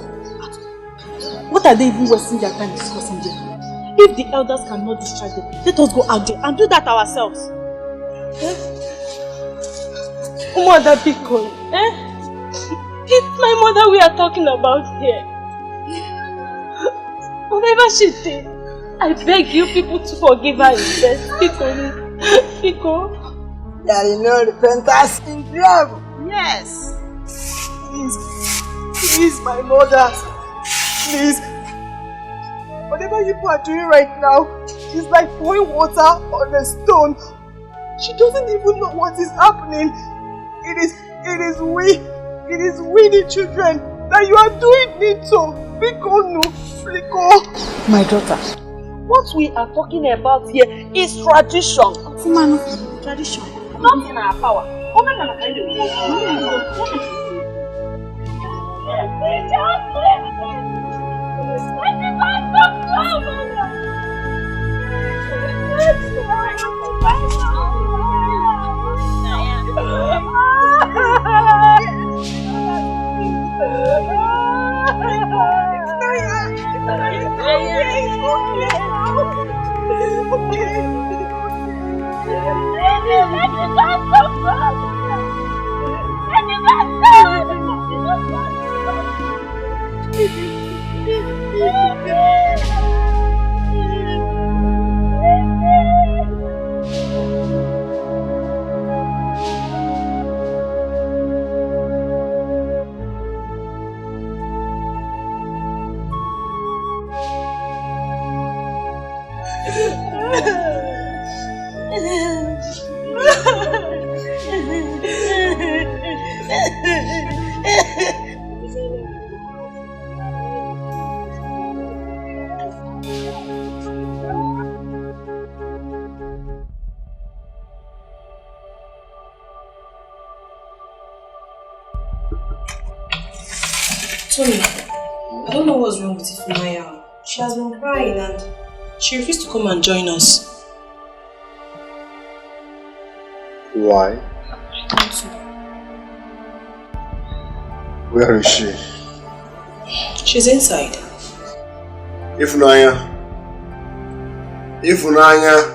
Speaker 2: What are they even wasting their time discussing there? If the elders cannot discharge them, let us go out there and do that ourselves. Mother Biko, it's my mother we are talking about here. Whatever she did, I beg you people to forgive her instead. Biko.
Speaker 10: There is no repentance in them.
Speaker 2: Yes.
Speaker 6: Please, my mother. Please. Whatever you are doing right now is like pouring water on a stone. She doesn't even know what is happening. It is we the children that you are doing it to. Biko no, Biko.
Speaker 2: My daughter, what we are talking about here is tradition. Tradition. Not in our power. Tony, I don't know what's wrong with Ifunaya. She has been crying and she refused to come and join us.
Speaker 14: Why?
Speaker 2: I don't know.
Speaker 14: Where is she?
Speaker 2: She's inside.
Speaker 14: Ifunaya. Ifunaya.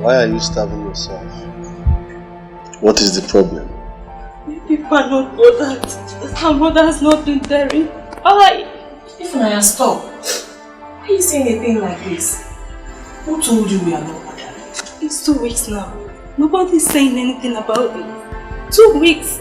Speaker 14: Why are you starving yourself? What is the problem?
Speaker 2: People are not bothered. Her mother has not been there. Why? Ifunaya, stop. Why are you saying a thing like this? Who told you we are not bothered? It's 2 weeks now. Nobody's saying anything about it. 2 weeks.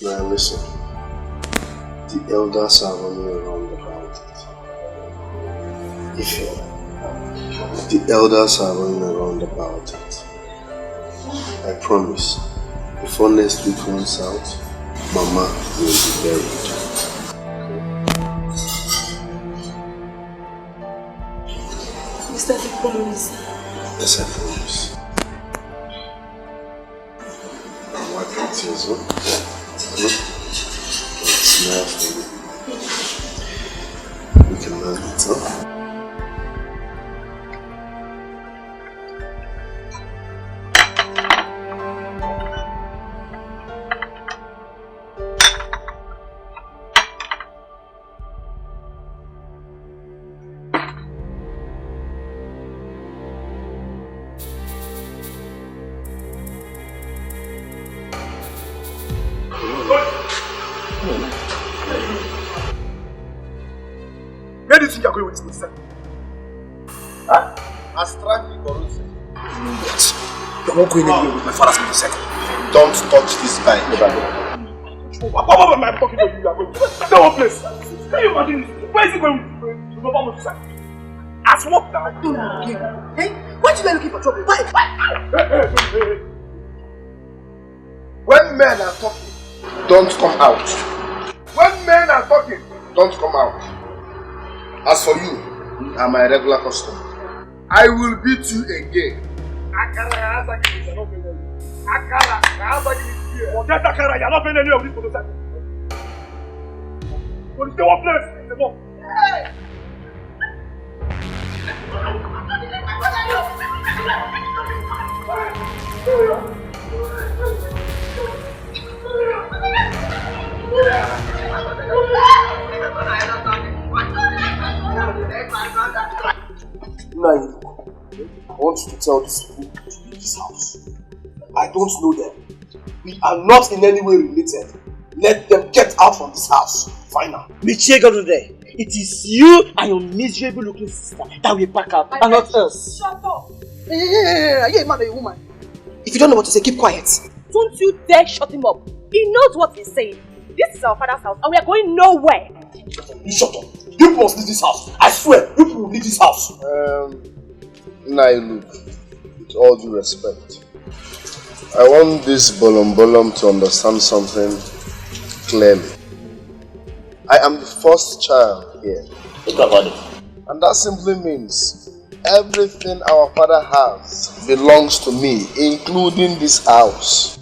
Speaker 14: Now listen, the elders are running around about it. The elders are running around about it. I promise, before next week runs out, Mama will be buried.
Speaker 2: Is that a promise?
Speaker 14: Yes, I promise. I'm wiping tears, huh? Smile for you. We can learn it, huh?
Speaker 1: Where do you think you're going with this? Huh? Astraki Gorose.
Speaker 14: You're not going anywhere with my father's consent. Don't touch this guy.
Speaker 1: What am I talking to you? You are going to that one place. Can you imagine this? Where is he going with the Nova Motorcycle? As what now?
Speaker 10: Hey, why you looking for trouble? Why?
Speaker 1: Hey. When men are talking,
Speaker 14: don't come out.
Speaker 1: When men are talking,
Speaker 14: don't come out. As for you, you are my regular customer.
Speaker 1: I will beat you again. Forget Akara, you're not paying any of this motorcycle. But it's the one place, it's the one. Hey!
Speaker 12: Now, I want you to tell these people to leave this house. I don't know them. We are not in any way related. Let them get out from this house. Final.
Speaker 8: Michie, it is you and your miserable looking sister that will pack up and not us.
Speaker 10: Shut up! Hey, are you a man or a woman? If you don't know what to say, keep quiet.
Speaker 18: Don't you dare shut him up. He knows what he's saying. This is our father's house and we are going nowhere.
Speaker 12: You shut up. You must leave this house. I swear, you will leave this house.
Speaker 14: Nailu, with all due respect, I want this bolom to understand something clearly. I am the first child here. And that simply means everything our father has belongs to me, including this house.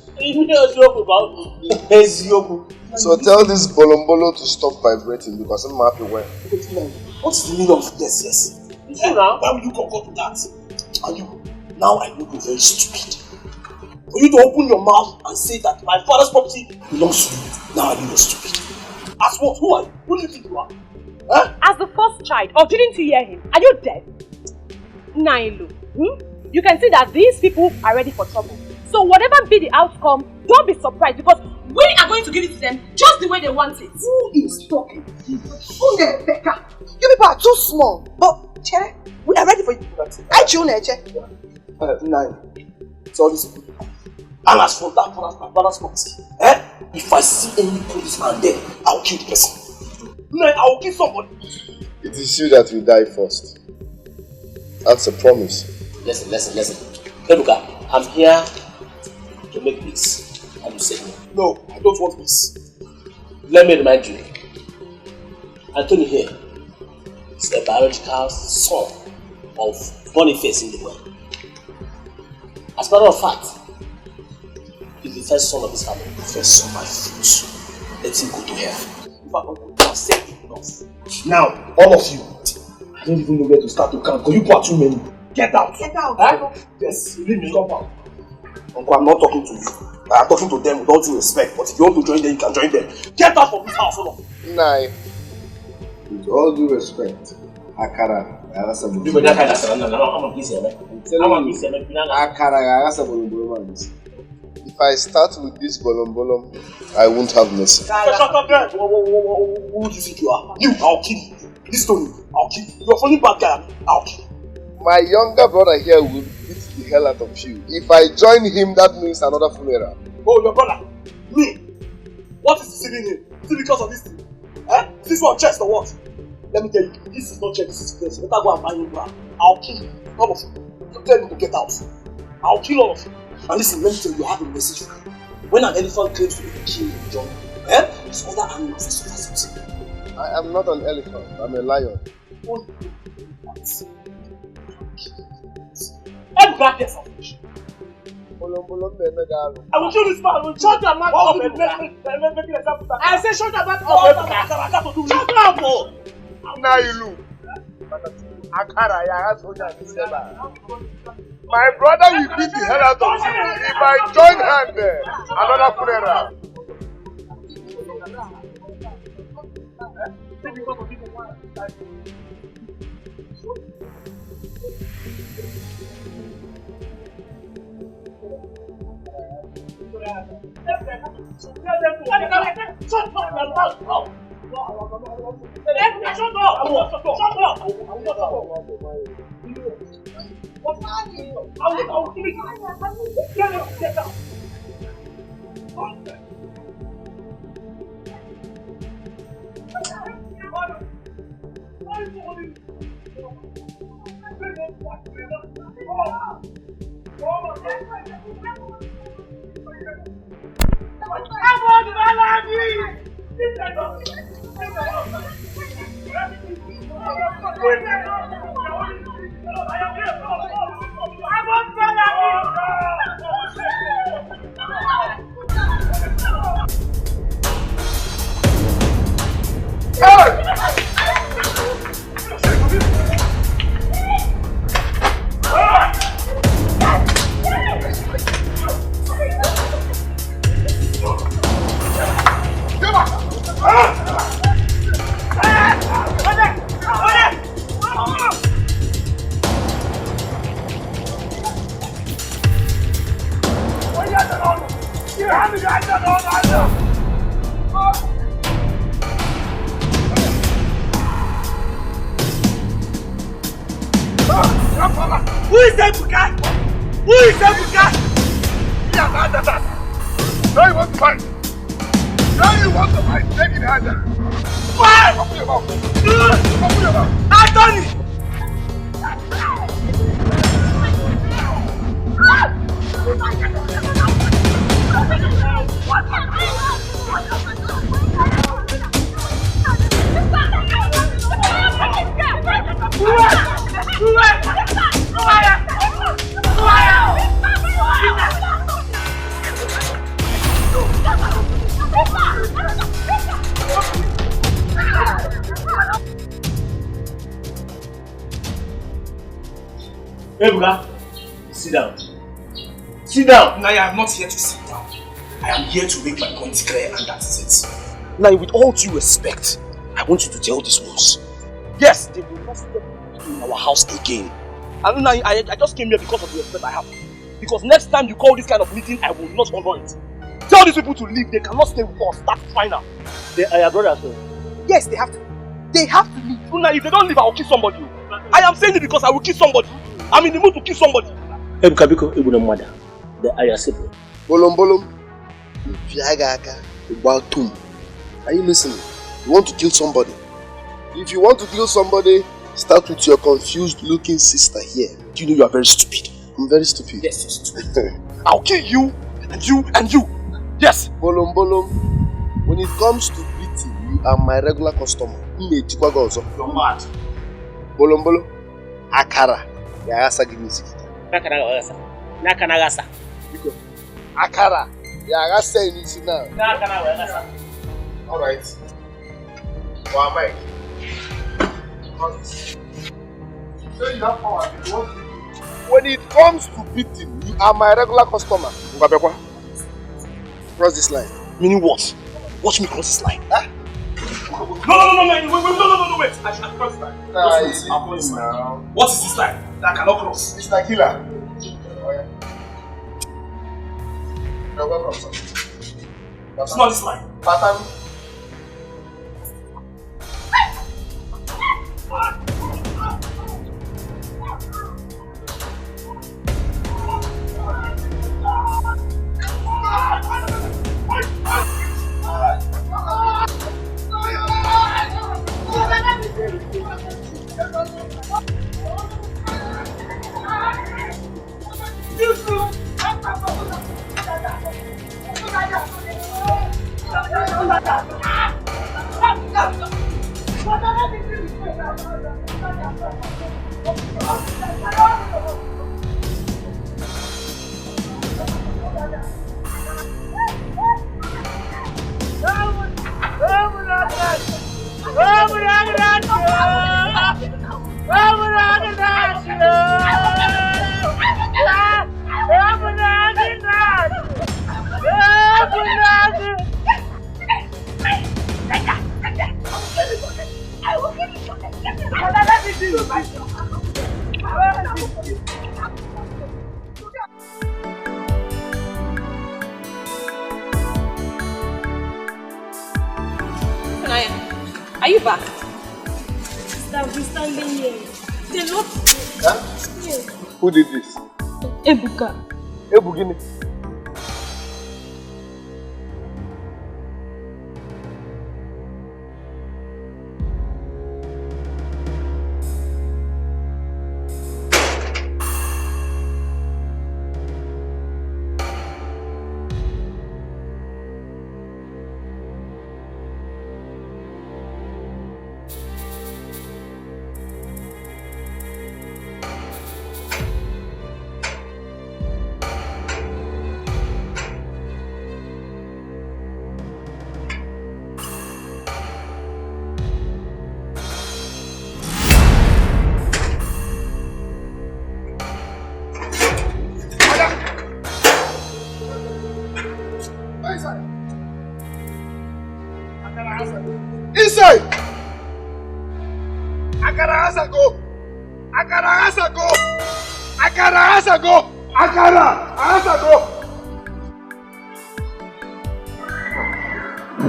Speaker 14: So tell this bolombolo to stop vibrating because I'm happy when.
Speaker 12: What's the meaning of yes? Why will you concur to that? And you, now I know you're very stupid. For you to open your mouth and say that my father's property belongs to you, now I know you're stupid. As what? Who are you? Who do you think you are? Huh?
Speaker 18: As the first child, or didn't you hear him? Are you deaf? Nailu, you can see that these people are ready for trouble. So whatever be the outcome, don't be surprised because we are going to give it to them just the way they want it.
Speaker 10: Who is talking? Who the Becca? You people are too small. But, Chere, we are ready for you. I tune it, Chere.
Speaker 12: It's all this people. And as for that my father's property, if I see any policeman there, I'll kill the person. I'll kill somebody.
Speaker 14: It is you that will die first. That's a promise.
Speaker 13: Listen. Ebuka, I'm here to make peace. And you said no.
Speaker 1: No, I don't want peace.
Speaker 13: Let me remind you. Anthony here is a biological son of Boniface in the world. As a matter of fact, he's the first son of his family.
Speaker 11: The first son my foot. Let him go to hell.
Speaker 13: If I don't say enough.
Speaker 1: Now, all of you, I don't even know where to start to count because you are too many. Get out.
Speaker 10: Get out.
Speaker 1: Huh? Yes, leave me. Come out. Uncle, I'm not talking to you. I'm talking to them with all due respect. But if you want to join them, you can join them. Get out from this house, all of you.
Speaker 11: Nah. With all due respect, Akara, Akara, if I start with this bolom, I won't have mercy.
Speaker 1: Shut up there! Who do you think you are? You, I'll kill you. Listen to me, I'll kill you. You're a funny bad guy, I'll kill you.
Speaker 11: My younger brother here will beat the hell out of you. If I join him, that means another funeral.
Speaker 1: Oh, your brother? Me? What is deceiving him? Is it because of this thing? Eh? Is this one chest or what? Let me tell you, this is not chest, this is place. Better go and buy him back. I'll kill you. All of you. You tell me to get out. I'll kill all of you. And listen, let me tell you, I have a message for you. When an elephant claims to be the king of the jungle, it's other animals that suffer something.
Speaker 11: I am not an elephant, I'm a lion.
Speaker 1: Oh, I'm back there for fish. I will show this man. Shut your mouth up. I say shut your mouth up. Shut up.
Speaker 11: Now you look. My brother will beat the hell out of you if I join hand there. Another funeral.
Speaker 1: Who is that guy? Who is that guy?
Speaker 11: Now you want to fight. Now you want to fight. Take it harder.
Speaker 1: Why?
Speaker 11: Open your mouth.
Speaker 1: Open your mouth. Anthony!
Speaker 12: Ebuka, sit down. Sit down.
Speaker 1: Now I am not here to sit down. I am here to make my point clear, and that is it. Now, with all due respect, I want you to tell these ones. Yes, they will not step in our house again. And now I just came here because of the respect I have. Because next time you call this kind of meeting, I will not honor it. Tell these people to leave. They cannot stay with us. That's final.
Speaker 12: They are your brothers, sir.
Speaker 1: Yes, they have to. They have to leave. So now, if they don't leave, I will kill somebody. I am saying it because I will kill somebody. I'm in the mood to kill somebody.
Speaker 12: Ebuka biko, Ebuka mother. They are your siblings.
Speaker 11: Bolom. Are you listening? You want to kill somebody. If you want to kill somebody,
Speaker 1: Start with your confused looking sister here. Do you know you are very stupid? I'm very stupid.
Speaker 13: Yes, you're stupid. I'll kill you, and you, and you. Yes.
Speaker 1: Bolom bolom. When it comes to beating, you are my regular customer.
Speaker 13: You're mad.
Speaker 1: Bolom bolom. Akara. Yagasa gimisi.
Speaker 13: Nakanagasa.
Speaker 1: Akara. Yagasa inisi now.
Speaker 13: Nakanagasa.
Speaker 1: Alright. Wow, Mike. So you have power. When it comes to beating, you are my regular customer. Cross this line.
Speaker 13: Meaning what? Watch me cross this line. Huh? No, wait. I should cross this line. I'll cross this line. What is this line that I cannot cross?
Speaker 1: It's like killer. Oh, yeah. You're welcome, sir.
Speaker 13: It's not this line.
Speaker 1: Pattern.
Speaker 18: Are you back?
Speaker 17: I've been standing here. They're not.
Speaker 1: Huh?
Speaker 17: Yes.
Speaker 1: Who did this?
Speaker 17: Ebuka.
Speaker 1: Ebugini. Inside! Akara Asago! Akara Asago! Akara Asago! Akara Asago!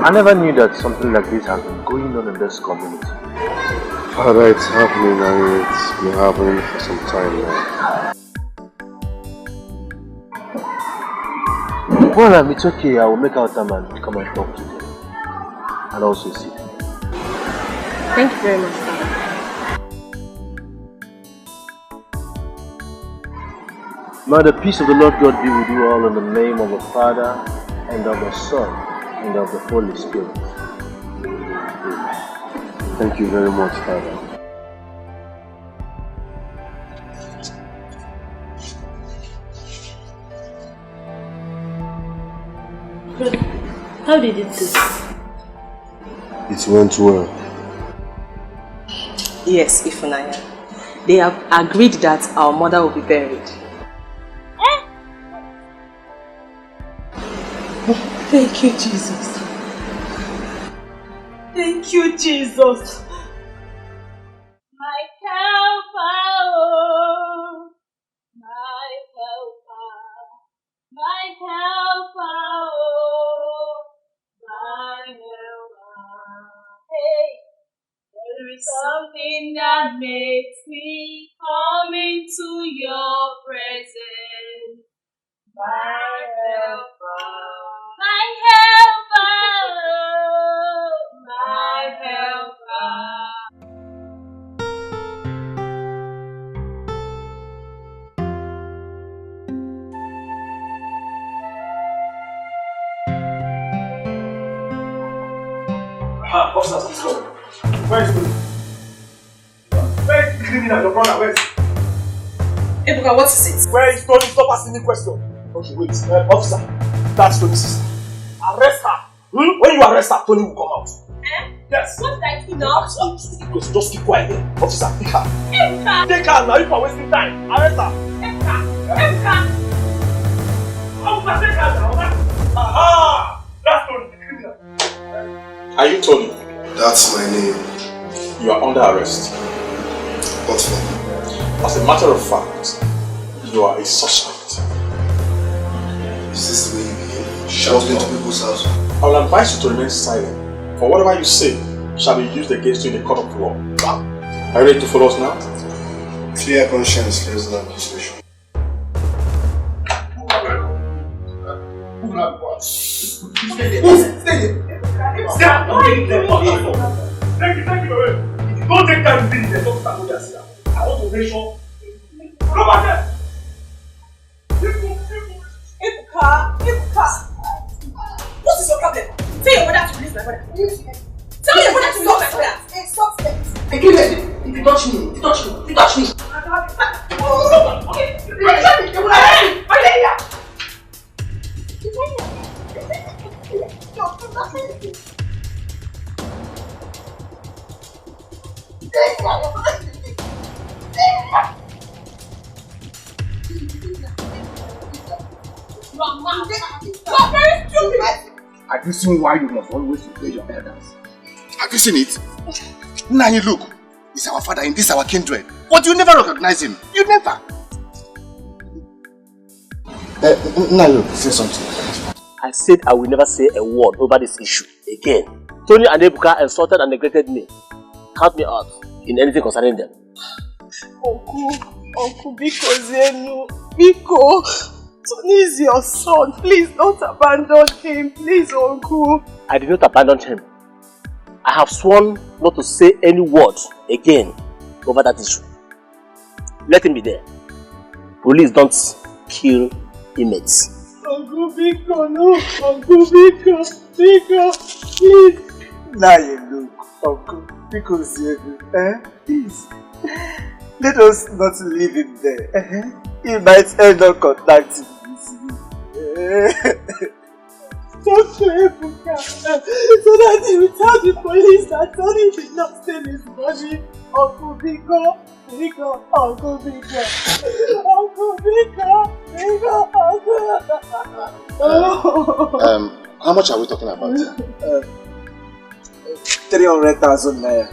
Speaker 15: I never knew that something like this has been going on in this community.
Speaker 14: Father, it's happening and it's been happening for some time now.
Speaker 15: Well, it's okay. I will make out time and come and talk to them. And also see.
Speaker 17: Thank you very much, Father.
Speaker 15: May the peace of the Lord God be with you all in the name of the Father, and of the Son, and of the Holy Spirit.
Speaker 14: Thank you very much, Father.
Speaker 17: How did it go?
Speaker 14: It went well.
Speaker 2: Yes, Ifunanya. They have agreed that our mother will be buried.
Speaker 17: Thank you, Jesus. Thank you, Jesus.
Speaker 9: My helper, oh, my helper, my helper, oh, my helper. Hey, there is something that makes me come into your presence. My helper, my helper, oh, my helper.
Speaker 12: Officers, please go. Where is Tony? Where is the criminal, your brother? Where is he?
Speaker 10: Ebuka, what is it?
Speaker 12: Where is Tony? Stop asking me question. Okay, wait. Officer, that's Tony's sister. Arrest her. When you arrest her, Tony will come out. Yes.
Speaker 18: What did I do now?
Speaker 12: Just keep quiet here. Officer, pick her. Take her now, you are wasting time. Arrest her. Officer, take her now. Aha! That's Tony, the criminal.
Speaker 13: Are you Tony?
Speaker 14: That's my name.
Speaker 13: You are under arrest.
Speaker 14: What for?
Speaker 13: As a matter of fact, you are a suspect.
Speaker 14: Is this the way you behave? Shouting into people's house?
Speaker 13: I will advise you to remain silent, for whatever you say shall be used against you in the court of law. Are you ready to follow us now?
Speaker 14: Clear conscience, less than accusation.
Speaker 12: Stay here. Thank you. Don't take time to be in the talk stand with yourself. I want to make sure. Come back there.
Speaker 10: Ebuka. What is your problem? Tell your mother to release my brother. Tell your mother to release my brother. It's suspect. If you touch me. Okay.
Speaker 1: Have you seen why you must always obey your elders? Have you seen it? Nani, look. He's our father and this is our kindred. But you never recognize him. You never. Nani, say something.
Speaker 3: I said I will never say a word over this issue again. Tony and Ebuka insulted and neglected me. Count me out in anything concerning them.
Speaker 6: Uncle, Biko, Tony is your son. Please don't abandon him. Please, Uncle.
Speaker 3: I did not abandon him. I have sworn not to say any word again over that issue. Let him be there. Police don't kill inmates.
Speaker 6: Uncle Biko, no. Uncle Biko, please.
Speaker 19: Now you look, Uncle Biko, please. Let us not leave him there. He might end up contacting
Speaker 6: Talk to Ebuka so that he will tell the police that Tony did not steal his money. Uncle Biko, Uncle Biko.
Speaker 14: How much are we talking about?
Speaker 19: 300,000 naira.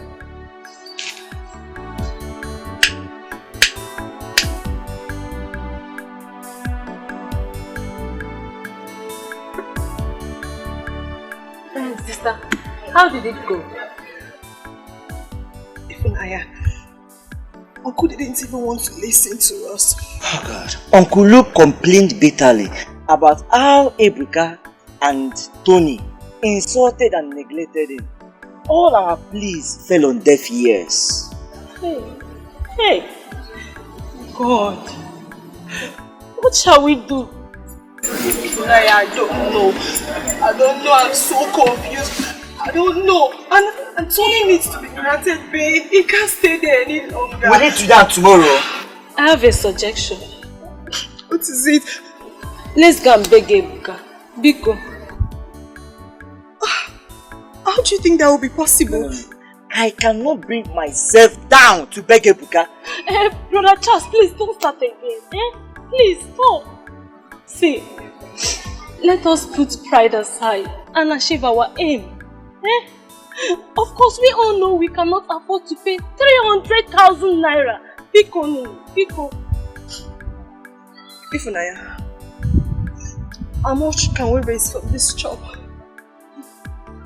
Speaker 17: Sister, how did it go?
Speaker 6: Ifunaya, Uncle didn't even want to listen to us.
Speaker 19: Oh God. Uncle Luke complained bitterly about how Ebuka and Tony insulted and neglected him. All our pleas fell on deaf ears.
Speaker 17: Hey, God, what shall we do?
Speaker 6: I don't know, I'm so confused. I don't know. And Tony needs to be granted bail. He can't stay there any longer.
Speaker 19: We need to do that tomorrow.
Speaker 17: I have a suggestion.
Speaker 6: What is it?
Speaker 17: Let's go and beg Ebuka. Biko.
Speaker 6: How do you think that will be possible?
Speaker 19: I cannot bring myself down to beg Ebuka.
Speaker 17: Brother Charles, please don't start again. Please, stop. See, let us put pride aside and achieve our aim. Of course, we all know we cannot afford to pay 300,000 naira. Biko.
Speaker 6: Ifunaya, how much can we raise from this job?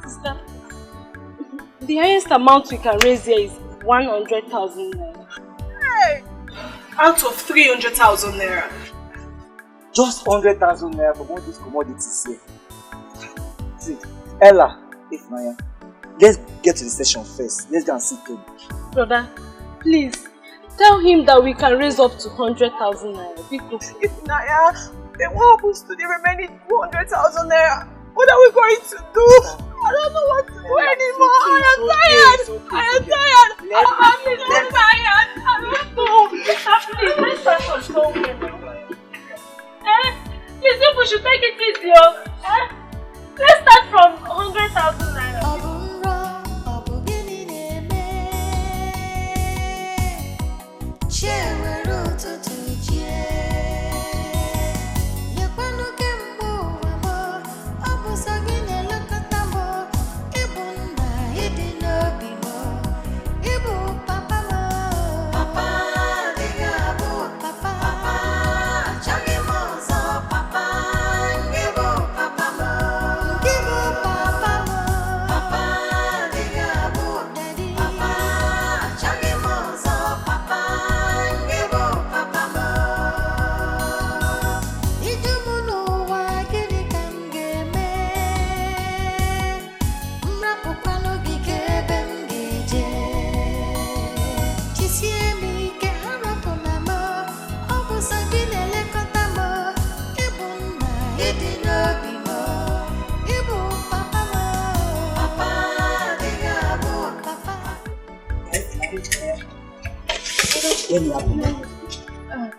Speaker 17: Sister, the highest amount we can raise here is 100,000 naira.
Speaker 6: Hey! Out of 300,000 naira.
Speaker 19: Just 100,000 naira for all these commodities here. See, Ella, Ifunaya, let's get to the station first. Let's go and see Tony.
Speaker 17: Brother, please, tell him that we can raise up to 100,000 naira.
Speaker 6: Ifunaya, then what happens to the remaining 200,000 naira? What are we going to do?
Speaker 9: don't know what to do anymore. I am tired. I am tired. I'm tired. I don't know. Please, let's start from somewhere now. Please, if we should take it easy. Let's start from 100,000 naira.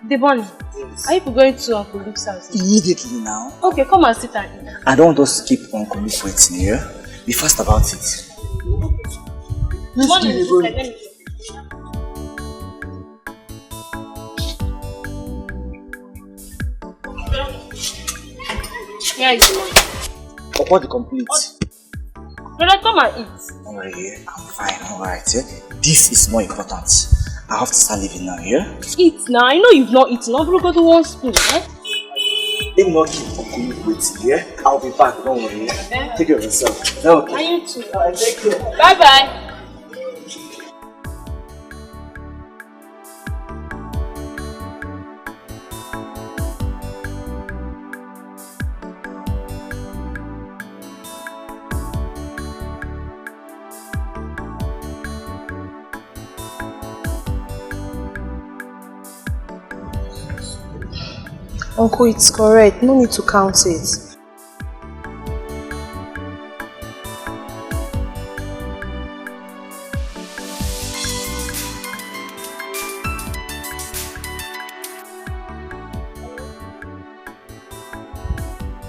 Speaker 9: Devon, are you going to Uncle Luke's house?
Speaker 19: Immediately now.
Speaker 9: Okay, come and sit and eat.
Speaker 19: I don't want us to keep Uncle Luke waiting here. Be fast about it.
Speaker 9: Let me Where is the money?
Speaker 19: What the complete?
Speaker 9: Brother, come and eat.
Speaker 19: Alright, yeah, I'm fine, alright. Yeah? This is more important. I have to start leaving now, yeah?
Speaker 9: Eat now. I know you've not eaten. I've got one spoon, eh?
Speaker 19: Let me not keep Uncle Luke waiting, yeah? I'll be back, don't worry, yeah? Take care of yourself. Okay.
Speaker 9: And you too.
Speaker 19: Alright, take care.
Speaker 9: Bye-bye.
Speaker 2: Uncle, it's correct. No need to count it.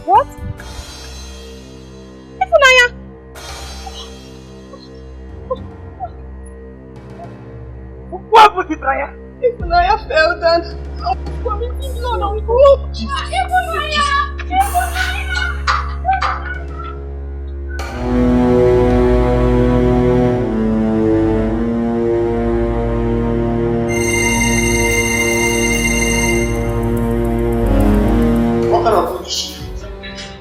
Speaker 7: What? Ifunanya! What happened to Ifunanya? Ifunanya fell down. I'm committing blood, Uncle. Ifunanya!
Speaker 11: What kind of food is she?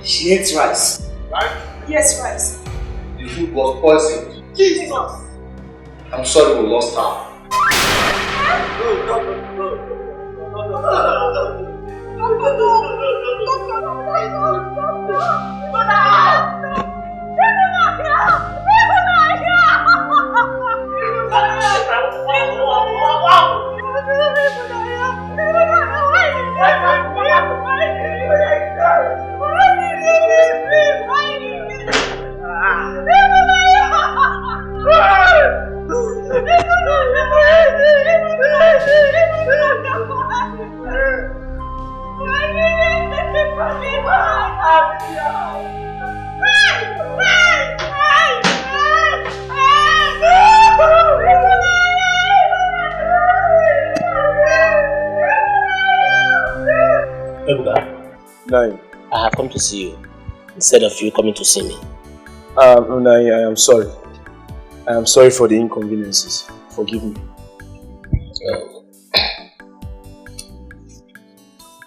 Speaker 11: She hates rice.
Speaker 10: Right? Yes, rice.
Speaker 11: The food was poisoned.
Speaker 10: Jesus!
Speaker 11: I'm sorry we lost her.
Speaker 15: Nine. I have come to see you instead of you coming to see me.
Speaker 13: Nine, I am sorry. I am sorry for the inconveniences. Forgive me.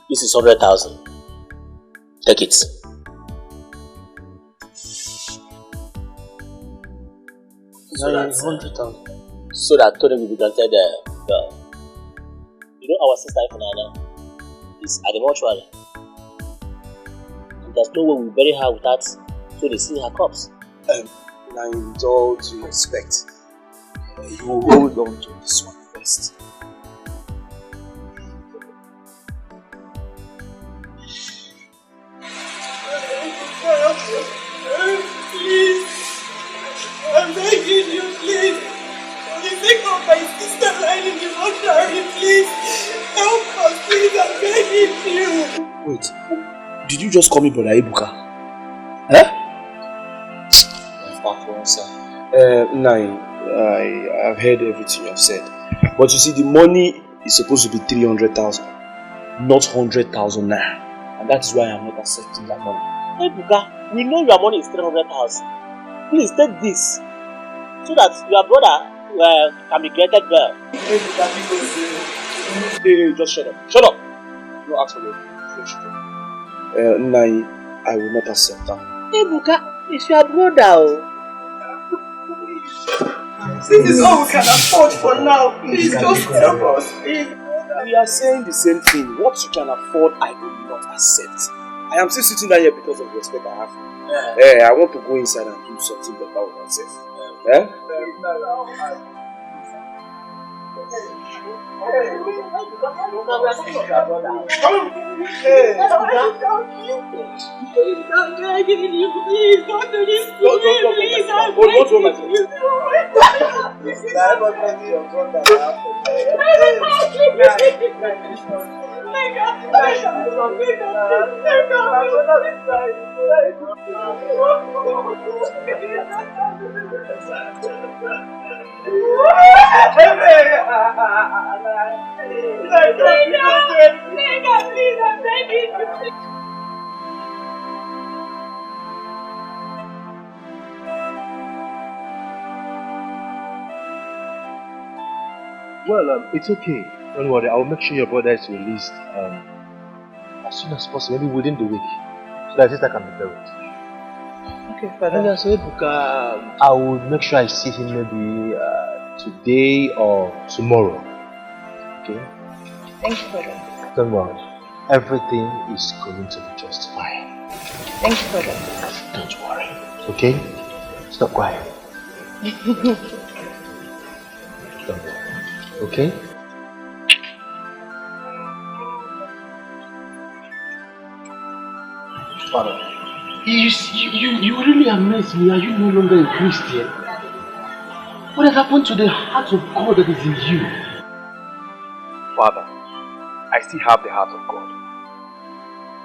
Speaker 15: This is 100,000. Take it. So that Tony will be granted you know our sister Ifunanya is at the mortuary. And there's no way we bury her without Tony seeing her corpse.
Speaker 13: Now, with all due respect, you will hold on to this one first.
Speaker 7: Please.
Speaker 13: Did you just call me Brother Ebuka? Eh? I've heard everything you have said. But you see, the money is supposed to be 300,000, not 100,000 naira. And that is why I'm not accepting that money.
Speaker 8: Ebuka, we know your money is 300,000. Please take this, so that your brother can be granted well.
Speaker 13: Hey, just shut up. Shut up! No, ask for me. I will not accept that.
Speaker 8: Ebuka, it's your brother.
Speaker 6: This is all we can afford for now. Please just help us.
Speaker 13: We are saying the same thing. What you can afford, I will not accept. I am still sitting down here because of the respect I have for you. I want to go inside and do something better with myself.
Speaker 9: I'm begging you, please don't do this to me, please. I'm begging you.
Speaker 15: Well, it's okay. Don't worry. I'll make sure your brother is released as soon as possible, maybe within the week, so that sister can be buried.
Speaker 6: Okay, Father.
Speaker 15: And so, I will make sure I see him maybe today or tomorrow. Okay?
Speaker 6: Thank you, Father.
Speaker 15: Don't worry. Everything is going to be just fine.
Speaker 6: Thank you, Father.
Speaker 15: Don't worry. Okay? Stop crying. Don't worry. Okay?
Speaker 12: Father, you really amaze me. Are you no longer a Christian? What has happened to the heart of God that is in you?
Speaker 1: Father, I still have the heart of God.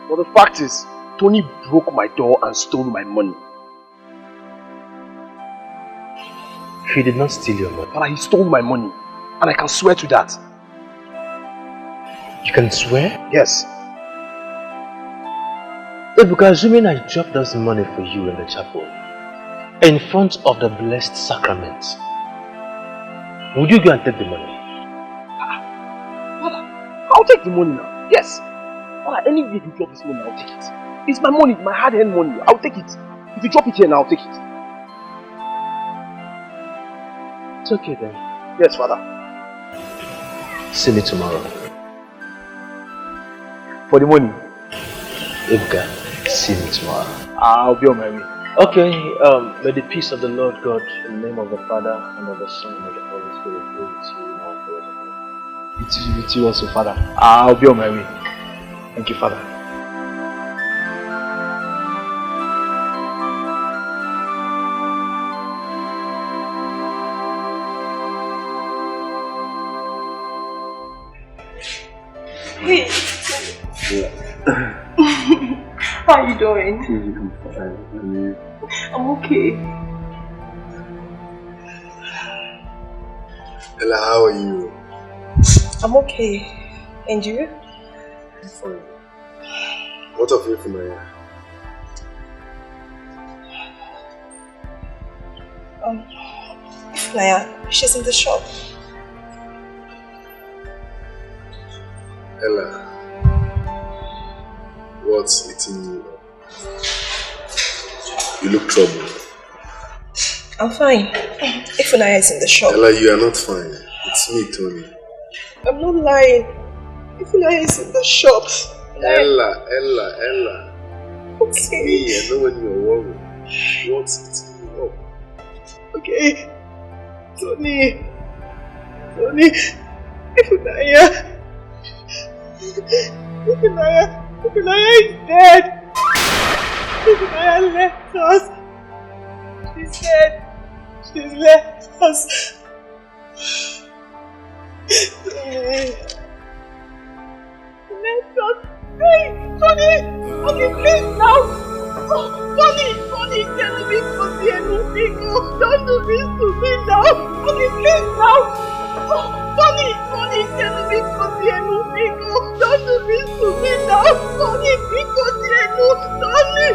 Speaker 1: But the fact is, Tony broke my door and stole my money.
Speaker 15: He did not steal your money.
Speaker 1: But he stole my money. And I can swear to that.
Speaker 15: You can swear?
Speaker 1: Yes.
Speaker 15: Because assuming I dropped this money for you in the chapel, in front of the blessed sacrament, would you go and take the money?
Speaker 1: Father, I'll take the money now. Yes. Father, any day you drop this money, I'll take it. It's my money, my hard-earned money. I'll take it. If you drop it here now, I'll take it.
Speaker 15: It's okay then.
Speaker 1: Yes, Father.
Speaker 15: See me tomorrow.
Speaker 1: For the money?
Speaker 15: Ebuka, see me tomorrow.
Speaker 1: I'll be on my way.
Speaker 15: Okay, may the peace of the Lord God, in the name of the Father, and of the Son, and of the Holy Spirit, be with you now and forever.
Speaker 1: With you also, Father. I'll be on my way. Thank you, Father.
Speaker 6: Hey. How are you doing? I'm okay.
Speaker 14: Ella, how are you?
Speaker 6: I'm okay. And you?
Speaker 14: I'm fine. What of you, Funaya?
Speaker 6: Funaya, she's in the shop.
Speaker 14: Ella, what's eating you up? You look troubled.
Speaker 6: I'm fine. Funaya is in the shop.
Speaker 14: Ella, you are not fine. It's me, Tony.
Speaker 6: I'm not lying. Funaya is in the shop.
Speaker 14: Ella.
Speaker 6: Okay.
Speaker 14: Me, I know when you're worried. What's eating you up?
Speaker 6: Okay. Tony. Funaya is dead. Funaya left us. She's dead. She's left us. Tony. Left us. Hey, Tony.
Speaker 9: Okay, please now. Tony, tell me don't do this to me now. Okay, please now. Tony, tell me don't do this to me now. Tony, please, Tony.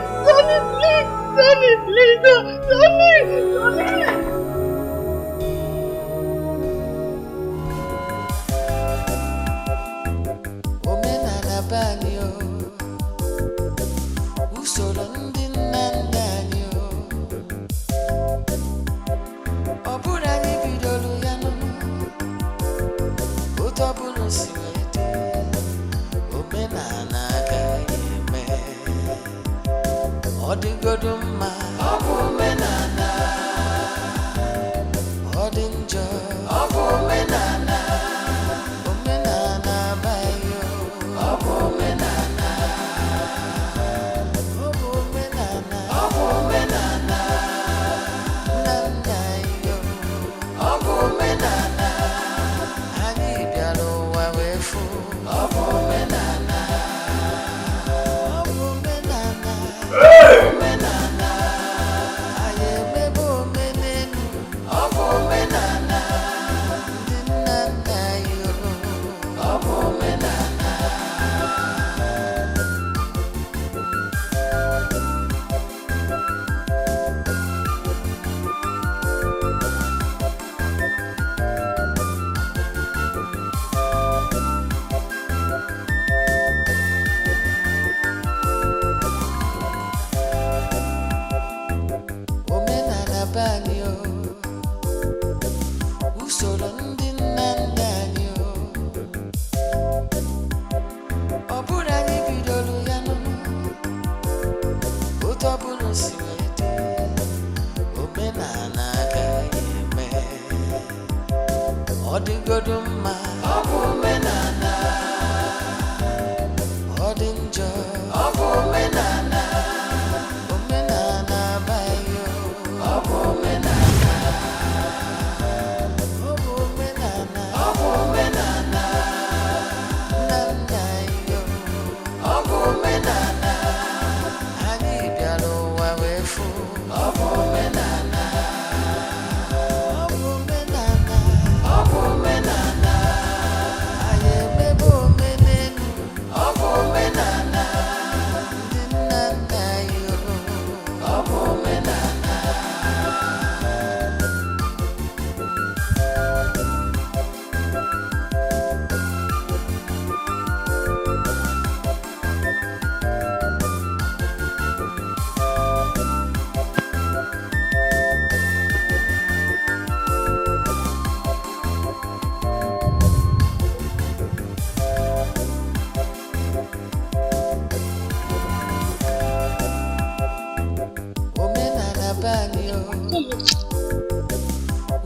Speaker 20: Ọdịgodumma ọ bụ omenala ọ dị njọ ọ bụ omenala bayo ọ bụ omenala ọ bụ omenala ọ bụ omenala nna yo ọ bụ omenala anyị bịara ụwa wee fụ ọ bụ omenala ọ bụ omenala usoro ndị nna nna anyị ọ bụrụ anyị bidoro ya otu ọ bụla si wee dị omenala agaghị eme ọ dịgodo mma ọ bụ omenala ọ dị njọ ọ bụ omenala bayo ọ bụ omenala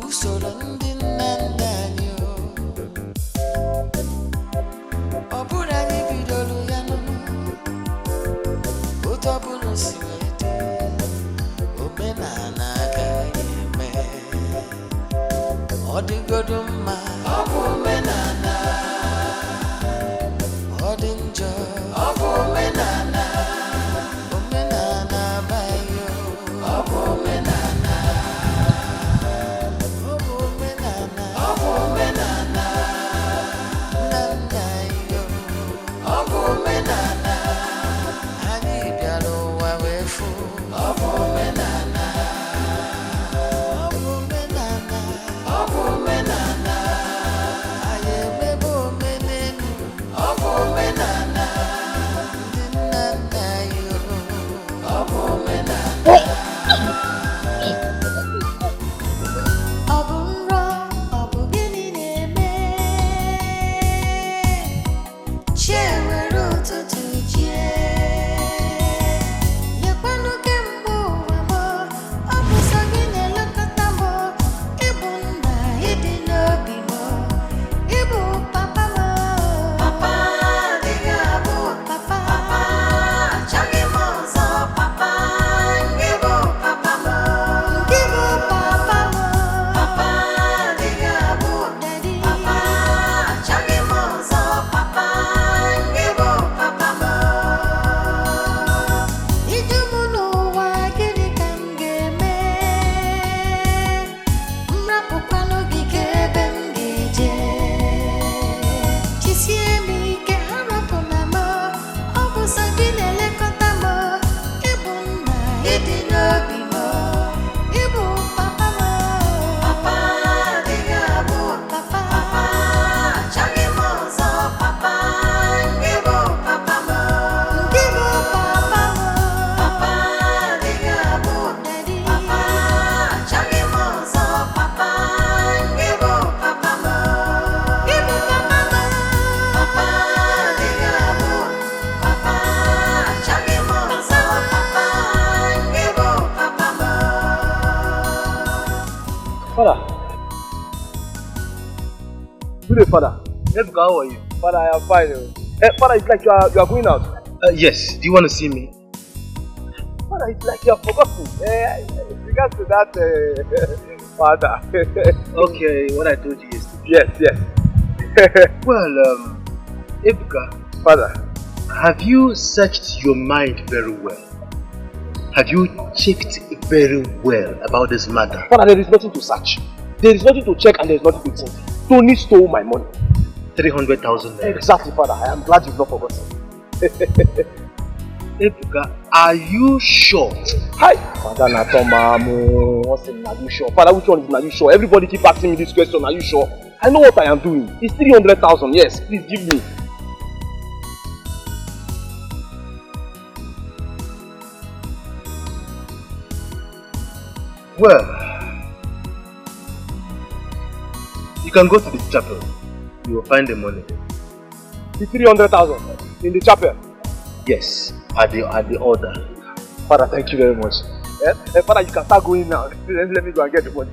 Speaker 20: usoro ndị nna nna anyị ọ bụrụ anyị bidoro ya otu ọ bụla si wee dị omenala agaghị eme ọ dịgodo mma ọ bụ omenala ọ dị njọ ọ bụ omenala bayo ọ bụ omenala ọ bụ omenala
Speaker 15: Father. Good day, Father. Ebuka, how are you? Father, I am fine. Father, it's like you are going out. Yes. Do you want to see me? Father, it's like you have forgotten. With regards to that, Father. Okay, what I told you yesterday. Yes. Well, Ebuka. Father. Have you searched your mind very well? Have you checked very well about this matter? Father, there is nothing to search. There is nothing to check and there is nothing to think. Tony stole my money. 300,000 naira. Exactly, Father. I am glad you've not forgotten. Ebuka, are you sure? Hi! Father, are you sure? Father, which one is are you sure? Everybody keep asking me this question, are you sure? I know what I am doing. It's 300,000, yes. Please give me. Well, you can go to the chapel. You will find the money. The 300,000 in the chapel? Yes, at the order. Father, thank you very much. Father, you can start going now. Let me go and get the money.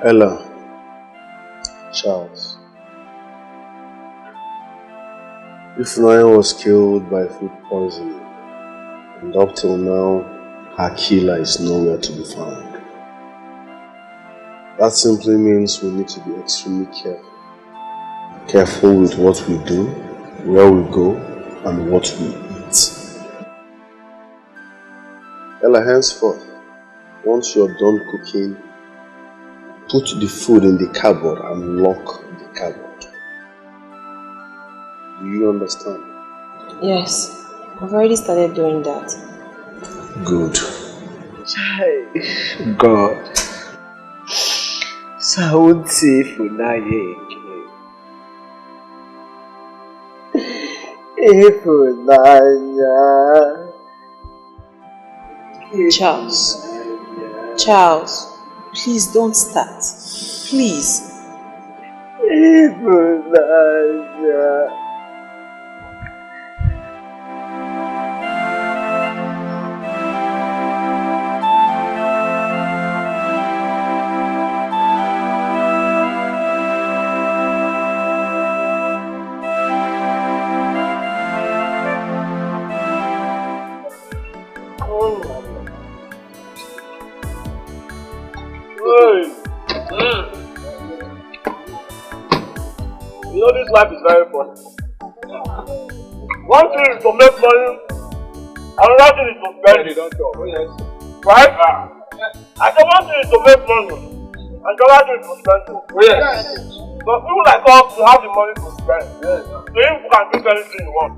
Speaker 14: Ella, Charles, if Ryan was killed by food poisoning, and up till now, her killer is nowhere to be found, that simply means we need to be extremely careful. Careful with what we do, where we go, and what we eat. Ella, henceforth, once you're done cooking, put the food in the cupboard and lock the cupboard.
Speaker 13: Do you understand?
Speaker 2: Yes, I've already started doing that.
Speaker 13: Good. God. Sauti funaye.
Speaker 2: Charles, please don't start. Please.
Speaker 12: You know this life is very funny. One thing is to make money, another thing is to spend it. Right? I said one thing is to make money, and the other thing is to spend it. But people like us, we have the money to spend. So if you can do anything you want.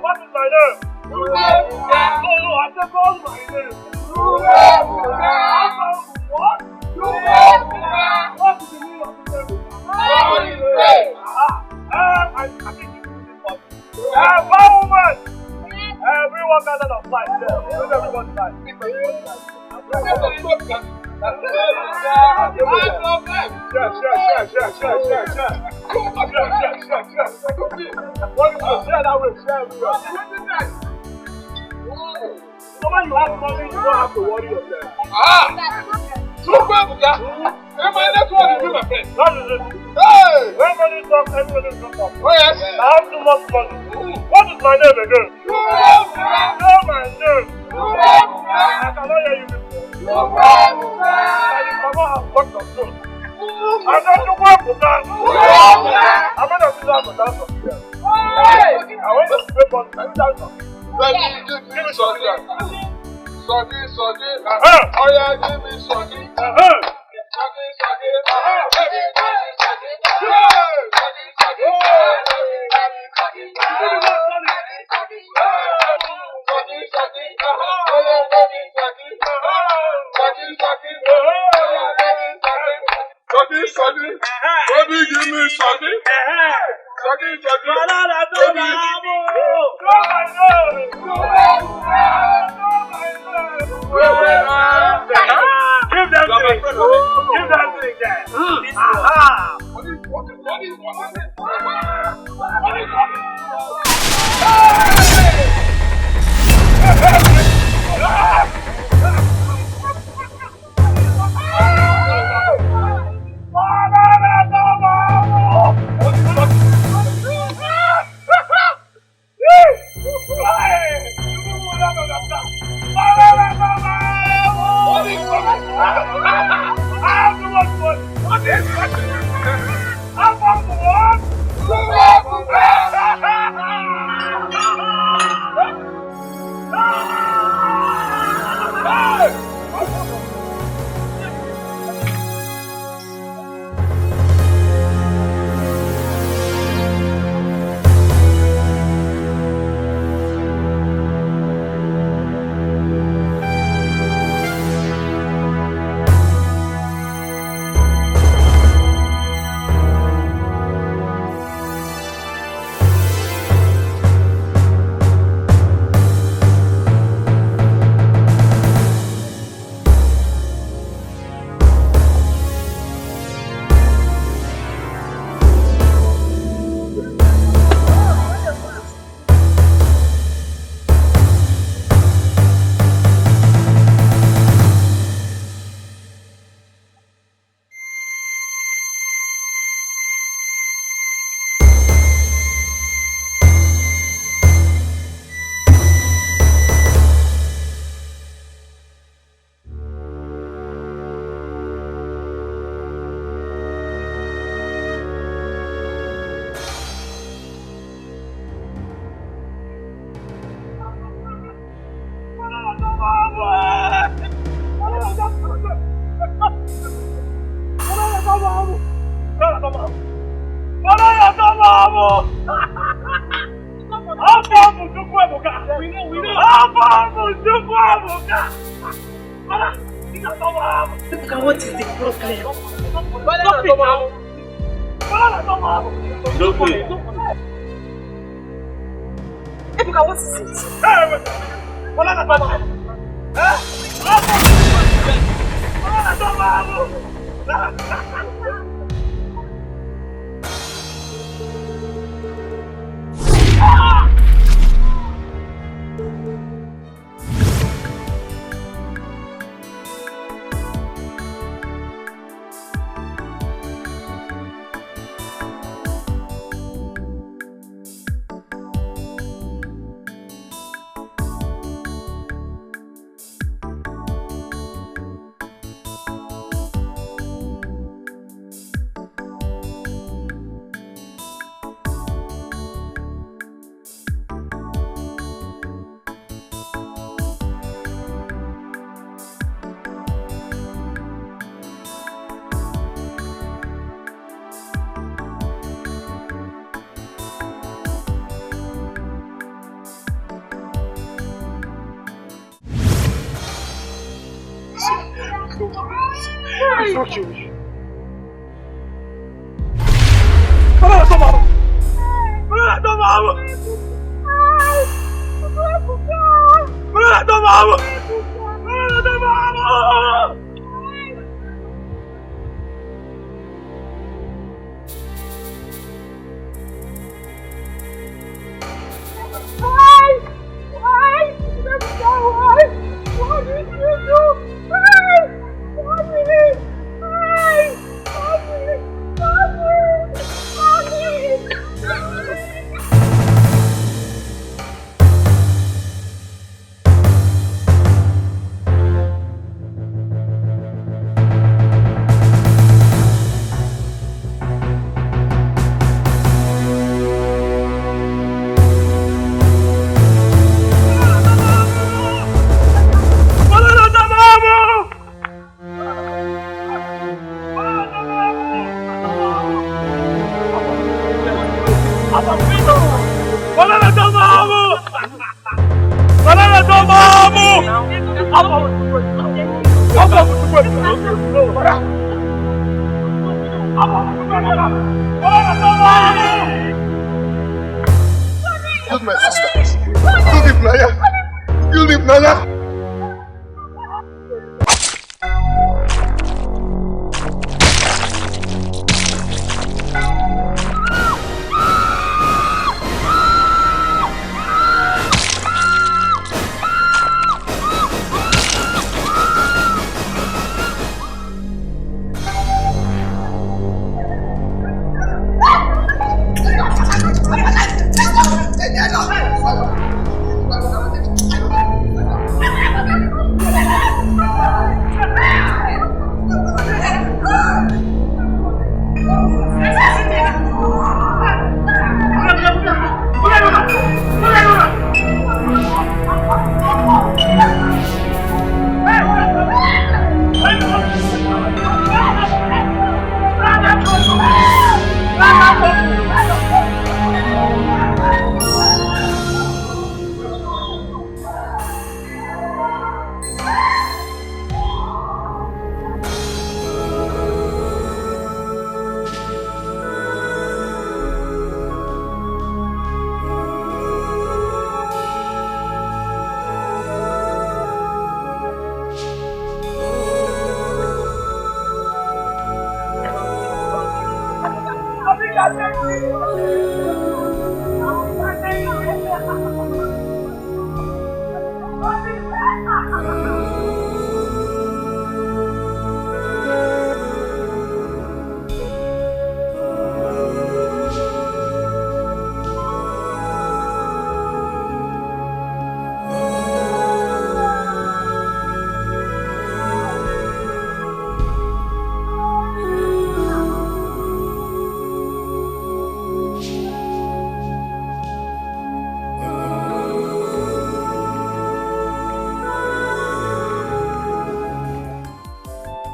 Speaker 12: What is my name? No, I said call my name. What? What is the meaning of the name? I think you do this one. One woman! Everyone gathered on flight there. Let everyone die. So when you have money, you don't have to worry yourself. That's what you do, my friend. That is it. Hey! When money talks, everybody talks up. Oh, yes. I have too much money. What is my name again? Know my name. I cannot hear you before. I cannot have got your soul. I don't know where to dance. I'm going to sit down to dance up here. I want to play for the dance up. Give me some dance. Soggy. Oh yeah, give me soggy. Baby, give me soggy. Soggy. Give that thing there.
Speaker 9: What is the problem? Ebuka, what is it? It's not you.
Speaker 1: Killed my sister. Killed him, Naya. Killed him, Naya.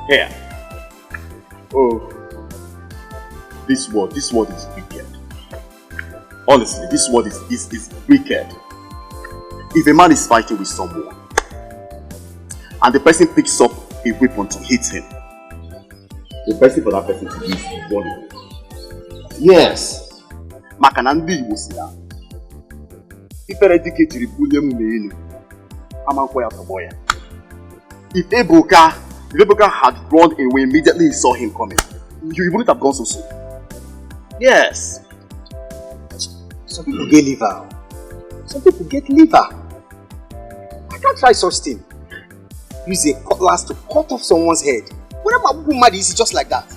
Speaker 8: Here. Oh.
Speaker 14: This word is wicked. Honestly, this word is wicked. If a man is fighting with someone and the person picks up a weapon to hit him, the person for that person to use is running. Yes. Makanandi will see that. If Ebuka had run away immediately he saw him coming, you wouldn't have gone so soon. Yes.
Speaker 15: Some people get liver. Some people get liver. I can't try such thing. Use a cutlass to cut off someone's head. Whenever mad is just like that.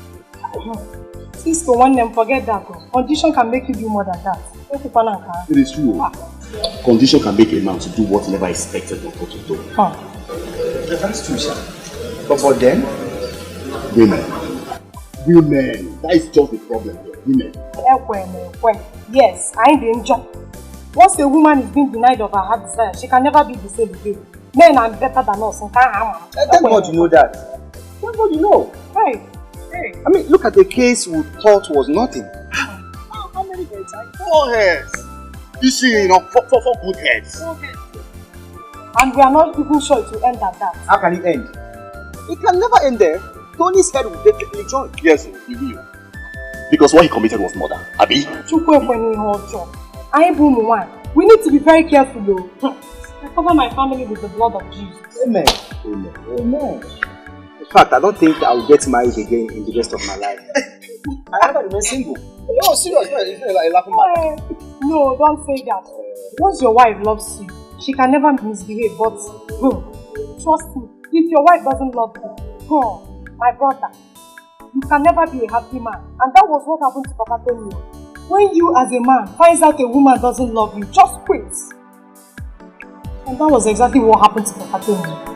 Speaker 2: Please go on them, forget that. Condition can make you do more than that.
Speaker 14: It is true. Condition can make a man to do what he never expected or thought to do.
Speaker 15: That's true, sir. But then?
Speaker 14: Women. That is just the problem here. Women.
Speaker 2: Yes, I ain't the injured. Once a woman is being denied of her heart desire, she can never be the same again. Men are better than us and can't harm her.
Speaker 15: Thank God you know that. Thank God you know.
Speaker 2: Hey.
Speaker 15: I mean, look at the case we thought was nothing.
Speaker 14: How many heads? 4 heads. You see, four good heads.
Speaker 2: And we are not even sure it will end at that.
Speaker 15: How can it end? It can never end there. Tony's head will definitely join.
Speaker 14: Yes, he will. Because what he committed was murder. Abi?
Speaker 2: We need to be very careful though. I cover my family with the blood of Jesus.
Speaker 15: Amen. Amen. In fact, I don't think I will get married again in the rest of my life. I never remain single. No, serious. It's not like laughing matter.
Speaker 2: No, don't say that. Once your wife loves you, she can never misbehave. But trust me, if your wife doesn't love you, my brother, you can never be a happy man. And that was what happened to Papa Tony. When you as a man finds out a woman doesn't love you, just quit. And that was exactly what happened to Papa Tony.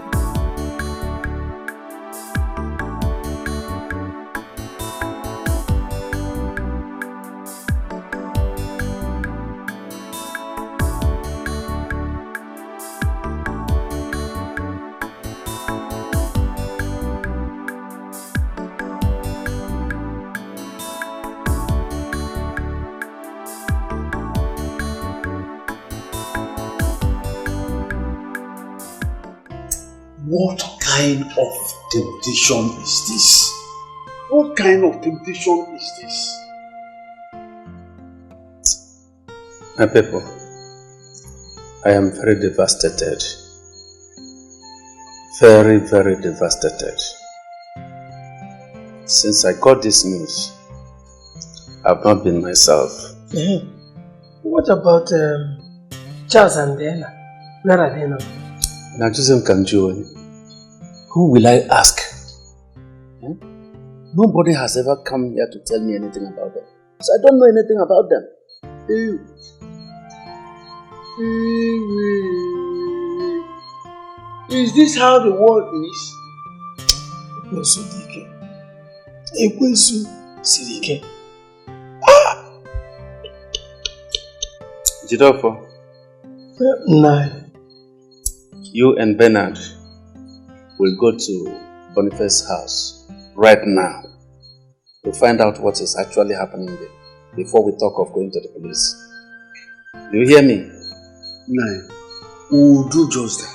Speaker 8: What kind of temptation is this? What kind of temptation is this?
Speaker 16: My people, I am very devastated. Very, very devastated. Since I got this news, I've not been myself.
Speaker 21: What about Charles and Diana? Where are they now?
Speaker 16: Now, Joseph can join. Who will I ask? Nobody has ever come here to tell me anything about them. So I don't know anything about them.
Speaker 21: Is this how the world is? Ekwensu Dikeh. Ekwensu Sirike.
Speaker 16: Jidofo.
Speaker 21: No.
Speaker 16: You and Bernard will go to Boniface's house right now to find out what is actually happening there before we talk of going to the police. Do you hear me?
Speaker 8: No. We'll do just that.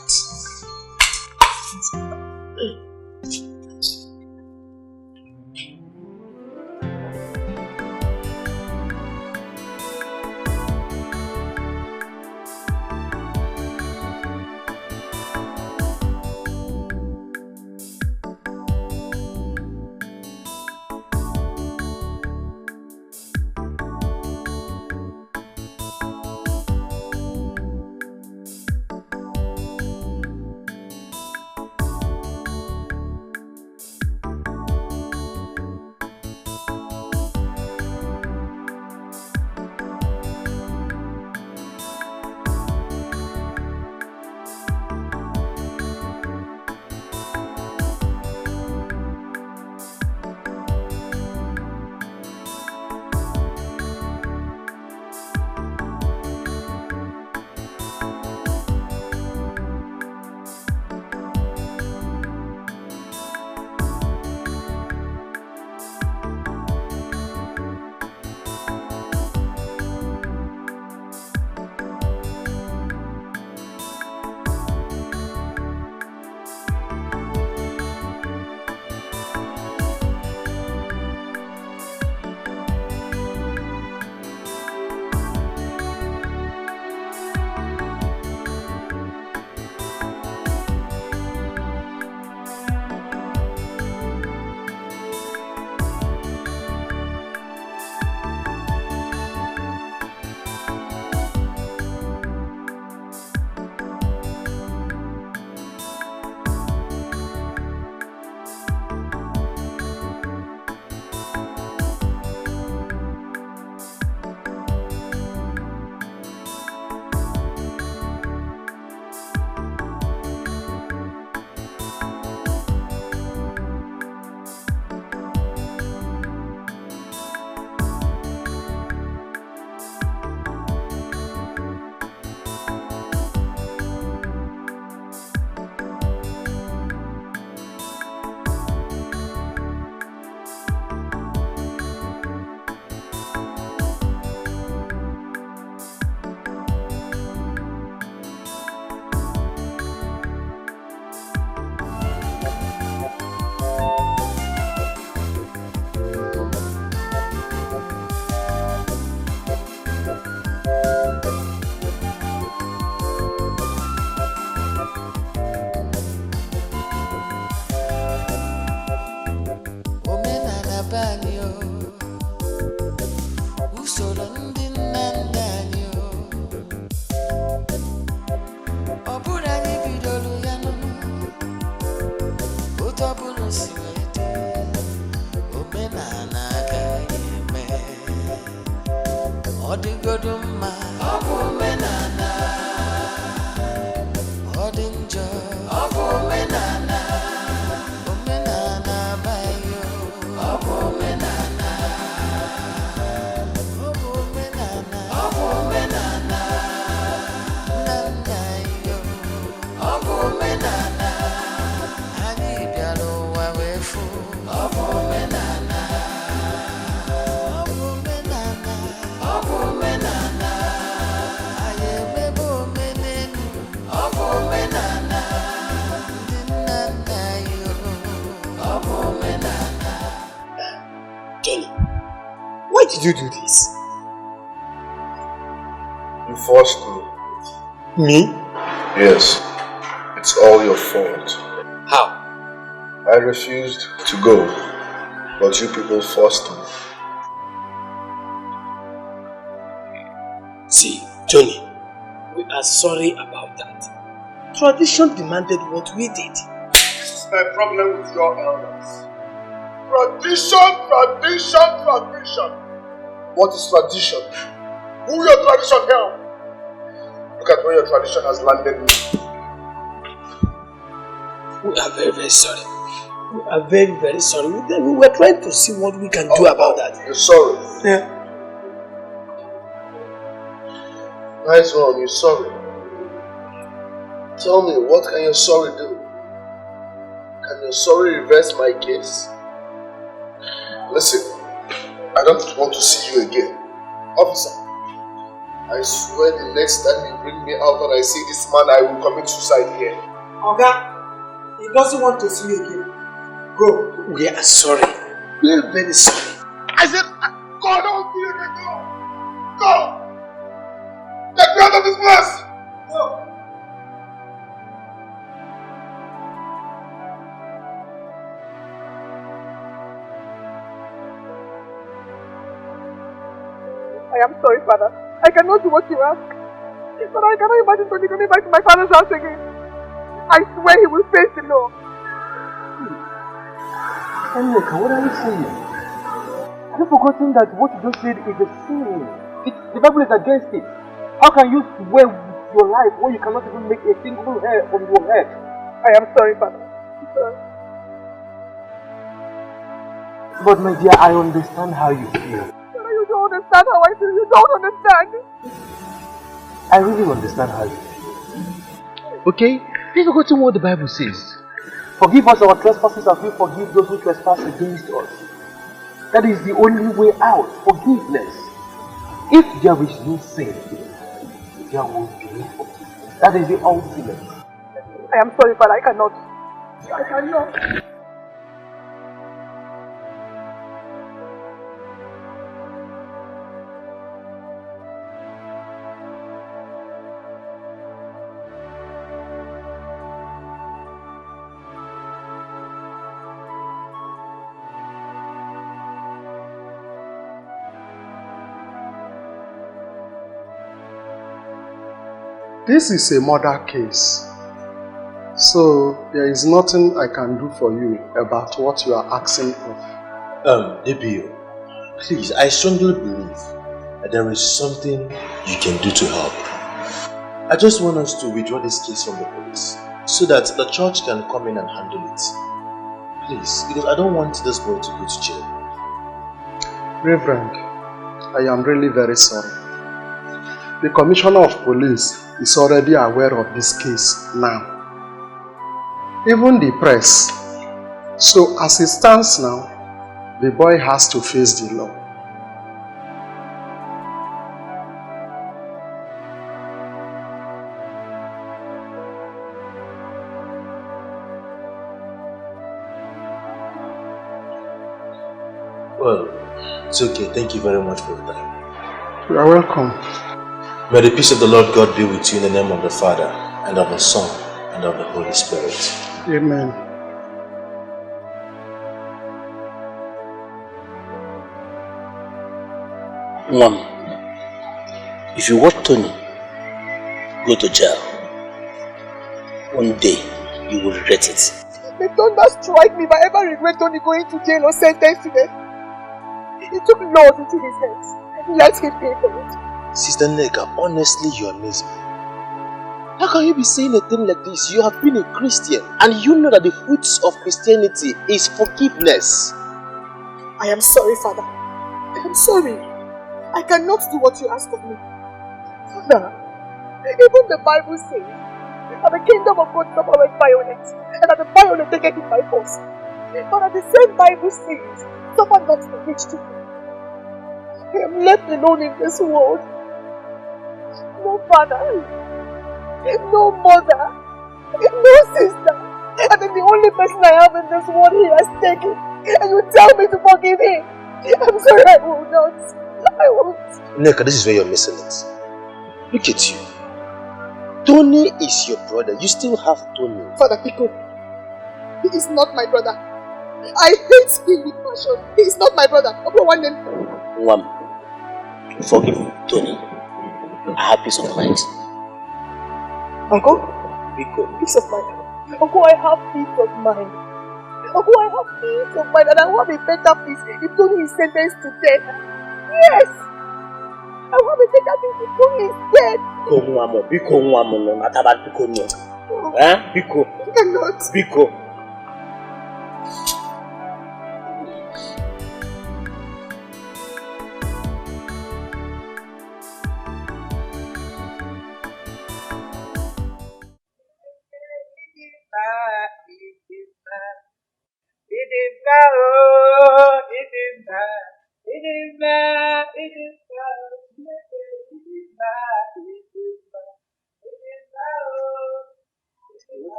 Speaker 1: Why did you do this?
Speaker 14: You forced me.
Speaker 1: Me?
Speaker 14: Yes. It's all your fault.
Speaker 1: How?
Speaker 14: I refused to go, but you people forced me.
Speaker 21: See, Johnny, we are sorry about that. Tradition demanded what we did.
Speaker 1: This is my problem with your elders. Tradition. What is tradition? Who your tradition help? Look at where your tradition has landed me.
Speaker 21: We are very, very sorry. We are very, very sorry. We were trying to see what we can do about that.
Speaker 14: You're sorry?
Speaker 21: Yeah.
Speaker 14: Nice one, you're sorry. Tell me, what can your sorry do? Can your sorry reverse my case? Listen, I don't want to see you again. Officer, I swear the next time you bring me out and I see this man, I will commit suicide here.
Speaker 21: Oga, he doesn't want to see you again. Go. We are sorry. We are very sorry.
Speaker 1: I said, go, don't see me, go! Go! Get me out of this place! Go!
Speaker 7: I am sorry, Father. I cannot do what you ask. But I cannot imagine Tony coming back to my father's house again. I swear he will face the law.
Speaker 15: Look, what are you saying? Have you forgotten that what you just said is a sin? The Bible is against it. How can you swear with your life when you cannot even make a single hair from your head?
Speaker 7: I am sorry, Father. I'm sorry.
Speaker 15: But my dear, I understand how you feel.
Speaker 7: You don't understand how I feel. You don't understand.
Speaker 15: I really understand how you feel. Okay? You've forgotten what the Bible says. Forgive us our trespasses as we forgive those who trespass against us. That is the only way out. Forgiveness. If there is no sin, there will be no forgiveness. That is the ultimate.
Speaker 7: I am sorry, but I cannot. I cannot.
Speaker 1: This is a murder case, so there is nothing I can do for you about what you are asking of.
Speaker 13: DPO, please, I strongly believe that there is something you can do to help. I just want us to withdraw this case from the police so that the church can come in and handle it. Please, because I don't want this boy to go to jail.
Speaker 1: Reverend, I am really very sorry. The Commissioner of Police is already aware of this case now. Even the press. So as it stands now, the boy has to face the law.
Speaker 13: Well, it's okay. Thank you very much for your time.
Speaker 1: You are welcome.
Speaker 13: May the peace of the Lord God be with you in the name of the Father, and of the Son, and of the Holy Spirit.
Speaker 1: Amen.
Speaker 3: Mom, if you watch Tony go to jail, one day you will regret it.
Speaker 10: May thunder strike me if I ever regret Tony going to jail or sentenced to death. He took laws into his hands. Let him pay for it.
Speaker 3: Sister Nega, honestly, you amaze me. How can you be saying a thing like this? You have been a Christian and you know that the fruits of Christianity is forgiveness.
Speaker 10: I am sorry, Father. I am sorry. I cannot do what you ask of me. Father, even the Bible says that the kingdom of God suffereth violence, and that the violent take it by force. But the same Bible says, suffer not the rich to me. I am left alone in this world. No father, no mother, no sister. And then the only person I have in this world he has taken. And you tell me to forgive him. I'm sorry, I will not. I won't.
Speaker 3: Neka, this is where you're missing it. Look at you. Tony is your brother. You still have Tony.
Speaker 10: Father Pico, he is not my brother. I hate him with passion. He is not my brother.
Speaker 3: Mom, forgive Tony. I have peace of mind.
Speaker 10: Uncle?
Speaker 3: Pico.
Speaker 10: Peace of mind. Uncle, I have peace of mind. Uncle, I have peace of mind, and I want a better peace if Tony is sentenced to death. Yes! I want a better peace if Tony is dead.
Speaker 3: Biko nwamo no nataba Biko no. Biko.
Speaker 10: I cannot.
Speaker 3: Biko.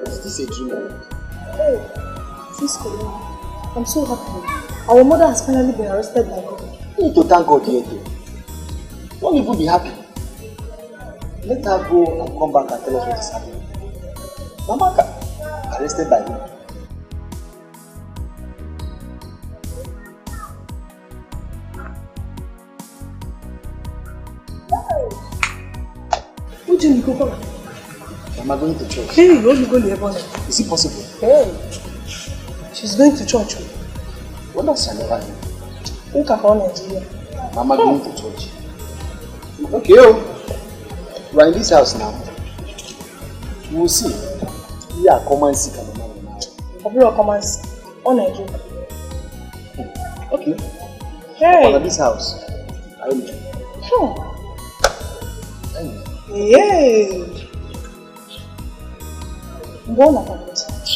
Speaker 11: Is this a dream?
Speaker 2: Hey, Cisco, I'm so happy. Our mother has finally been arrested by God.
Speaker 11: You need to thank God here. Don't even be happy. Let her go and come back and tell us what is happening. Mama arrested by who?
Speaker 2: Who do you go back?
Speaker 11: Am I going to church?
Speaker 2: Hey, you're only going to heaven.
Speaker 11: Is it possible?
Speaker 2: Hey, she's going to church.
Speaker 11: What does she never do?
Speaker 2: Look at her Nigeria.
Speaker 11: Mama going to church. Okay, oh. We're in this house now. We will see. We are come and see Mama now.
Speaker 2: Probably come and see. On Nigeria.
Speaker 11: Okay.
Speaker 2: Hey.
Speaker 11: We're in this house. I will.
Speaker 2: Yeah. Go on, I'll go to church.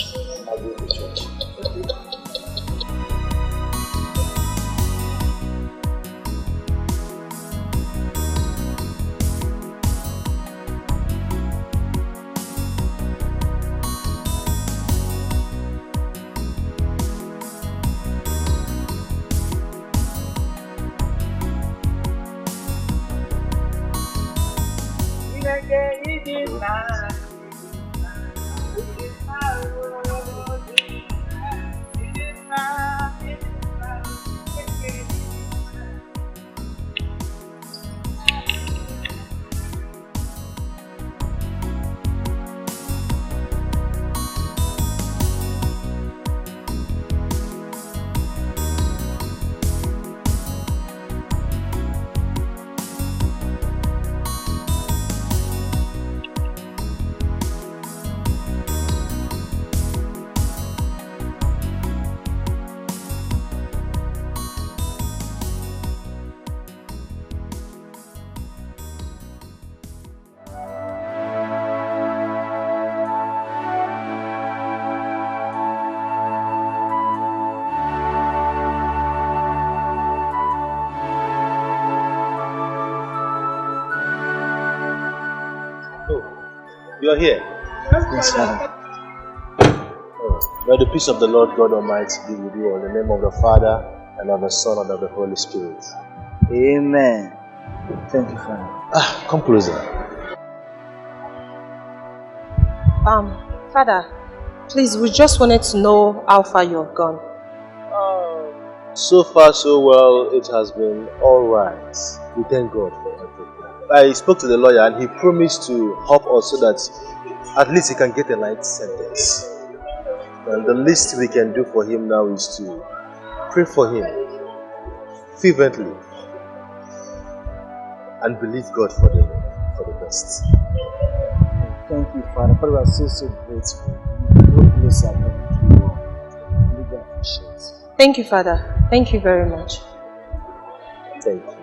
Speaker 3: You are here?
Speaker 11: Yes, sir.
Speaker 3: May the peace of the Lord God Almighty be with you in the name of the Father, and of the Son, and of the Holy Spirit.
Speaker 19: Amen. Thank you, Father.
Speaker 3: Come closer.
Speaker 2: Father, please, we just wanted to know how far you have gone.
Speaker 15: So far, so well. It has been all right. We thank God for everything. I spoke to the lawyer and he promised to help us so that at least he can get a light sentence. And the least we can do for him now is to pray for him fervently and believe God for the best.
Speaker 21: Thank you, Father. Father, we are so grateful. God bless our God. We really appreciate it.
Speaker 2: Thank you, Father. Thank you very much.
Speaker 15: Thank you.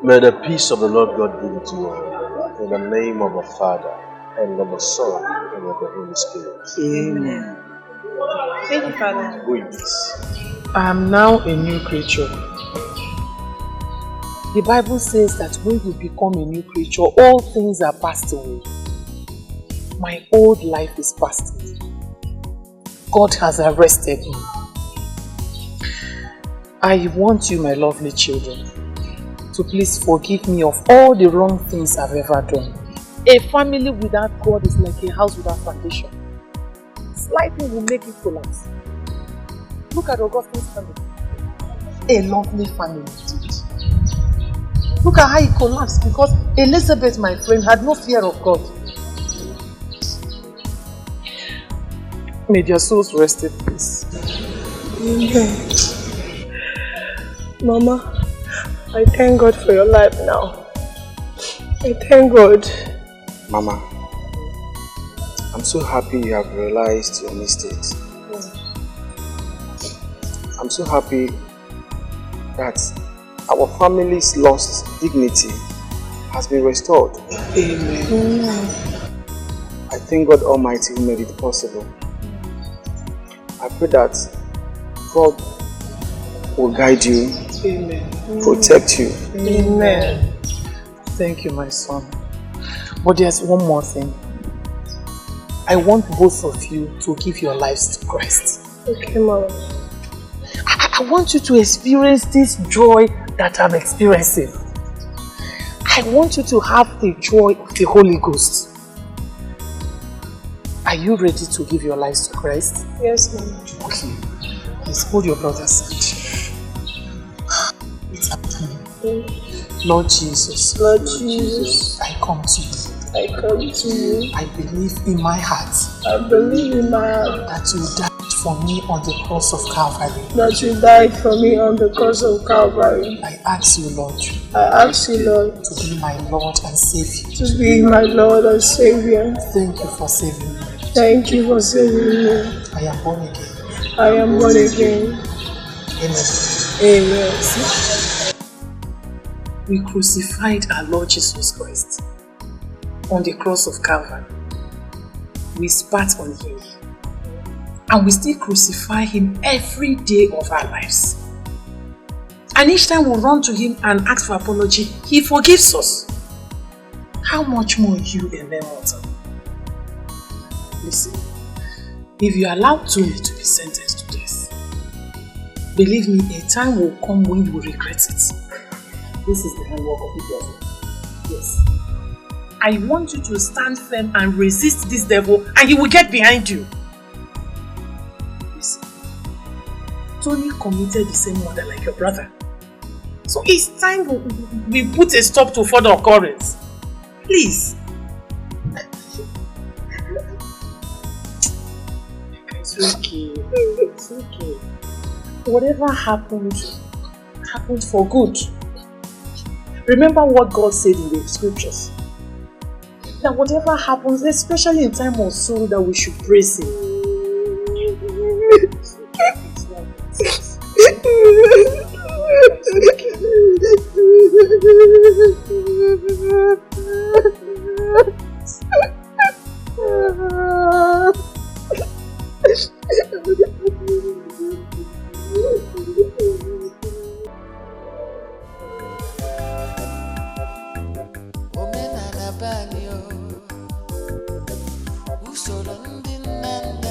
Speaker 15: May the peace of the Lord God give it to you. In the name of the Father, and of the Son, and of the Holy Spirit.
Speaker 21: Amen.
Speaker 2: Thank you, Father.
Speaker 15: Go in peace.
Speaker 21: I am now a new creature. The Bible says that when you become a new creature, all things are passed away. My old life is past away. God has arrested me. I want you, my lovely children, to please forgive me of all the wrong things I've ever done. A family without God is like a house without foundation. Slightly will make it collapse. Look at Augustine's family. A lovely family indeed. Look at how it collapsed because Elizabeth, my friend, had no fear of God. May their souls rest in peace.
Speaker 6: Amen. Mama, I thank God for your life now. I thank God.
Speaker 11: Mama, I'm so happy you have realized your mistakes. I'm so happy that our family's lost dignity has been restored.
Speaker 6: Amen.
Speaker 11: I thank God Almighty who made it possible. I pray that God will guide you,
Speaker 21: Amen.
Speaker 11: protect you.
Speaker 21: Amen. Thank you, my son. But there's one more thing. I want both of you to give your lives to Christ.
Speaker 6: Okay, Mama.
Speaker 21: I want you to experience this joy that I'm experiencing. I want you to have the joy of the Holy Ghost. Are you ready to give your lives to Christ?
Speaker 6: Yes, Mama.
Speaker 21: Okay. Please hold your brother's hand. It's happening. Lord Jesus.
Speaker 6: Lord Jesus.
Speaker 21: I come to you.
Speaker 6: I come to you.
Speaker 21: I believe in my heart.
Speaker 6: I believe in my heart.
Speaker 21: That you died for me on the cross of Calvary.
Speaker 6: That you died for me on the cross of Calvary.
Speaker 21: I ask you, Lord.
Speaker 6: I ask you, Lord.
Speaker 21: To be my Lord and Savior.
Speaker 6: To be my Lord and Savior.
Speaker 21: Thank you for saving me.
Speaker 6: Thank you for saving me.
Speaker 21: I am born again.
Speaker 6: I am born again.
Speaker 21: Amen.
Speaker 6: Amen.
Speaker 21: We crucified our Lord Jesus Christ on the cross of Calvary. We spat on him. And we still crucify him every day of our lives. And each time we run to him and ask for apology, he forgives us. How much more you, a mere mortal? Listen, if you allow Tony to be sentenced to death, believe me, a time will come when you will regret it. This is the handwork of the devil. Yes. I want you to stand firm and resist this devil and he will get behind you. Listen, Tony committed the same murder like your brother. So it's time we put a stop to further occurrence. Please. It's okay. It's okay. Whatever happened for good. Remember what God said in the scriptures. That whatever happens, especially in time of sorrow, that we should praise him.
Speaker 20: Usoro ndị nna nna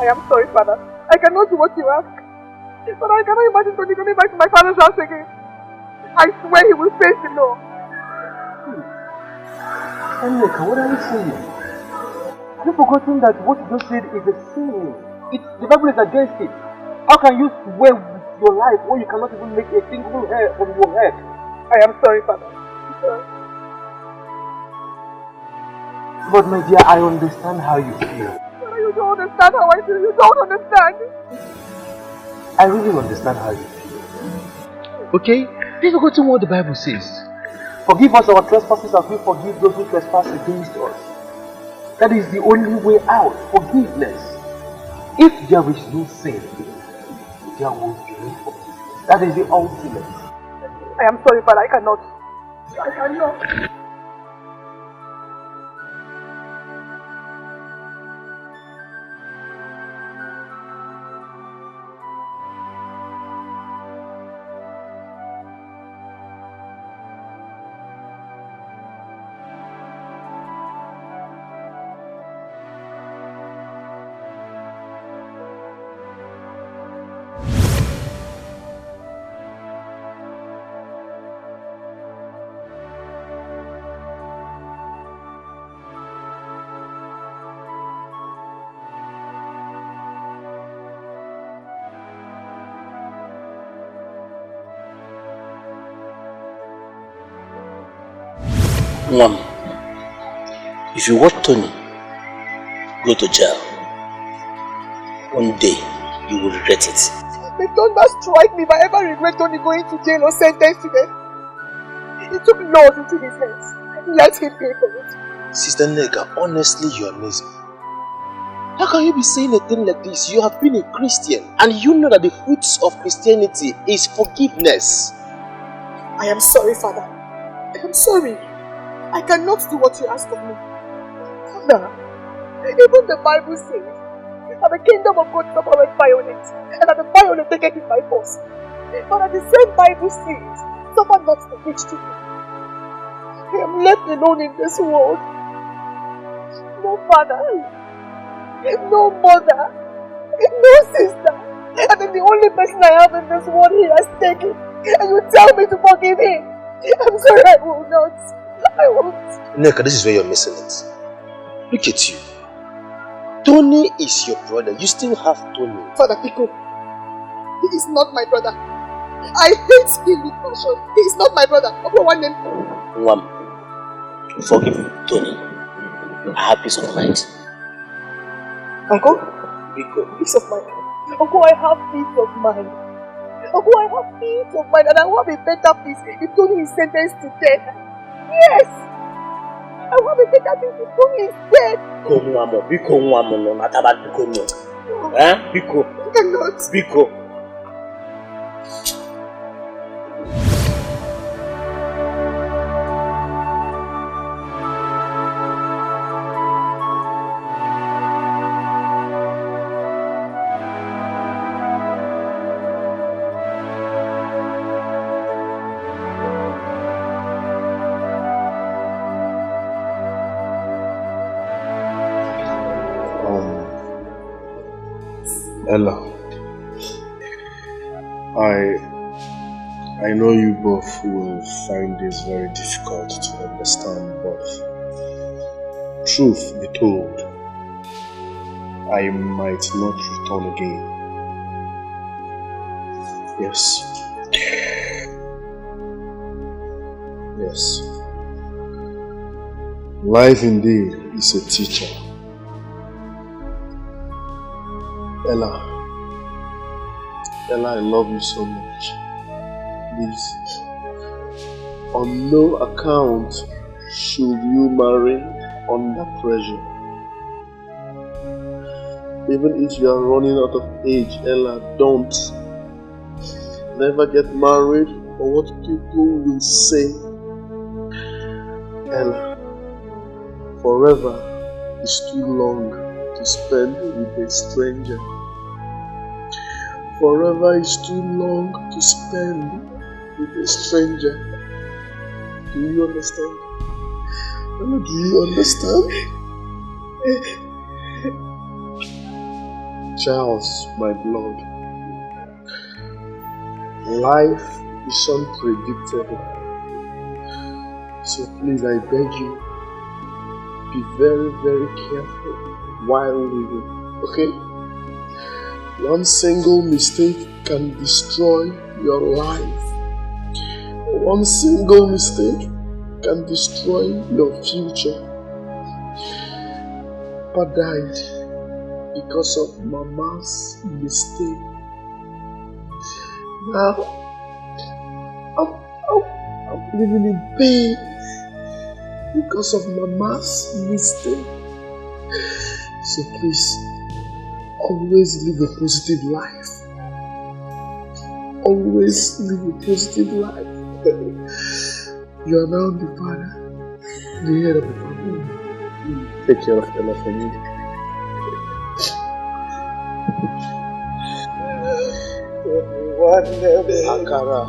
Speaker 10: I am sorry, Father. I cannot do what you ask. But I cannot imagine Tony coming back to my father's house again. I swear he will face the law.
Speaker 15: Aneka, what are you saying? Have you forgotten that what you just said is a sin? The Bible is against it. How can you swear with your life when you cannot even make a single hair from your head?
Speaker 10: I am sorry, Father. I'm sorry.
Speaker 15: But my dear, I understand how you feel.
Speaker 10: You don't understand how I feel. You don't understand.
Speaker 15: I really understand how you feel. Okay? Have you forgotten what the Bible says? Forgive us our trespasses as we forgive those who trespass against us. That is the only way out. Forgiveness. If there is no sin, there will be no forgiveness. That is the ultimate.
Speaker 10: I am sorry, but I cannot. I cannot.
Speaker 13: Mom, if you watch Tony go to jail, one day you will regret it.
Speaker 10: May thunder strike me if I ever regret Tony going to jail or sentenced to death. He took laws into his hands. Let him pay for it.
Speaker 13: Sister Nega, honestly, you are amazing. How can you be saying a thing like this? You have been a Christian and you know that the fruits of Christianity is forgiveness.
Speaker 10: I am sorry, Father. I am sorry. I cannot do what you ask of me. Father, even the Bible says that the kingdom of God suffereth violence, and that the violent take it by force. But the same Bible says, suffer not the witch to live. I am left alone in this world. No father, no mother, no sister. And then the only person I have in this world he has taken. And you tell me to forgive him. I'm sorry, I will not. I won't.
Speaker 13: Neka, this is where you're missing it. Look at you. Tony is your brother. You still have Tony.
Speaker 10: Father Pico, he is not my brother. I hate him with passion. He is not my brother. Okay, one name.
Speaker 13: Forgive Tony. I have peace of mind.
Speaker 10: Uncle?
Speaker 13: Pico.
Speaker 10: Peace of mind. Uncle, I have peace of mind. Uncle, I have peace of mind, and I will have a better peace if Tony is sentenced to death. Yes! I will have a better peace if Tony is dead.
Speaker 13: Biko nwamo no nataba Biko no. Biko.
Speaker 10: I cannot.
Speaker 13: Biko.
Speaker 1: Ella, I know you both will find this very difficult to understand, but truth be told, I might not return again. Yes. Yes. Life indeed is a teacher. Ella, I love you so much. Please, on no account should you marry under pressure. Even if you are running out of age, Ella, don't. Never get married for what people will say. Ella, forever is too long to spend with a stranger. Forever is too long to spend with a stranger. Do you understand? Do you understand? Charles, my blood. Life is unpredictable. So please, I beg you, be very, very careful while living, okay? One single mistake can destroy your life. One single mistake can destroy your future. Papa died because of Mama's mistake. Now, I'm living in pain because of Mama's mistake. So please, always live a positive life. Always live a positive life. You are now the father, the head of the family. Take care of Ella for me. Akara.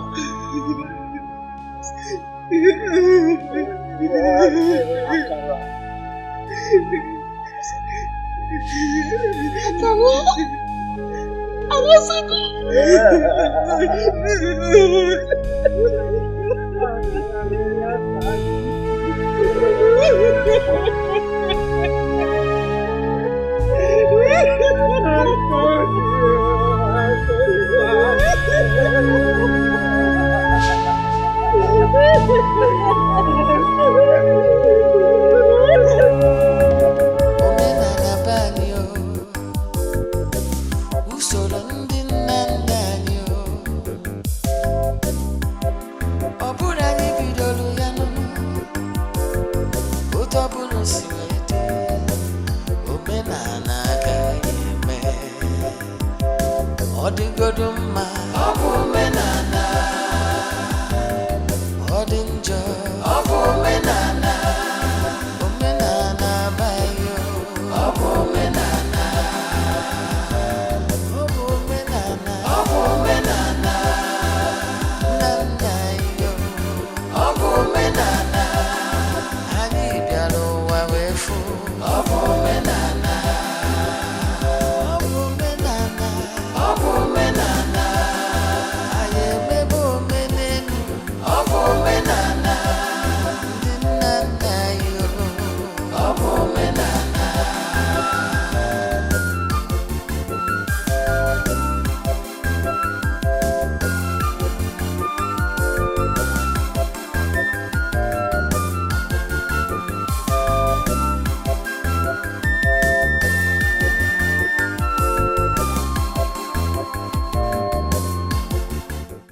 Speaker 20: Odigoduma